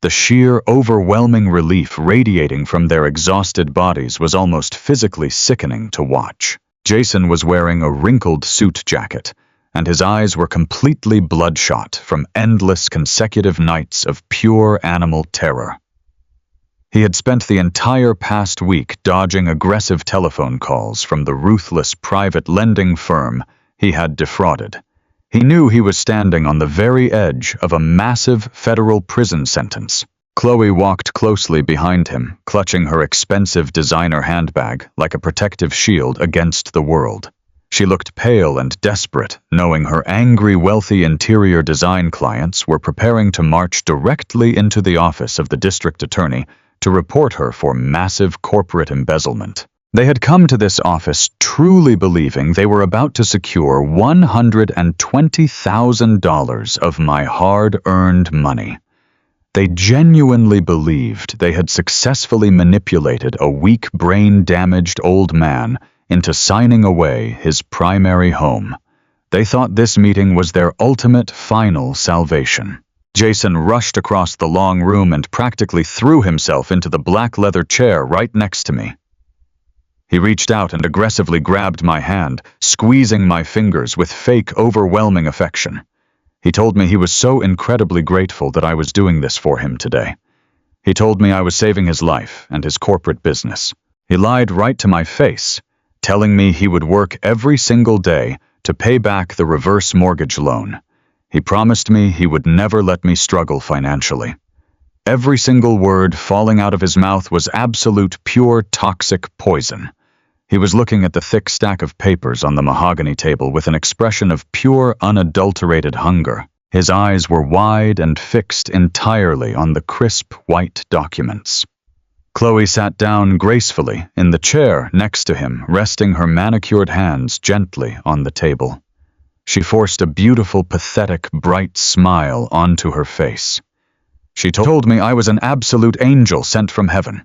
The sheer, overwhelming relief radiating from their exhausted bodies was almost physically sickening to watch. Jason was wearing a wrinkled suit jacket, and his eyes were completely bloodshot from endless consecutive nights of pure animal terror. He had spent the entire past week dodging aggressive telephone calls from the ruthless private lending firm he had defrauded. He knew he was standing on the very edge of a massive federal prison sentence. Chloe walked closely behind him, clutching her expensive designer handbag like a protective shield against the world. She looked pale and desperate, knowing her angry, wealthy interior design clients were preparing to march directly into the office of the district attorney to report her for massive corporate embezzlement. They had come to this office truly believing they were about to secure $120,000 of my hard-earned money. They genuinely believed they had successfully manipulated a weak, brain-damaged old man into signing away his primary home. They thought this meeting was their ultimate, final salvation. Jason rushed across the long room and practically threw himself into the black leather chair right next to me. He reached out and aggressively grabbed my hand, squeezing my fingers with fake, overwhelming affection. He told me he was so incredibly grateful that I was doing this for him today. He told me I was saving his life and his corporate business. He lied right to my face, telling me he would work every single day to pay back the reverse mortgage loan. He promised me he would never let me struggle financially. Every single word falling out of his mouth was absolute, pure, toxic poison. He was looking at the thick stack of papers on the mahogany table with an expression of pure, unadulterated hunger. His eyes were wide and fixed entirely on the crisp, white documents. Chloe sat down gracefully in the chair next to him, resting her manicured hands gently on the table. She forced a beautiful, pathetic, bright smile onto her face. She told me I was an absolute angel sent from heaven.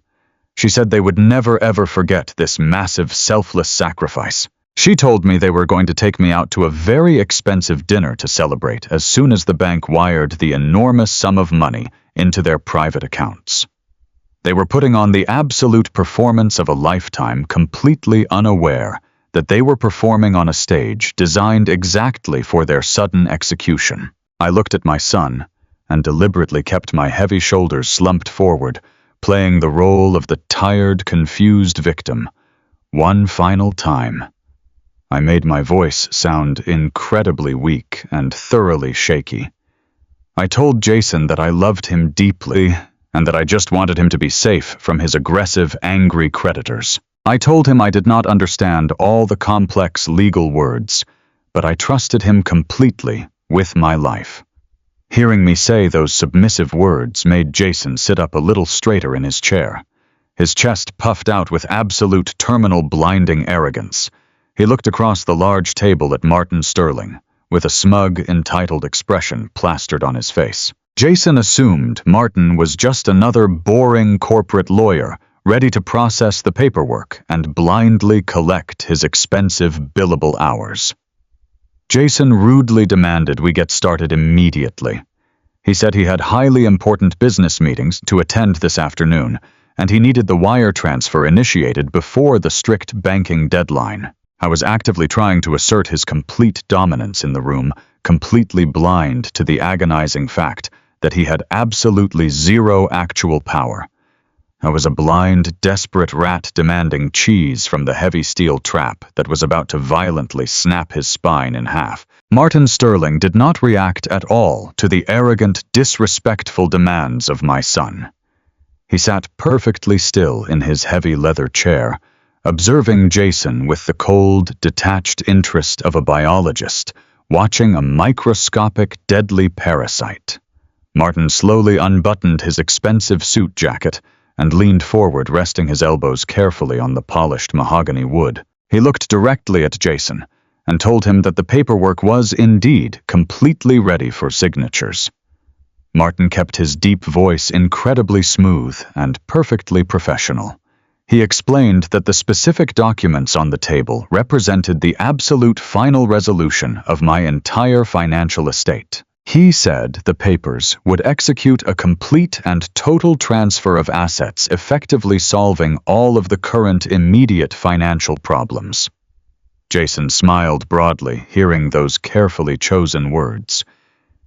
She said they would never ever forget this massive, selfless sacrifice. She told me they were going to take me out to a very expensive dinner to celebrate as soon as the bank wired the enormous sum of money into their private accounts. They were putting on the absolute performance of a lifetime, completely unaware that they were performing on a stage designed exactly for their sudden execution. I looked at my son and deliberately kept my heavy shoulders slumped forward, playing the role of the tired, confused victim. One final time. I made my voice sound incredibly weak and thoroughly shaky. I told Jason that I loved him deeply and that I just wanted him to be safe from his aggressive, angry creditors. I told him I did not understand all the complex legal words, but I trusted him completely with my life. Hearing me say those submissive words made Jason sit up a little straighter in his chair. His chest puffed out with absolute terminal blinding arrogance. He looked across the large table at Martin Sterling, with a smug, entitled expression plastered on his face. Jason assumed Martin was just another boring corporate lawyer, ready to process the paperwork and blindly collect his expensive billable hours. Jason rudely demanded we get started immediately. He said he had highly important business meetings to attend this afternoon, and he needed the wire transfer initiated before the strict banking deadline. I was actively trying to assert his complete dominance in the room, completely blind to the agonizing fact that he had absolutely zero actual power. I was a blind, desperate rat demanding cheese from the heavy steel trap that was about to violently snap his spine in half. Martin Sterling did not react at all to the arrogant, disrespectful demands of my son. He sat perfectly still in his heavy leather chair, observing Jason with the cold, detached interest of a biologist, watching a microscopic, deadly parasite. Martin slowly unbuttoned his expensive suit jacket and leaned forward, resting his elbows carefully on the polished mahogany wood. He looked directly at Jason and told him that the paperwork was indeed completely ready for signatures. Martin kept his deep voice incredibly smooth and perfectly professional. He explained that the specific documents on the table represented the absolute final resolution of my entire financial estate. He said the papers would execute a complete and total transfer of assets, effectively solving all of the current immediate financial problems. Jason smiled broadly, hearing those carefully chosen words.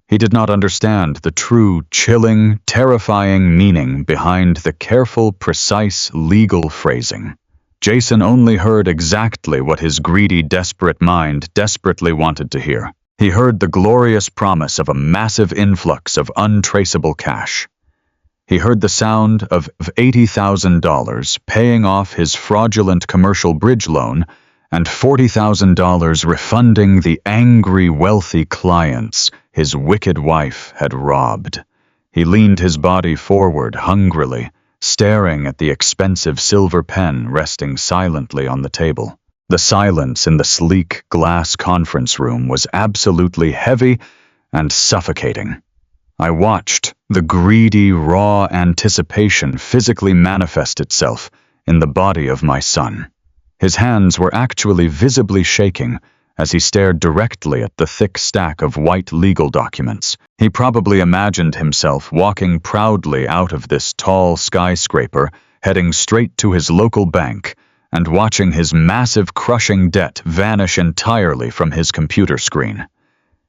He did not understand the true, chilling, terrifying meaning behind the careful, precise legal phrasing. Jason only heard exactly what his greedy, desperate mind desperately wanted to hear. He heard the glorious promise of a massive influx of untraceable cash. He heard the sound of $80,000 paying off his fraudulent commercial bridge loan and $40,000 refunding the angry, wealthy clients his wicked wife had robbed. He leaned his body forward hungrily, staring at the expensive silver pen resting silently on the table. The silence in the sleek glass conference room was absolutely heavy and suffocating. I watched the greedy, raw anticipation physically manifest itself in the body of my son. His hands were actually visibly shaking as he stared directly at the thick stack of white legal documents. He probably imagined himself walking proudly out of this tall skyscraper, heading straight to his local bank, and watching his massive crushing debt vanish entirely from his computer screen.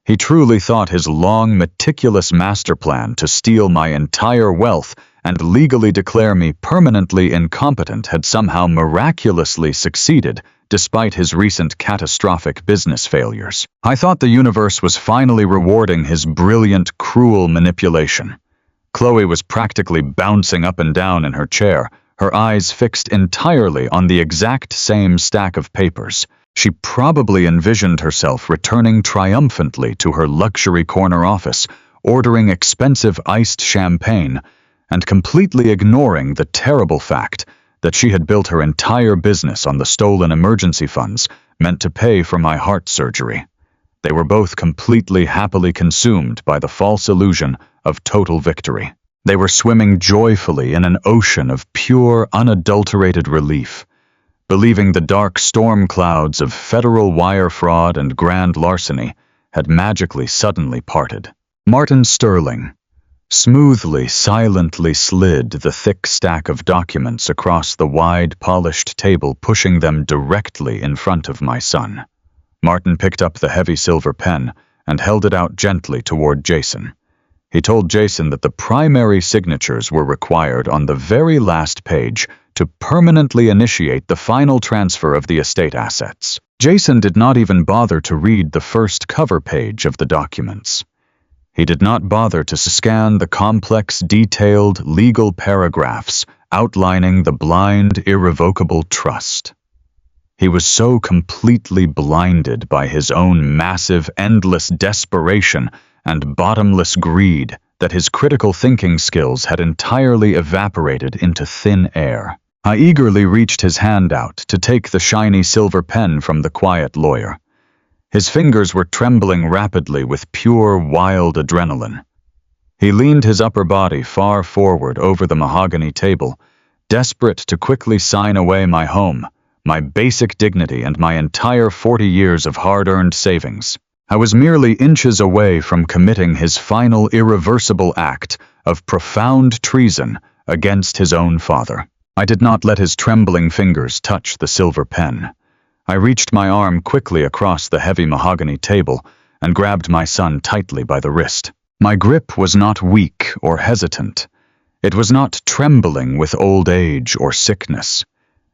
He truly thought his long, meticulous master plan to steal my entire wealth and legally declare me permanently incompetent had somehow miraculously succeeded, despite his recent catastrophic business failures. I thought the universe was finally rewarding his brilliant, cruel manipulation. Chloe was practically bouncing up and down in her chair, her eyes fixed entirely on the exact same stack of papers. She probably envisioned herself returning triumphantly to her luxury corner office, ordering expensive iced champagne, and completely ignoring the terrible fact that she had built her entire business on the stolen emergency funds meant to pay for my heart surgery. They were both completely happily consumed by the false illusion of total victory. They were swimming joyfully in an ocean of pure, unadulterated relief, believing the dark storm clouds of federal wire fraud and grand larceny had magically suddenly parted. Martin Sterling smoothly, silently slid the thick stack of documents across the wide, polished table, pushing them directly in front of my son. Martin picked up the heavy silver pen and held it out gently toward Jason. He told Jason that the primary signatures were required on the very last page to permanently initiate the final transfer of the estate assets. Jason did not even bother to read the first cover page of the documents. He did not bother to scan the complex, detailed legal paragraphs outlining the blind, irrevocable trust. He was so completely blinded by his own massive, endless desperation and bottomless greed that his critical thinking skills had entirely evaporated into thin air. I eagerly reached his hand out to take the shiny silver pen from the quiet lawyer. His fingers were trembling rapidly with pure, wild adrenaline. He leaned his upper body far forward over the mahogany table, desperate to quickly sign away my home, my basic dignity, and my entire 40 years of hard-earned savings. I was merely inches away from committing his final irreversible act of profound treason against his own father. I did not let his trembling fingers touch the silver pen. I reached my arm quickly across the heavy mahogany table and grabbed my son tightly by the wrist. My grip was not weak or hesitant. It was not trembling with old age or sickness.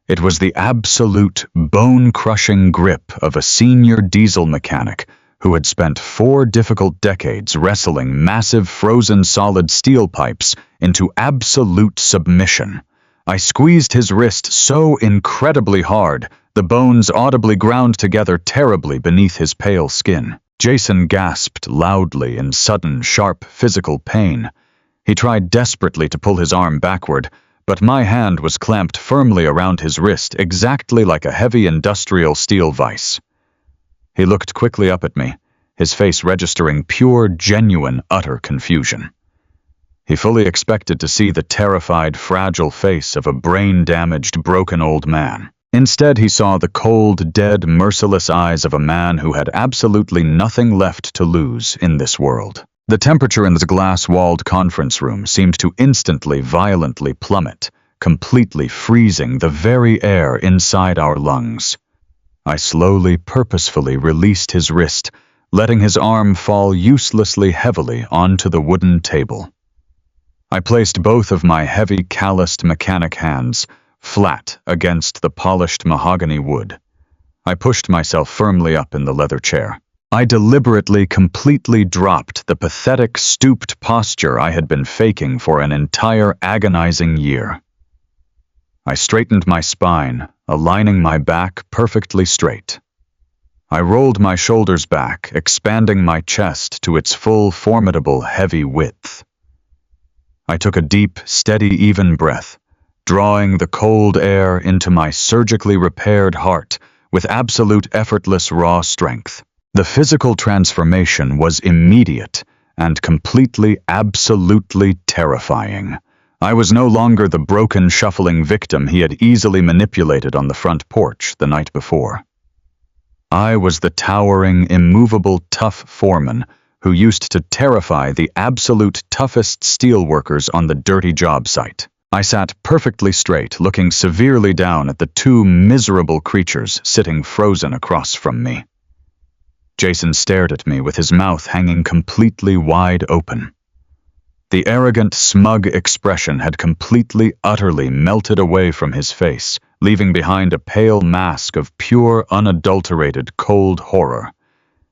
It was the absolute, bone-crushing grip of a senior diesel mechanic who had spent 4 difficult decades wrestling massive frozen solid steel pipes into absolute submission. I squeezed his wrist so incredibly hard, the bones audibly ground together terribly beneath his pale skin. Jason gasped loudly in sudden, sharp physical pain. He tried desperately to pull his arm backward, but my hand was clamped firmly around his wrist, exactly like a heavy industrial steel vise. He looked quickly up at me, his face registering pure, genuine, utter confusion. He fully expected to see the terrified, fragile face of a brain-damaged, broken old man. Instead, he saw the cold, dead, merciless eyes of a man who had absolutely nothing left to lose in this world. The temperature in the glass-walled conference room seemed to instantly, violently plummet, completely freezing the very air inside our lungs. I slowly, purposefully released his wrist, letting his arm fall uselessly heavily onto the wooden table. I placed both of my heavy, calloused mechanic hands flat against the polished mahogany wood. I pushed myself firmly up in the leather chair. I deliberately, completely dropped the pathetic, stooped posture I had been faking for an entire agonizing year. I straightened my spine, aligning my back perfectly straight. I rolled my shoulders back, expanding my chest to its full, formidable, heavy width. I took a deep, steady, even breath, drawing the cold air into my surgically repaired heart with absolute effortless raw strength. The physical transformation was immediate and completely, absolutely terrifying. I was no longer the broken, shuffling victim he had easily manipulated on the front porch the night before. I was the towering, immovable, tough foreman who used to terrify the absolute toughest steelworkers on the dirty job site. I sat perfectly straight, looking severely down at the 2 miserable creatures sitting frozen across from me. Jason stared at me with his mouth hanging completely wide open. The arrogant, smug expression had completely, utterly melted away from his face, leaving behind a pale mask of pure, unadulterated, cold horror.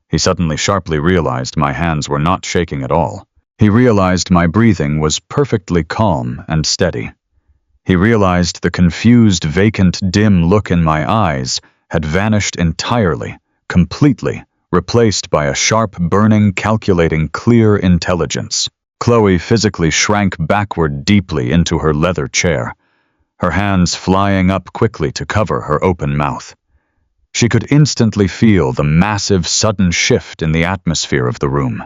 He suddenly sharply realized my hands were not shaking at all. He realized my breathing was perfectly calm and steady. He realized the confused, vacant, dim look in my eyes had vanished entirely, completely, replaced by a sharp, burning, calculating, clear intelligence. Chloe physically shrank backward deeply into her leather chair, her hands flying up quickly to cover her open mouth. She could instantly feel the massive, sudden shift in the atmosphere of the room.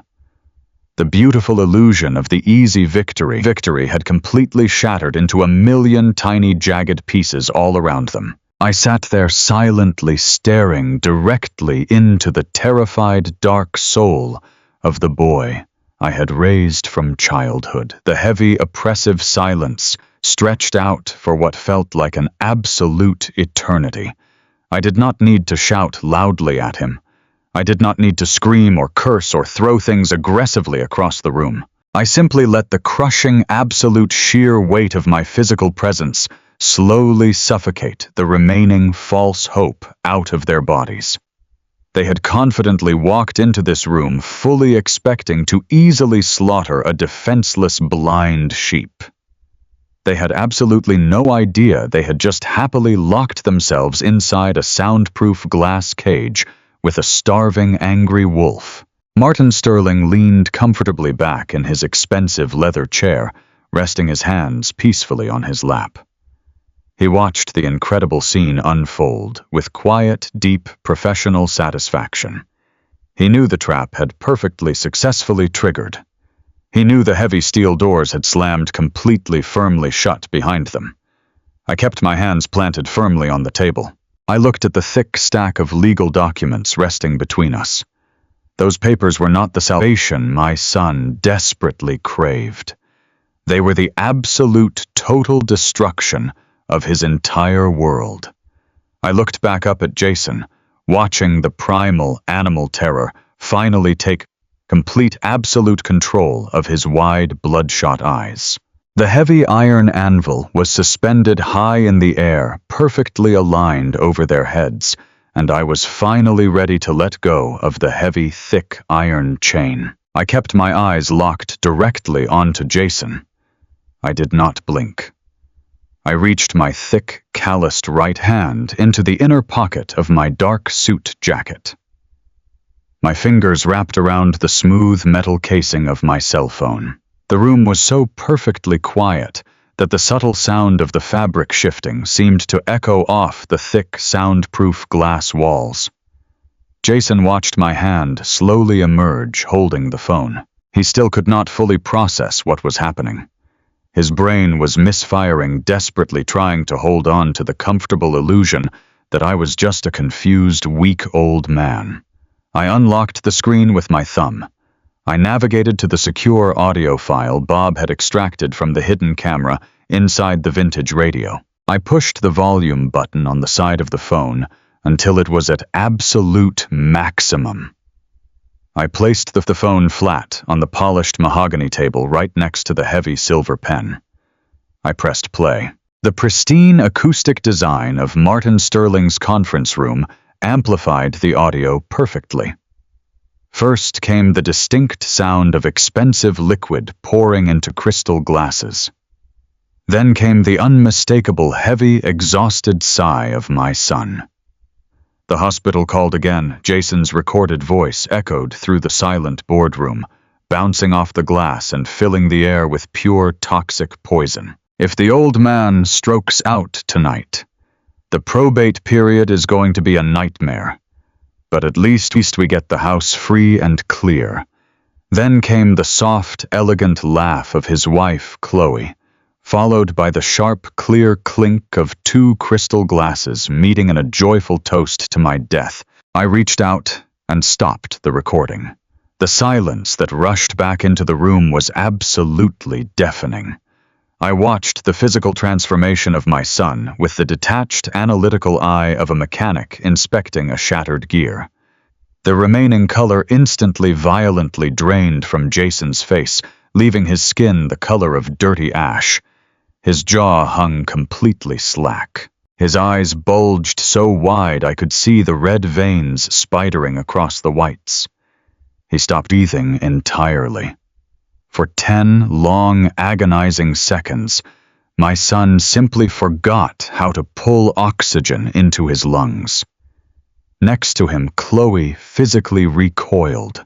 The beautiful illusion of the easy victory had completely shattered into a million tiny, jagged pieces all around them. I sat there silently staring directly into the terrified, dark soul of the boy I had raised from childhood. The heavy, oppressive silence stretched out for what felt like an absolute eternity. I did not need to shout loudly at him. I did not need to scream or curse or throw things aggressively across the room. I simply let the crushing, absolute sheer weight of my physical presence slowly suffocate the remaining false hope out of their bodies. They had confidently walked into this room fully expecting to easily slaughter a defenseless, blind sheep. They had absolutely no idea they had just happily locked themselves inside a soundproof glass cage with a starving, angry wolf. Martin Sterling leaned comfortably back in his expensive leather chair, resting his hands peacefully on his lap. He watched the incredible scene unfold with quiet, deep, professional satisfaction. He knew the trap had perfectly successfully triggered. He knew the heavy steel doors had slammed completely firmly shut behind them. I kept my hands planted firmly on the table. I looked at the thick stack of legal documents resting between us. Those papers were not the salvation my son desperately craved. They were the absolute total destruction of his entire world. I looked back up at Jason, watching the primal animal terror finally take complete absolute control of his wide, bloodshot eyes. The heavy iron anvil was suspended high in the air, perfectly aligned over their heads, and I was finally ready to let go of the heavy, thick iron chain. I kept my eyes locked directly onto Jason. I did not blink. I reached my thick, calloused right hand into the inner pocket of my dark suit jacket. My fingers wrapped around the smooth metal casing of my cell phone. The room was so perfectly quiet that the subtle sound of the fabric shifting seemed to echo off the thick, soundproof glass walls. Jason watched my hand slowly emerge, holding the phone. He still could not fully process what was happening. His brain was misfiring, desperately trying to hold on to the comfortable illusion that I was just a confused, weak old man. I unlocked the screen with my thumb. I navigated to the secure audio file Bob had extracted from the hidden camera inside the vintage radio. I pushed the volume button on the side of the phone until it was at absolute maximum. I placed the phone flat on the polished mahogany table right next to the heavy silver pen. I pressed play. The pristine acoustic design of Martin Sterling's conference room amplified the audio perfectly. First came the distinct sound of expensive liquid pouring into crystal glasses. Then came the unmistakable heavy, exhausted sigh of my son. The hospital called again. Jason's recorded voice echoed through the silent boardroom, bouncing off the glass and filling the air with pure toxic poison. If the old man strokes out tonight, the probate period is going to be a nightmare. But at least we get the house free and clear. Then came the soft, elegant laugh of his wife, Chloe, followed by the sharp, clear clink of two crystal glasses meeting in a joyful toast to my death. I reached out and stopped the recording. The silence that rushed back into the room was absolutely deafening. I watched the physical transformation of my son with the detached, analytical eye of a mechanic inspecting a shattered gear. The remaining color instantly violently drained from Jason's face, leaving his skin the color of dirty ash. His jaw hung completely slack. His eyes bulged so wide I could see the red veins spidering across the whites. He stopped breathing entirely. For 10 long, agonizing seconds, my son simply forgot how to pull oxygen into his lungs. Next to him, Chloe physically recoiled.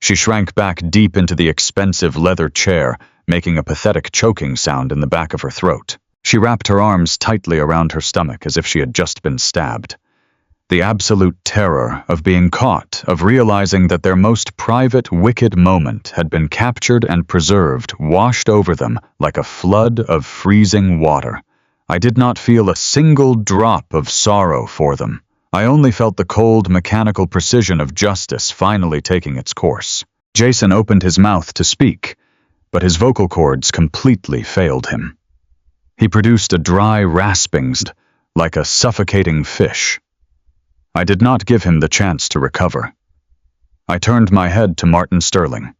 She shrank back deep into the expensive leather chair, making a pathetic choking sound in the back of her throat. She wrapped her arms tightly around her stomach as if she had just been stabbed. The absolute terror of being caught, of realizing that their most private, wicked moment had been captured and preserved, washed over them like a flood of freezing water. I did not feel a single drop of sorrow for them. I only felt the cold, mechanical precision of justice finally taking its course. Jason opened his mouth to speak, but his vocal cords completely failed him. He produced a dry rasping sound, like a suffocating fish. I did not give him the chance to recover. I turned my head to Martin Sterling.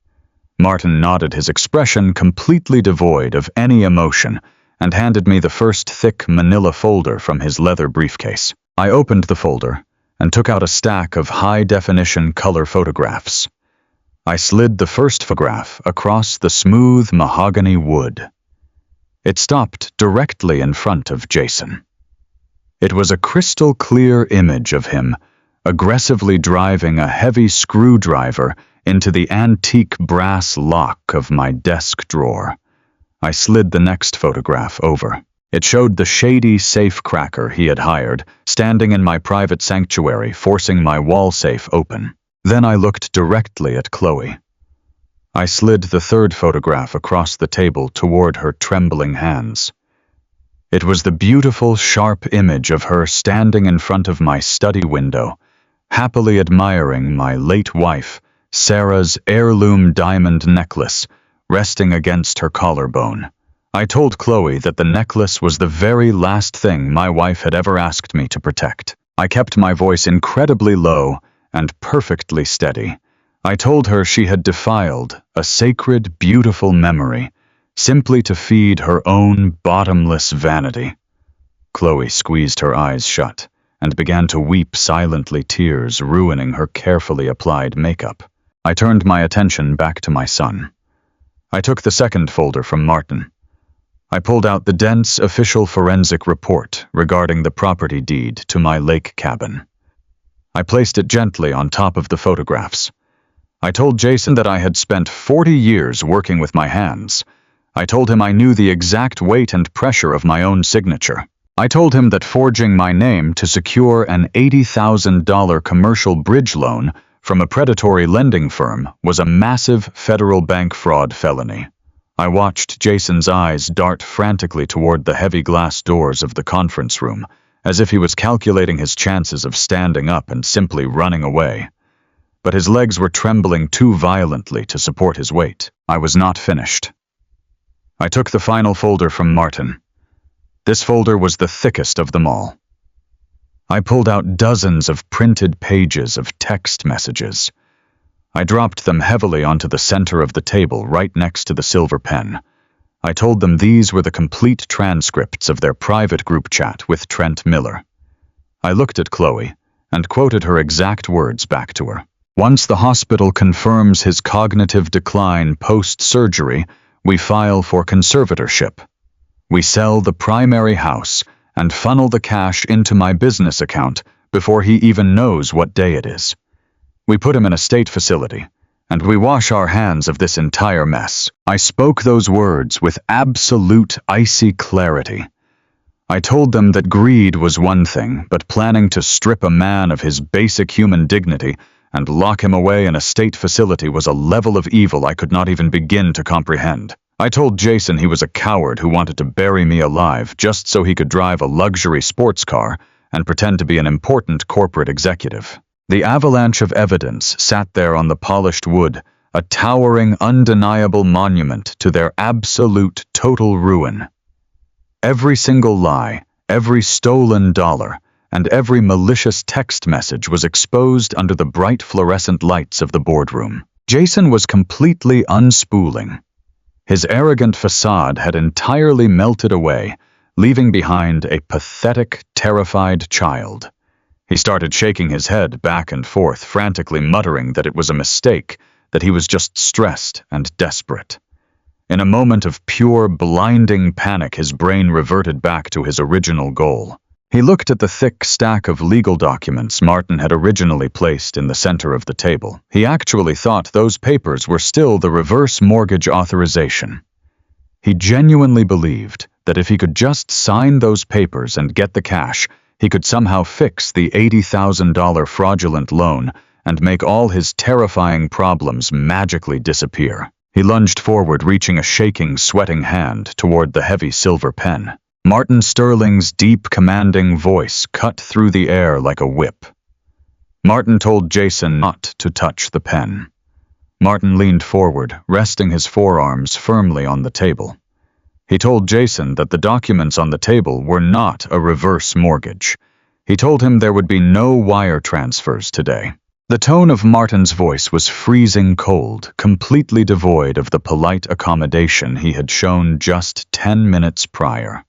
Martin nodded, his expression completely devoid of any emotion, and handed me the first thick manila folder from his leather briefcase. I opened the folder and took out a stack of high-definition color photographs. I slid the first photograph across the smooth mahogany wood. It stopped directly in front of Jason. It was a crystal-clear image of him, aggressively driving a heavy screwdriver into the antique brass lock of my desk drawer. I slid the next photograph over. It showed the shady safecracker he had hired, standing in my private sanctuary, forcing my wall safe open. Then I looked directly at Chloe. I slid the third photograph across the table toward her trembling hands. It was the beautiful, sharp image of her standing in front of my study window, happily admiring my late wife, Sarah's heirloom diamond necklace, resting against her collarbone. I told Chloe that the necklace was the very last thing my wife had ever asked me to protect. I kept my voice incredibly low and perfectly steady. I told her she had defiled a sacred, beautiful memory, simply to feed her own bottomless vanity. Chloe squeezed her eyes shut and began to weep silently, tears ruining her carefully applied makeup. I turned my attention back to my son. I took the second folder from Martin. I pulled out the dense official forensic report regarding the property deed to my lake cabin. I placed it gently on top of the photographs. I told Jason that I had spent 40 years working with my hands. I told him I knew the exact weight and pressure of my own signature. I told him that forging my name to secure an $80,000 commercial bridge loan from a predatory lending firm was a massive federal bank fraud felony. I watched Jason's eyes dart frantically toward the heavy glass doors of the conference room, as if he was calculating his chances of standing up and simply running away. But his legs were trembling too violently to support his weight. I was not finished. I took the final folder from Martin. This folder was the thickest of them all. I pulled out dozens of printed pages of text messages. I dropped them heavily onto the center of the table right next to the silver pen. I told them these were the complete transcripts of their private group chat with Trent Miller. I looked at Chloe and quoted her exact words back to her. Once the hospital confirms his cognitive decline post-surgery, we file for conservatorship. We sell the primary house and funnel the cash into my business account before he even knows what day it is. We put him in a state facility, and we wash our hands of this entire mess. I spoke those words with absolute icy clarity. I told them that greed was one thing, but planning to strip a man of his basic human dignity and lock him away in a state facility was a level of evil I could not even begin to comprehend. I told Jason he was a coward who wanted to bury me alive just so he could drive a luxury sports car and pretend to be an important corporate executive. The avalanche of evidence sat there on the polished wood, a towering, undeniable monument to their absolute, total ruin. Every single lie, every stolen dollar, and every malicious text message was exposed under the bright fluorescent lights of the boardroom. Jason was completely unspooling. His arrogant facade had entirely melted away, leaving behind a pathetic, terrified child. He started shaking his head back and forth, frantically muttering that it was a mistake, that he was just stressed and desperate. In a moment of pure, blinding panic, his brain reverted back to his original goal. He looked at the thick stack of legal documents Martin had originally placed in the center of the table. He actually thought those papers were still the reverse mortgage authorization. He genuinely believed that if he could just sign those papers and get the cash, he could somehow fix the $80,000 fraudulent loan and make all his terrifying problems magically disappear. He lunged forward, reaching a shaking, sweating hand toward the heavy silver pen. Martin Sterling's deep, commanding voice cut through the air like a whip. Martin told Jason not to touch the pen. Martin leaned forward, resting his forearms firmly on the table. He told Jason that the documents on the table were not a reverse mortgage. He told him there would be no wire transfers today. The tone of Martin's voice was freezing cold, completely devoid of the polite accommodation he had shown just 10 minutes prior.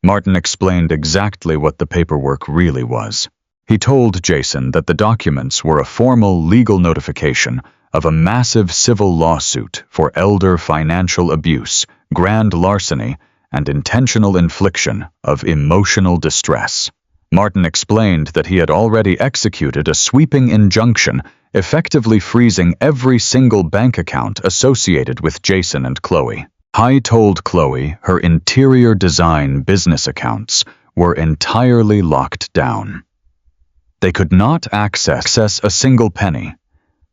Martin explained exactly what the paperwork really was. He told Jason that the documents were a formal legal notification of a massive civil lawsuit for elder financial abuse, grand larceny, and intentional infliction of emotional distress. Martin explained that he had already executed a sweeping injunction, effectively freezing every single bank account associated with Jason and Chloe. I told Chloe her interior design business accounts were entirely locked down. They could not access a single penny.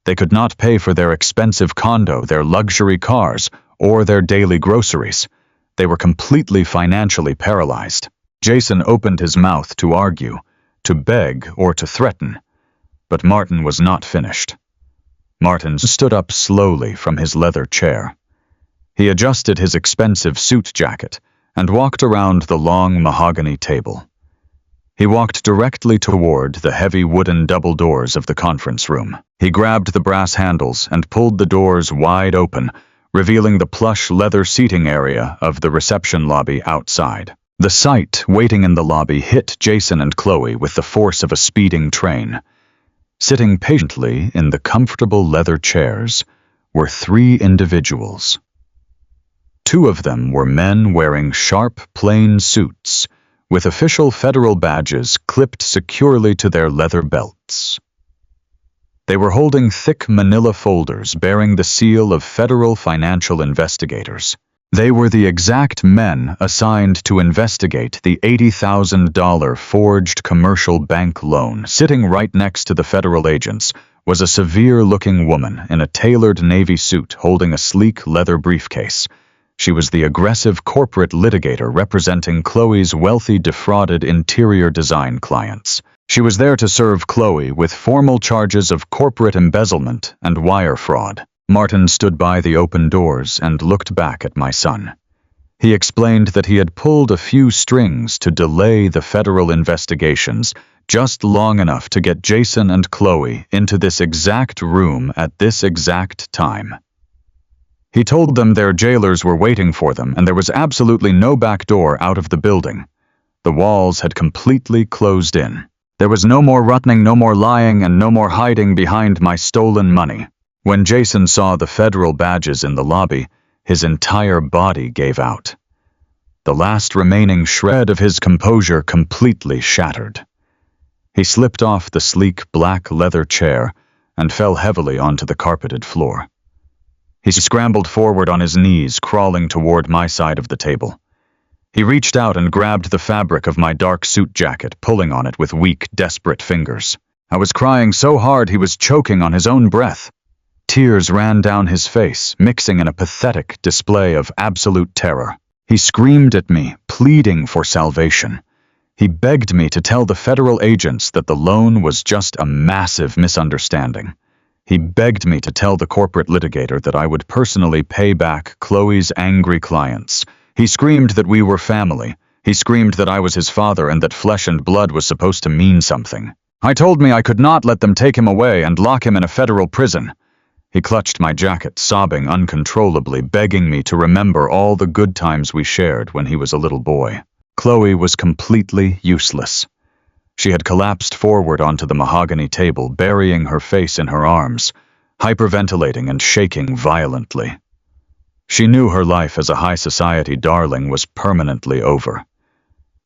They could not pay for their expensive condo, their luxury cars, or their daily groceries. They were completely financially paralyzed. Jason opened his mouth to argue, to beg, or to threaten. But Martin was not finished. Martin stood up slowly from his leather chair. He adjusted his expensive suit jacket and walked around the long mahogany table. He walked directly toward the heavy wooden double doors of the conference room. He grabbed the brass handles and pulled the doors wide open, revealing the plush leather seating area of the reception lobby outside. The sight waiting in the lobby hit Jason and Chloe with the force of a speeding train. Sitting patiently in the comfortable leather chairs were 3 individuals. 2 of them were men wearing sharp, plain suits, with official federal badges clipped securely to their leather belts. They were holding thick manila folders bearing the seal of federal financial investigators. They were the exact men assigned to investigate the $80,000 forged commercial bank loan. Sitting right next to the federal agents was a severe-looking woman in a tailored navy suit holding a sleek leather briefcase. She was the aggressive corporate litigator representing Chloe's wealthy defrauded interior design clients. She was there to serve Chloe with formal charges of corporate embezzlement and wire fraud. Martin stood by the open doors and looked back at my son. He explained that he had pulled a few strings to delay the federal investigations just long enough to get Jason and Chloe into this exact room at this exact time. He told them their jailers were waiting for them and there was absolutely no back door out of the building. The walls had completely closed in. There was no more running, no more lying, and no more hiding behind my stolen money. When Jason saw the federal badges in the lobby, his entire body gave out. The last remaining shred of his composure completely shattered. He slipped off the sleek black leather chair and fell heavily onto the carpeted floor. He scrambled forward on his knees, crawling toward my side of the table. He reached out and grabbed the fabric of my dark suit jacket, pulling on it with weak, desperate fingers. I was crying so hard he was choking on his own breath. Tears ran down his face, mixing in a pathetic display of absolute terror. He screamed at me, pleading for salvation. He begged me to tell the federal agents that the loan was just a massive misunderstanding. He begged me to tell the corporate litigator that I would personally pay back Chloe's angry clients. He screamed that we were family. He screamed that I was his father and that flesh and blood was supposed to mean something. I told me I could not let them take him away and lock him in a federal prison. He clutched my jacket, sobbing uncontrollably, begging me to remember all the good times we shared when he was a little boy. Chloe was completely useless. She had collapsed forward onto the mahogany table, burying her face in her arms, hyperventilating and shaking violently. She knew her life as a high society darling was permanently over.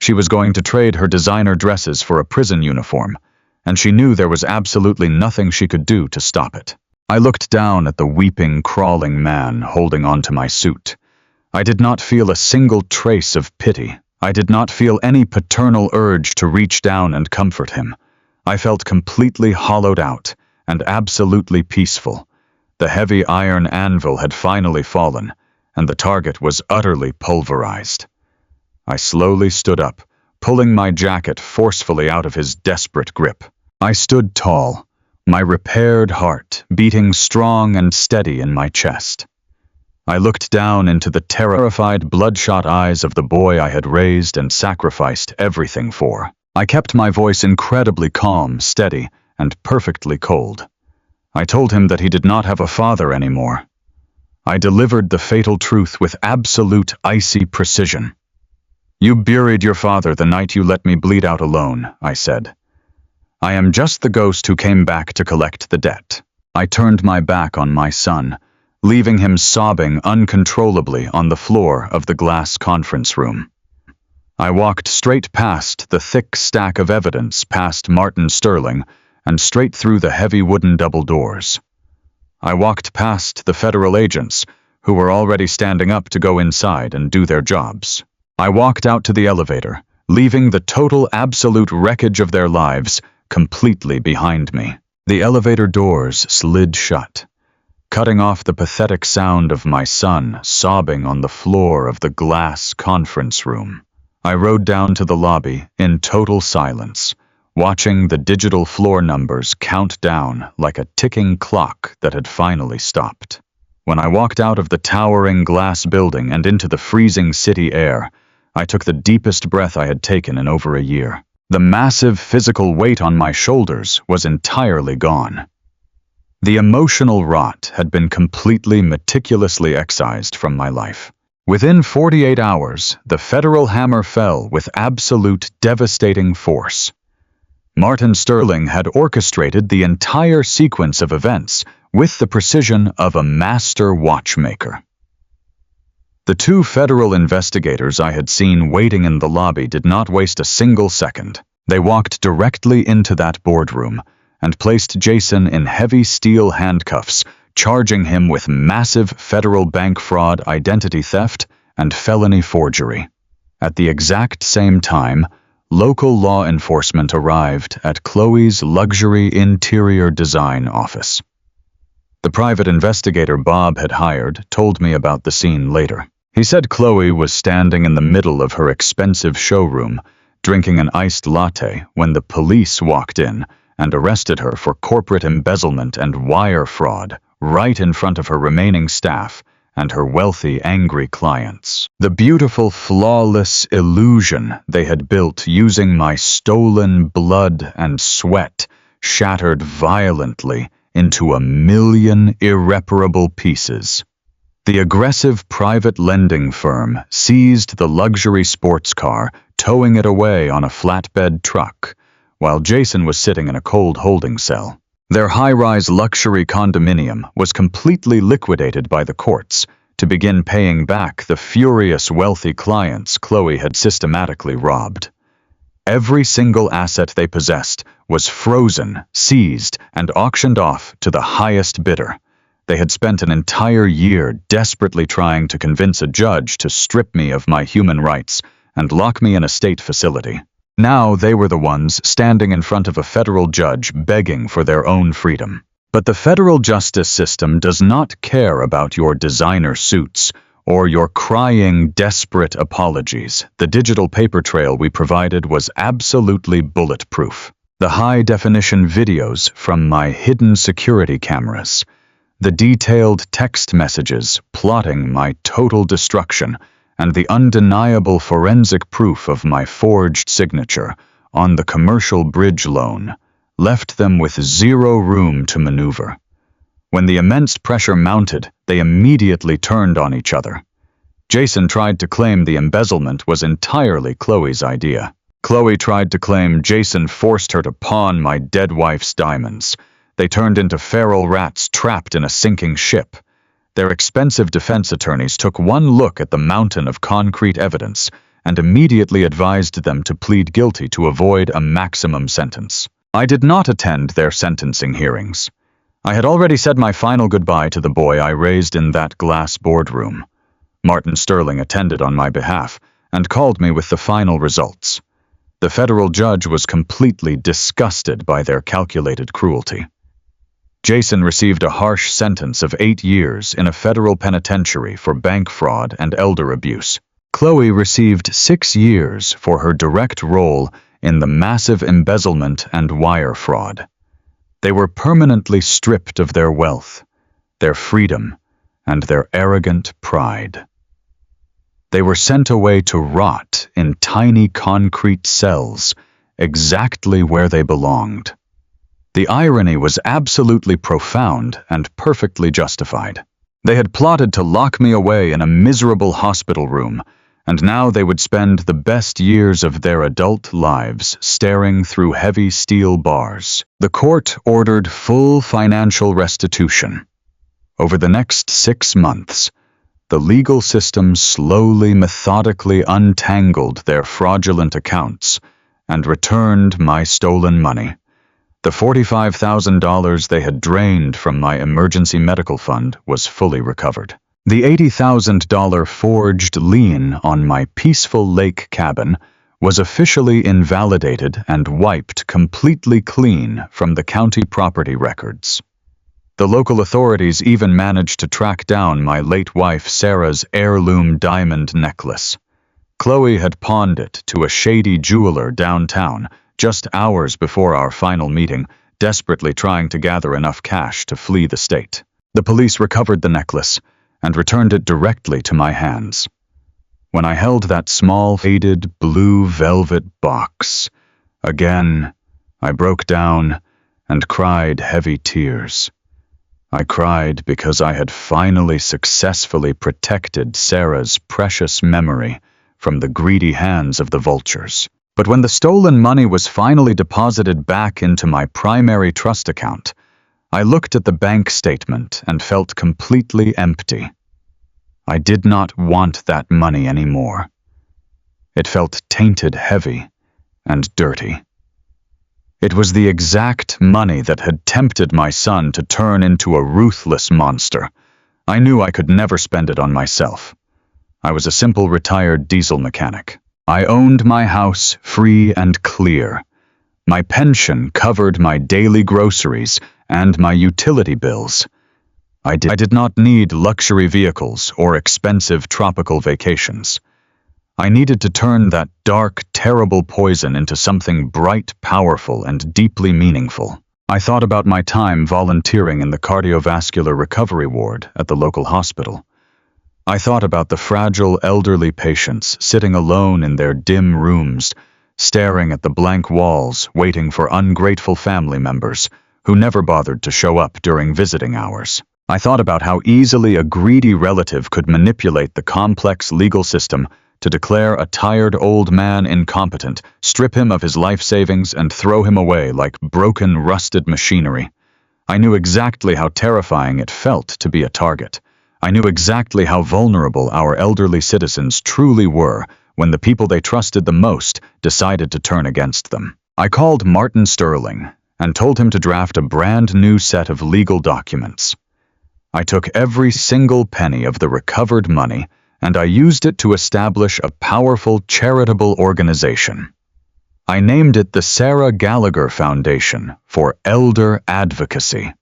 She was going to trade her designer dresses for a prison uniform, and she knew there was absolutely nothing she could do to stop it. I looked down at the weeping, crawling man holding onto my suit. I did not feel a single trace of pity. I did not feel any paternal urge to reach down and comfort him. I felt completely hollowed out and absolutely peaceful. The heavy iron anvil had finally fallen, and the target was utterly pulverized. I slowly stood up, pulling my jacket forcefully out of his desperate grip. I stood tall, my repaired heart beating strong and steady in my chest. I looked down into the terrified, bloodshot eyes of the boy I had raised and sacrificed everything for. I kept my voice incredibly calm, steady, and perfectly cold. I told him that he did not have a father anymore. I delivered the fatal truth with absolute icy precision. "You buried your father the night you let me bleed out alone," I said. "I am just the ghost who came back to collect the debt." I turned my back on my son, leaving him sobbing uncontrollably on the floor of the glass conference room. I walked straight past the thick stack of evidence, past Martin Sterling, and straight through the heavy wooden double doors. I walked past the federal agents, who were already standing up to go inside and do their jobs. I walked out to the elevator, leaving the total absolute wreckage of their lives completely behind me. The elevator doors slid shut, cutting off the pathetic sound of my son sobbing on the floor of the glass conference room. I rode down to the lobby in total silence, watching the digital floor numbers count down like a ticking clock that had finally stopped. When I walked out of the towering glass building and into the freezing city air, I took the deepest breath I had taken in over a year. The massive physical weight on my shoulders was entirely gone. The emotional rot had been completely meticulously excised from my life. Within 48 hours, the federal hammer fell with absolute devastating force. Martin Sterling had orchestrated the entire sequence of events with the precision of a master watchmaker. The two federal investigators I had seen waiting in the lobby did not waste a single second. They walked directly into that boardroom and placed Jason in heavy steel handcuffs, charging him with massive federal bank fraud, identity theft, and felony forgery. At the exact same time, local law enforcement arrived at Chloe's luxury interior design office. The private investigator Bob had hired told me about the scene later. He said Chloe was standing in the middle of her expensive showroom, drinking an iced latte when the police walked in and arrested her for corporate embezzlement and wire fraud right in front of her remaining staff and her wealthy, angry clients. The beautiful, flawless illusion they had built using my stolen blood and sweat shattered violently into 1,000,000 irreparable pieces. The aggressive private lending firm seized the luxury sports car, towing it away on a flatbed truck, while Jason was sitting in a cold holding cell. Their high-rise luxury condominium was completely liquidated by the courts to begin paying back the furious wealthy clients Chloe had systematically robbed. Every single asset they possessed was frozen, seized, and auctioned off to the highest bidder. They had spent an entire year desperately trying to convince a judge to strip me of my human rights and lock me in a state facility. Now they were the ones standing in front of a federal judge begging for their own freedom. But the federal justice system does not care about your designer suits or your crying, desperate apologies. The digital paper trail we provided was absolutely bulletproof. The high-definition videos from my hidden security cameras, the detailed text messages plotting my total destruction, and the undeniable forensic proof of my forged signature on the commercial bridge loan left them with zero room to maneuver. When the immense pressure mounted, they immediately turned on each other. Jason tried to claim the embezzlement was entirely Chloe's idea. Chloe tried to claim Jason forced her to pawn my dead wife's diamonds. They turned into feral rats trapped in a sinking ship. Their expensive defense attorneys took one look at the mountain of concrete evidence and immediately advised them to plead guilty to avoid a maximum sentence. I did not attend their sentencing hearings. I had already said my final goodbye to the boy I raised in that glass boardroom. Martin Sterling attended on my behalf and called me with the final results. The federal judge was completely disgusted by their calculated cruelty. Jason received a harsh sentence of 8 years in a federal penitentiary for bank fraud and elder abuse. Chloe received 6 years for her direct role in the massive embezzlement and wire fraud. They were permanently stripped of their wealth, their freedom, and their arrogant pride. They were sent away to rot in tiny concrete cells, exactly where they belonged. The irony was absolutely profound and perfectly justified. They had plotted to lock me away in a miserable hospital room, and now they would spend the best years of their adult lives staring through heavy steel bars. The court ordered full financial restitution. Over the next 6 months, the legal system slowly, methodically untangled their fraudulent accounts and returned my stolen money. The $45,000 they had drained from my emergency medical fund was fully recovered. The $80,000 forged lien on my peaceful lake cabin was officially invalidated and wiped completely clean from the county property records. The local authorities even managed to track down my late wife Sarah's heirloom diamond necklace. Chloe had pawned it to a shady jeweler downtown just hours before our final meeting, desperately trying to gather enough cash to flee the state. The police recovered the necklace and returned it directly to my hands. When I held that small, faded blue velvet box, again, I broke down and cried heavy tears. I cried because I had finally successfully protected Sarah's precious memory from the greedy hands of the vultures. But when the stolen money was finally deposited back into my primary trust account, I looked at the bank statement and felt completely empty. I did not want that money anymore. It felt tainted, heavy, and dirty. It was the exact money that had tempted my son to turn into a ruthless monster. I knew I could never spend it on myself. I was a simple retired diesel mechanic. I owned my house free and clear. My pension covered my daily groceries and my utility bills. I did not need luxury vehicles or expensive tropical vacations. I needed to turn that dark, terrible poison into something bright, powerful, and deeply meaningful. I thought about my time volunteering in the cardiovascular recovery ward at the local hospital. I thought about the fragile, elderly patients sitting alone in their dim rooms, staring at the blank walls, waiting for ungrateful family members who never bothered to show up during visiting hours. I thought about how easily a greedy relative could manipulate the complex legal system to declare a tired old man incompetent, strip him of his life savings, and throw him away like broken, rusted machinery. I knew exactly how terrifying it felt to be a target. I knew exactly how vulnerable our elderly citizens truly were when the people they trusted the most decided to turn against them. I called Martin Sterling and told him to draft a brand new set of legal documents. I took every single penny of the recovered money and I used it to establish a powerful charitable organization. I named it the Sarah Gallagher Foundation for Elder Advocacy.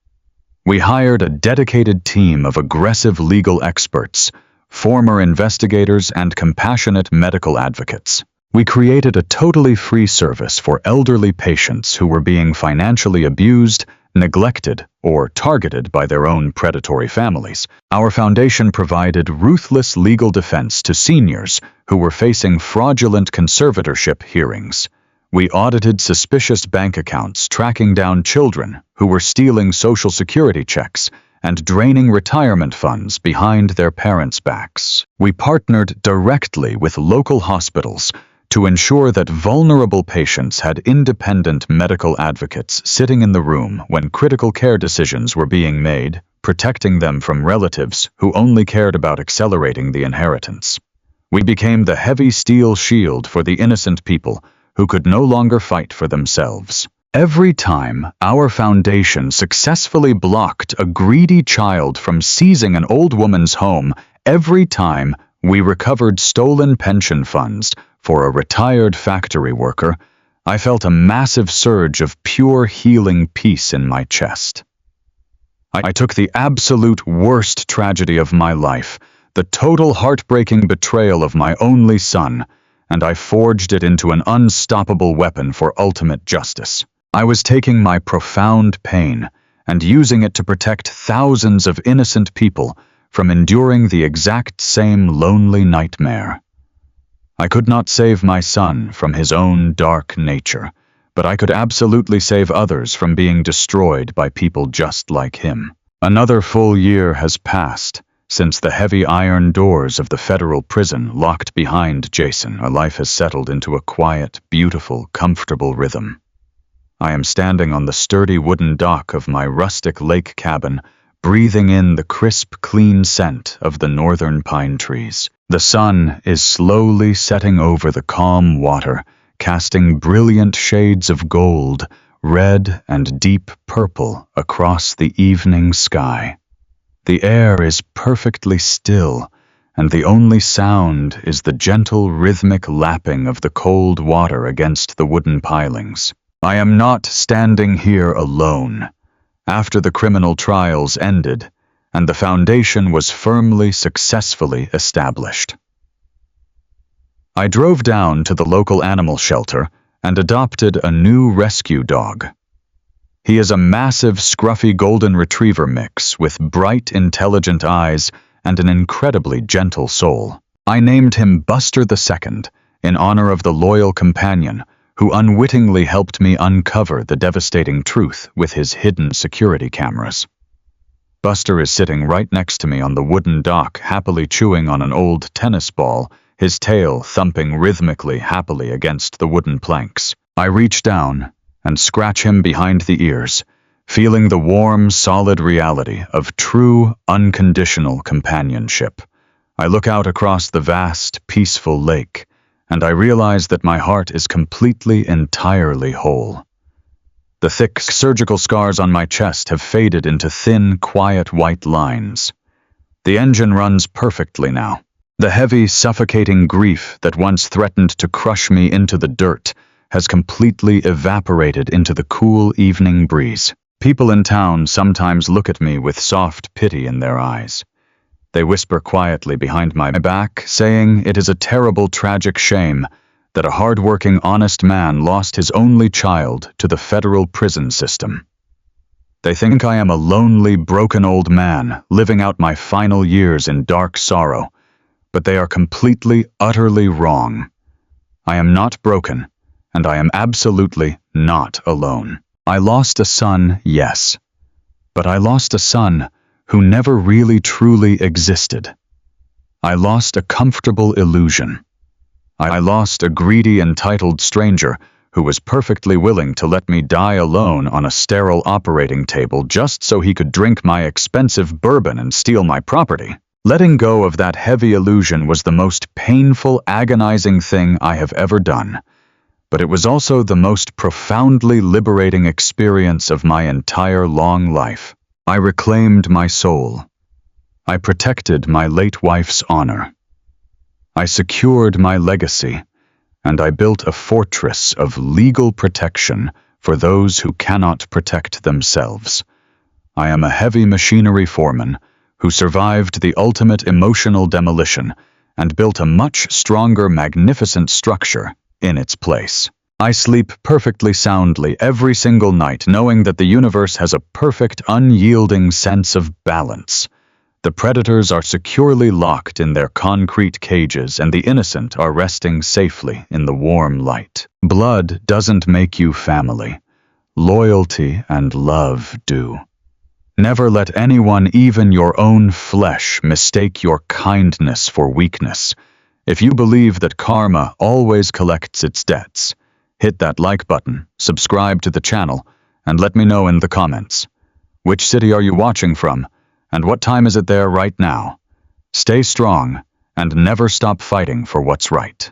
We hired a dedicated team of aggressive legal experts, former investigators, and compassionate medical advocates. We created a totally free service for elderly patients who were being financially abused, neglected, or targeted by their own predatory families. Our foundation provided ruthless legal defense to seniors who were facing fraudulent conservatorship hearings. We audited suspicious bank accounts, tracking down children who were stealing Social Security checks and draining retirement funds behind their parents' backs. We partnered directly with local hospitals to ensure that vulnerable patients had independent medical advocates sitting in the room when critical care decisions were being made, protecting them from relatives who only cared about accelerating the inheritance. We became the heavy steel shield for the innocent people who could no longer fight for themselves. Every time our foundation successfully blocked a greedy child from seizing an old woman's home, every time we recovered stolen pension funds for a retired factory worker, I felt a massive surge of pure healing peace in my chest. I took the absolute worst tragedy of my life, the total heartbreaking betrayal of my only son, and I forged it into an unstoppable weapon for ultimate justice. I was taking my profound pain and using it to protect thousands of innocent people from enduring the exact same lonely nightmare. I could not save my son from his own dark nature, but I could absolutely save others from being destroyed by people just like him. Another full year has passed since the heavy iron doors of the federal prison locked behind Jason. Our life has settled into a quiet, beautiful, comfortable rhythm. I am standing on the sturdy wooden dock of my rustic lake cabin, breathing in the crisp, clean scent of the northern pine trees. The sun is slowly setting over the calm water, casting brilliant shades of gold, red, and deep purple across the evening sky. The air is perfectly still, and the only sound is the gentle rhythmic lapping of the cold water against the wooden pilings. I am not standing here alone. After the criminal trials ended, and the foundation was firmly, successfully established, I drove down to the local animal shelter and adopted a new rescue dog. He is a massive, scruffy golden retriever mix with bright, intelligent eyes and an incredibly gentle soul. I named him Buster II in honor of the loyal companion who unwittingly helped me uncover the devastating truth with his hidden security cameras. Buster is sitting right next to me on the wooden dock, happily chewing on an old tennis ball, his tail thumping rhythmically happily against the wooden planks. I reach down and scratch him behind the ears, feeling the warm, solid reality of true, unconditional companionship. I look out across the vast, peaceful lake, and I realize that my heart is completely, entirely whole. The thick, surgical scars on my chest have faded into thin, quiet white lines. The engine runs perfectly now. The heavy, suffocating grief that once threatened to crush me into the dirt has completely evaporated into the cool evening breeze. People in town sometimes look at me with soft pity in their eyes. They whisper quietly behind my back, saying it is a terrible, tragic shame that a hard-working, honest man lost his only child to the federal prison system. They think I am a lonely, broken old man living out my final years in dark sorrow, but they are completely, utterly wrong. I am not broken, and I am absolutely not alone. I lost a son, yes, but I lost a son who never really truly existed. I lost a comfortable illusion. I lost a greedy, entitled stranger who was perfectly willing to let me die alone on a sterile operating table just so he could drink my expensive bourbon and steal my property. Letting go of that heavy illusion was the most painful, agonizing thing I have ever done, but it was also the most profoundly liberating experience of my entire long life. I reclaimed my soul. I protected my late wife's honor. I secured my legacy, and I built a fortress of legal protection for those who cannot protect themselves. I am a heavy machinery foreman who survived the ultimate emotional demolition and built a much stronger, magnificent structure in its place. I sleep perfectly soundly every single night, knowing that the universe has a perfect, unyielding sense of balance. The predators are securely locked in their concrete cages, and the innocent are resting safely in the warm light. Blood doesn't make you family. Loyalty and love do. Never let anyone, even your own flesh, mistake your kindness for weakness. If you believe that karma always collects its debts, hit that like button, subscribe to the channel, and let me know in the comments. Which city are you watching from, and what time is it there right now? Stay strong, and never stop fighting for what's right.